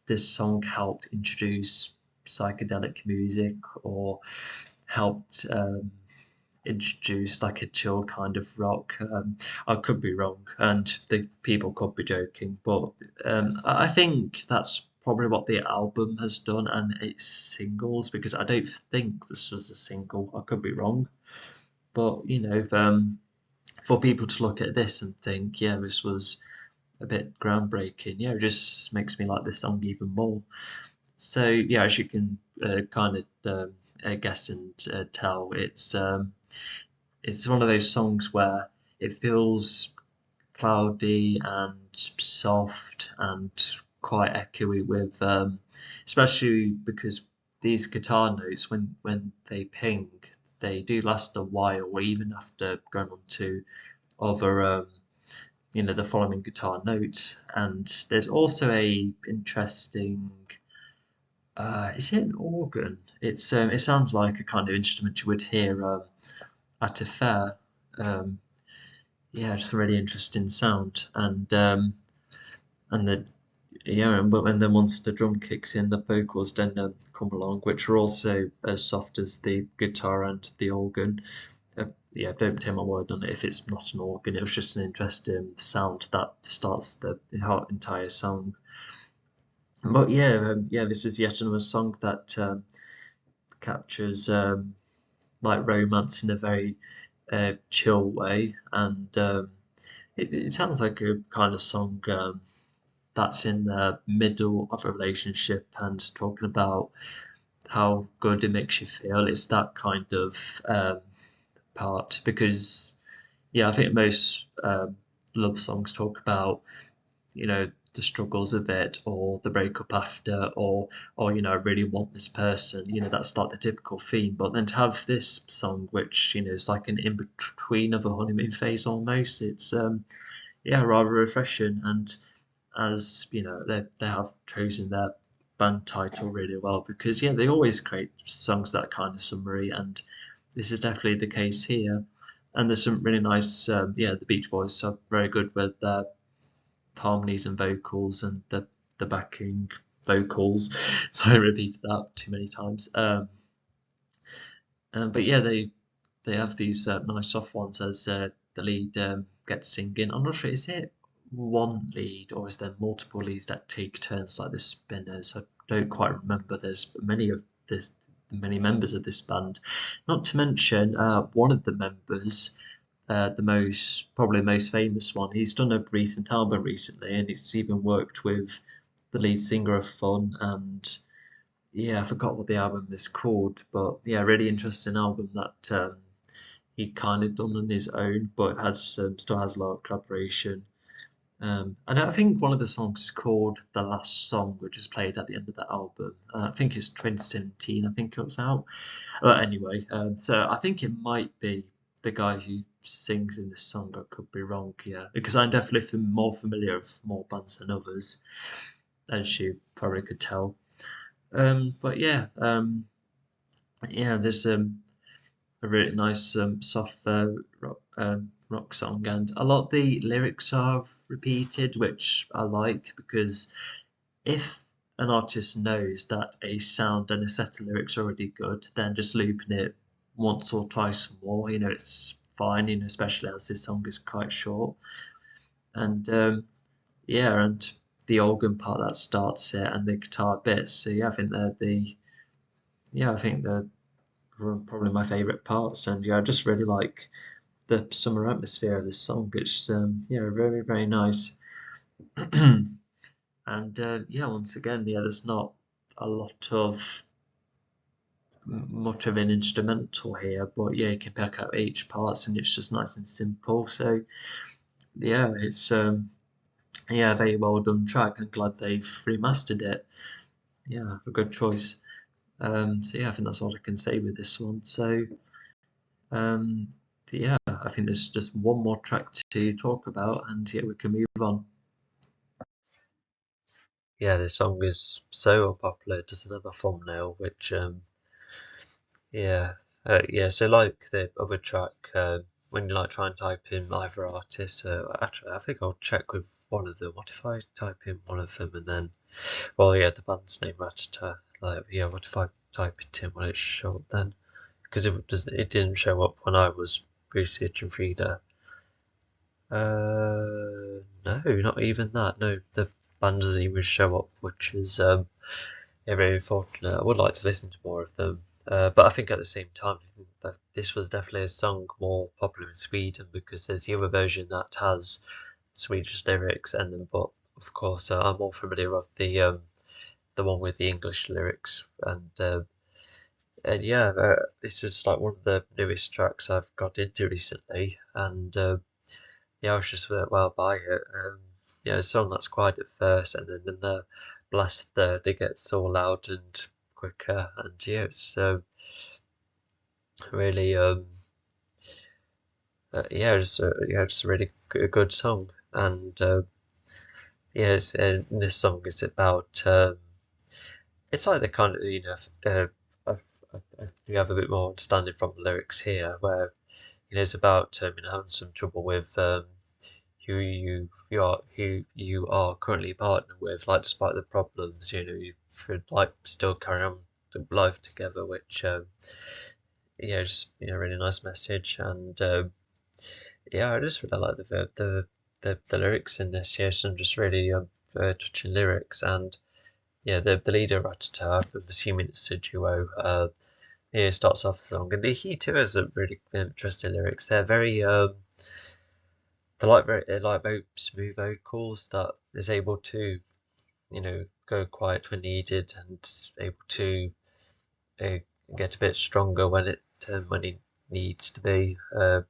this song helped introduce psychedelic music, or helped introduce like a chill kind of rock. I could be wrong, and the people could be joking, but I think that's probably what the album has done, and its singles, because I don't think this was a single. I could be wrong, but for people to look at this and think, yeah, this was a bit groundbreaking, yeah, it just makes me like this song even more. So yeah, as you can kind of guess and tell, it's one of those songs where it feels cloudy and soft and quite echoey with, especially because these guitar notes, when they ping, they do last a while, even after going on to other, the following guitar notes. And there's also a interesting, is it an organ? It sounds like a kind of instrument you would hear at a fair. Yeah, just a really interesting sound, and the but when once the drum kicks in, the vocals then come along, which are also as soft as the guitar and the organ. Yeah, don't take my word on it if it's not an organ. It was just an interesting sound that starts the entire song. But yeah, this is yet another song that captures like romance in a very chill way, and it sounds like a kind of song that's in the middle of a relationship and talking about how good it makes you feel. It's that kind of part, because yeah, I think most love songs talk about, the struggles of it, or the breakup after, or I really want this person. That's like the typical theme. But then to have this song, which is like an in between of a honeymoon phase almost, it's rather refreshing. And as they have chosen their band title really well, because they always create songs that are kind of summary, and this is definitely the case here. And there's some really nice, the Beach Boys are very good with their harmonies and vocals, and the backing vocals. So I repeated that too many times. But yeah, they have these nice soft ones as the lead gets singing. I'm not sure, is it one lead or is there multiple leads that take turns like the spinners? I don't quite remember. There's many members of this band. Not to mention one of the members, probably the most famous one. He's done a recent album recently, and he's even worked with the lead singer of Fun, and I forgot what the album is called, but really interesting album that he kind of done on his own, but it has still has a lot of collaboration. And I think one of the songs is called The Last Song, which is played at the end of the album. I think it's 2017, I think it was out. Anyway, so I think it might be the guy who sings in this song. I could be wrong, because I'm definitely more familiar with more bands than others, as you probably could tell. But there's a really nice soft rock song, and a lot of the lyrics are repeated, which I like, because if an artist knows that a sound and a set of lyrics are already good, then just looping it once or twice more, it's fine, especially as this song is quite short. And and the organ part that starts it, and the guitar bits. So I think they're probably my favourite parts, and I just really like the summer atmosphere of this song. It's very, very nice. And once again, there's not a lot of much of an instrumental here, but you can pick up each parts, and it's just nice and simple. So it's a very well done track. I'm glad they've remastered it. A good choice. I think that's all I can say with this one. So I think there's just one more track to talk about, and we can move on. Yeah, this song is so unpopular. It doesn't have a thumbnail, which Yeah, yeah. So like the other track, when you like try and type in either artist, actually I think I'll check with one of them. What if I type in one of them and then, well, yeah, the band's name Ratata. Like, yeah, what if I type it in? Will it show up then? Because it didn't show up when I was researching Frida. No, not even that. No, the band doesn't even show up, which is yeah, very unfortunate. I would like to listen to more of them, but I think at the same time, I think that this was definitely a song more popular in Sweden because there's the other version that has Swedish lyrics, and then, but of course, I'm more familiar with the one with the English lyrics, and yeah, this is like one of the newest tracks I've got into recently, and yeah, I was just well by it. Yeah, a song that's quiet at first, and then in the last third it gets so loud and quicker, and yeah, it's really yeah, just a really good song, and yeah, this song is about it's like the kind of you have a bit more understanding from the lyrics here, where it's about having some trouble with who you are currently partnered with, like despite the problems, you should like still carry on the life together, which yeah, just really nice message, and yeah, I just really like the lyrics in this. Yeah, some just really touching lyrics, and yeah, the leader Ratata, I'm assuming it's a duo. Yeah, starts off the song, and he too has a really interesting lyrics. They're very they like very smooth vocals that is able to go quiet when needed and able to uh, get a bit stronger when it needs to be.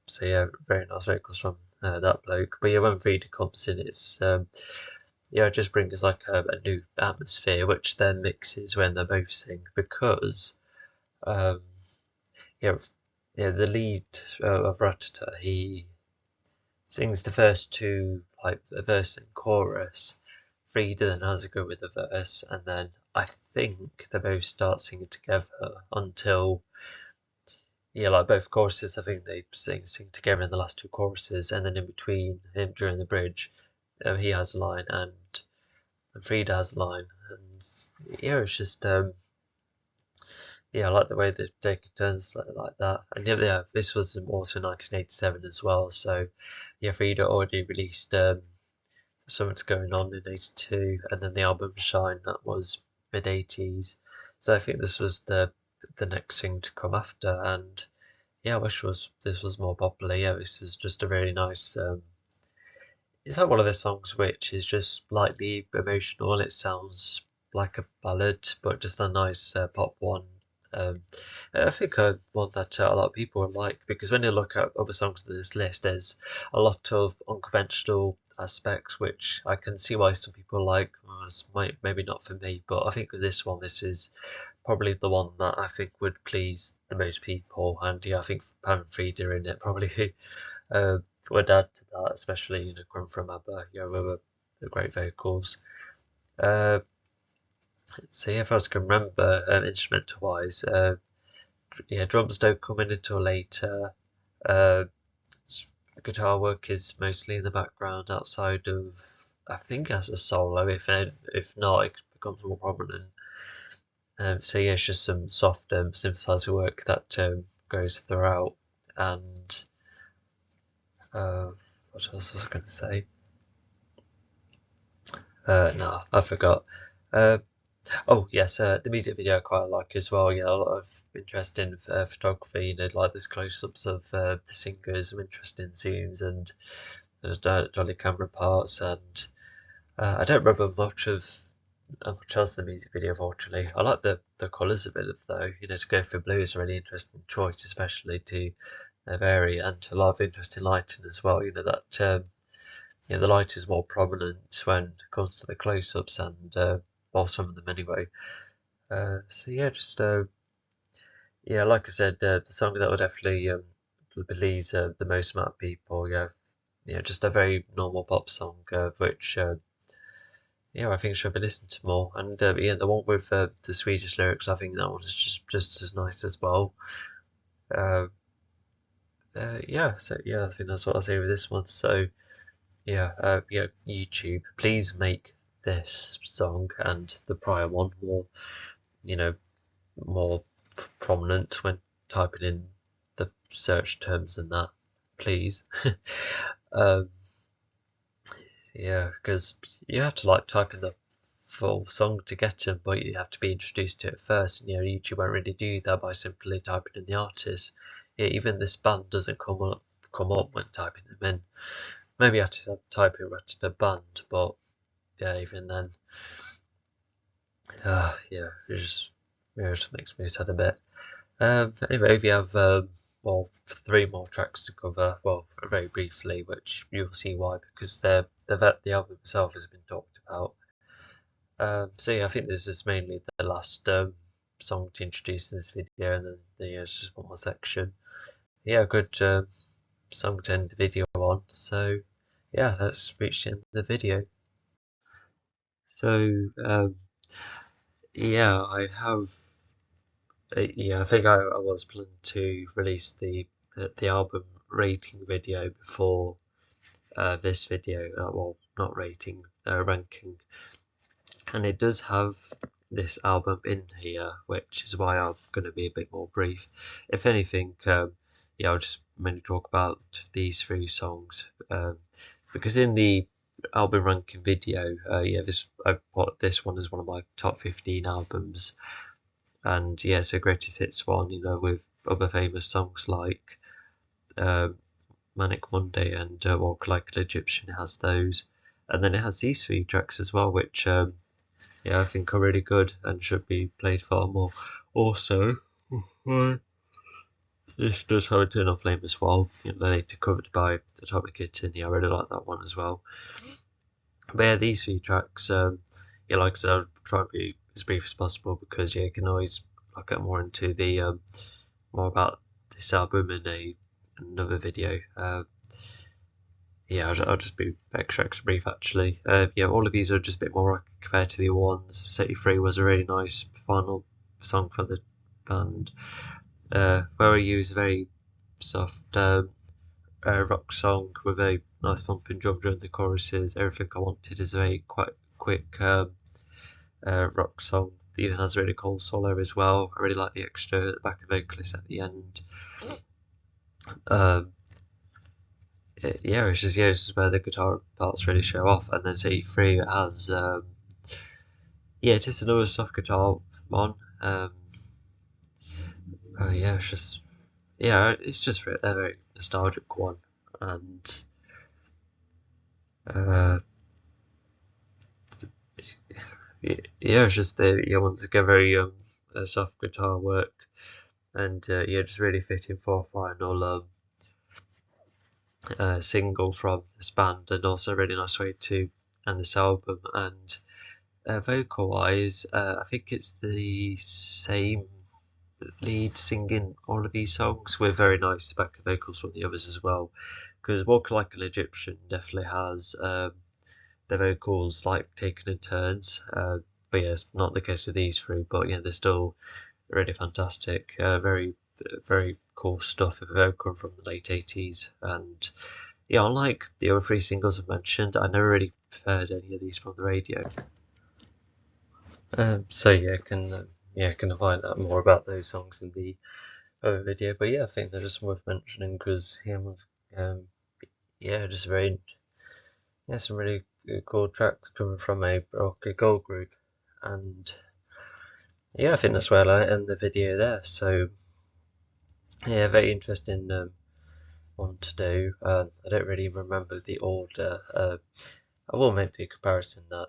So yeah, very nice vocals from that bloke. But yeah, when Frida comes in, it's yeah, it just brings like a new atmosphere, which then mixes when they both sing because um, yeah, yeah, the lead of Ratata, he sings the first two, like a verse and chorus. Frida then has a go with the verse, and then I think they both start singing together until yeah, like both choruses. I think they sing together in the last two choruses, and then in between him during the bridge, he has a line and Frida has a line, and yeah, it's just yeah, I like the way they take turns like that. And yeah, this was also 1987 as well, so yeah, Frida already released Something's Going On in '82, and then the album Shine that was mid '80s. So I think this was the next thing to come after, and yeah, I wish this was more popular. Yeah, this is just a really nice. It's like one of the songs which is just slightly emotional. It sounds like a ballad, but just a nice pop one. Um, I think one that a lot of people like because when you look at other songs in this list, there's a lot of unconventional aspects which I can see why some people like. Maybe not for me, but I think with this one, this is probably the one that I think would please the most people. And yeah, I think having Frida in it probably uh, would add to that, especially coming from ABBA, with the great vocals. Uh, so yeah, if I was to remember, instrumental wise, yeah, drums don't come in until later. Uh, Guitar work is mostly in the background outside of, I think, as a solo. If not, it becomes more prominent. So yeah, it's just some soft synthesizer work that goes throughout. And what else was I going to say? No, I forgot. Uh, oh yes, the music video I quite like as well. Yeah, a lot of interesting photography. Like there's close-ups of the singers, some interesting zooms, and there's dolly camera parts. And I don't remember much else in the music video, unfortunately. I like the colours a bit of though. To go for blue is a really interesting choice, especially to vary, and a lot of interesting lighting as well. That the light is more prominent when it comes to the close-ups, and well, some of them anyway. So yeah, just yeah, like I said, the song that would definitely please the most amount of people. Yeah, just a very normal pop song, which yeah, I think should be listened to more. And yeah, the one with the Swedish lyrics, I think that one's just as nice as well. Uh, yeah, so yeah, I think that's what I'll say with this one. So yeah, yeah, YouTube, please make this song and the prior one more, you know, more prominent when typing in the search terms and that, please. um, yeah, because you have to like type in the full song to get them, but you have to be introduced to it first. And, YouTube won't really do that by simply typing in the artist. Yeah, even this band doesn't come up when typing them in. Maybe I have to type in Ratata band, but yeah, even then, yeah, it just makes me sad a bit. Anyway, we have well 3 more tracks to cover. Well, very briefly, which you'll see why because the album itself has been talked about. So yeah, I think this is mainly the last song to introduce in this video, and then it's just one more section. Yeah, good song to end the video on. So yeah, let's reach the end of the video. So yeah, I have. Yeah, I think I was planning to release the album rating video before this video. Well, not rating, ranking, and it does have this album in here, which is why I'm going to be a bit more brief. If anything, yeah, I'll just mainly talk about these 3 songs because in the album ranking video, yeah, I put this one as one of my top 15 albums. And yeah, it's a greatest hits one, with other famous songs like Manic Monday and Walk Like an Egyptian. It has those, and then it has these 3 tracks as well, which yeah, I think are really good and should be played far more. Also, this does have Eternal Flame as well, later covered by Atomic Kitten. Yeah, I really like that one as well. But yeah, these 3 tracks, yeah, like I said, I'll try and be as brief as possible because yeah, you can always get more into the more about this album in another video. Yeah, I'll just be extra brief actually. Yeah, all of these are just a bit more compared to the other ones. Set You Free was a really nice final song from the band. Where Are You is a very soft rock song with a nice thumping drum during the choruses. Everything I Wanted is a very quite quick rock song. It even has a really cool solo as well. I really like the extra backing vocalist at the end. Yeah, it's just where the guitar parts really show off. And then Set You Free it has yeah, it's just another soft guitar one. Yeah, it's just a very nostalgic one, and yeah, it's just once again very soft guitar work, and yeah, just really fitting for a final single from this band, and also a really nice way to end this album. And vocal wise, I think it's the same lead singing all of these songs with very nice backing vocals from the others as well, because Walk Like an Egyptian definitely has their vocals like taken in turns, but yeah, it's not the case with these 3, but yeah, they're still really fantastic, very cool stuff, vocal from the late 80s. And yeah, unlike the other 3 singles I've mentioned, I never really heard any of these from the radio. So yeah, can find out more about those songs in the other video. But yeah, I think they're just worth mentioning because yeah, just some really cool tracks coming from a rock girl group, and yeah, I think that's where I end the video there. So yeah, very interesting one to do. I don't really remember the order. I will make the comparison that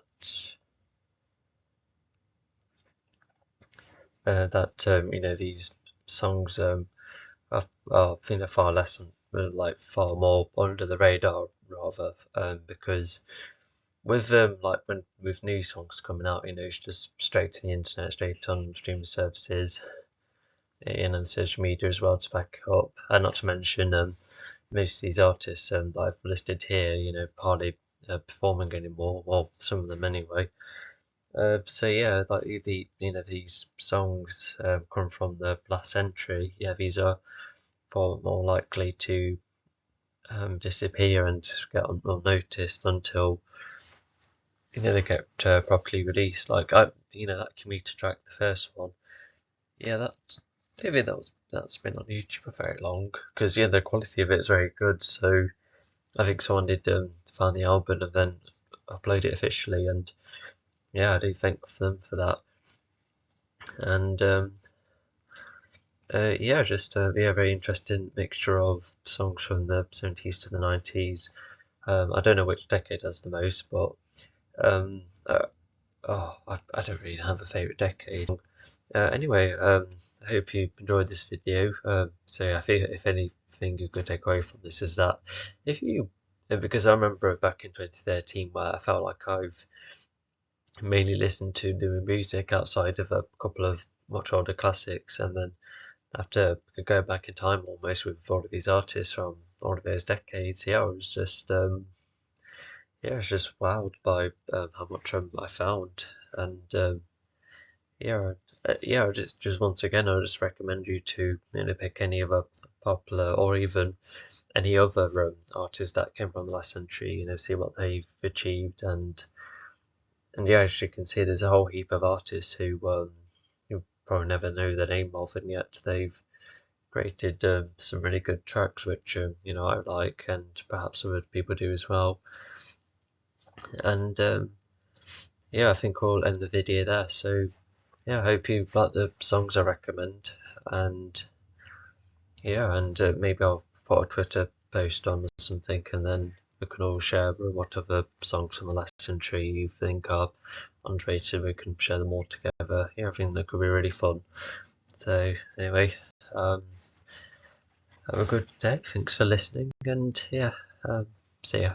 these songs I think they're far less like far more under the radar rather, because with like when with new songs coming out, it's just straight to the internet, straight on streaming services, and social media as well to back it up. And not to mention most of these artists that I've listed here, partly performing anymore, well, some of them anyway. So yeah, like these songs come from the last century. Yeah, these are far more likely to disappear and get unnoticed until they get properly released. Like that Commuter track, the first one. Yeah, I don't think that's been on YouTube for very long because the quality of it is very good. So I think someone did find the album and then upload it officially, and yeah, I do thank them for that. And just a very interesting mixture of songs from the 70s to the 90s. I don't know which decade has the most, but I don't really have a favourite decade. Anyway, I hope you enjoyed this video. So I think if anything you could take away from this is that because I remember back in 2013 where I felt like I've mainly listened to new music outside of a couple of much older classics, and then after going back in time almost with all of these artists from all of those decades, I was just wowed by how much I found, and just once again, I just recommend you to pick any of a popular or even any other artists that came from the last century, see what they've achieved, and as you can see, there's a whole heap of artists who you probably never know the name of, and yet they've created some really good tracks, which I like, and perhaps other people do as well. And I think we'll end the video there. So I hope you like the songs I recommend, and maybe I'll put a Twitter post on or something, and then we can all share what other songs from the last century you think are underrated. We can share them all together. I think that could be really fun. So anyway, have a good day. Thanks for listening, and see ya.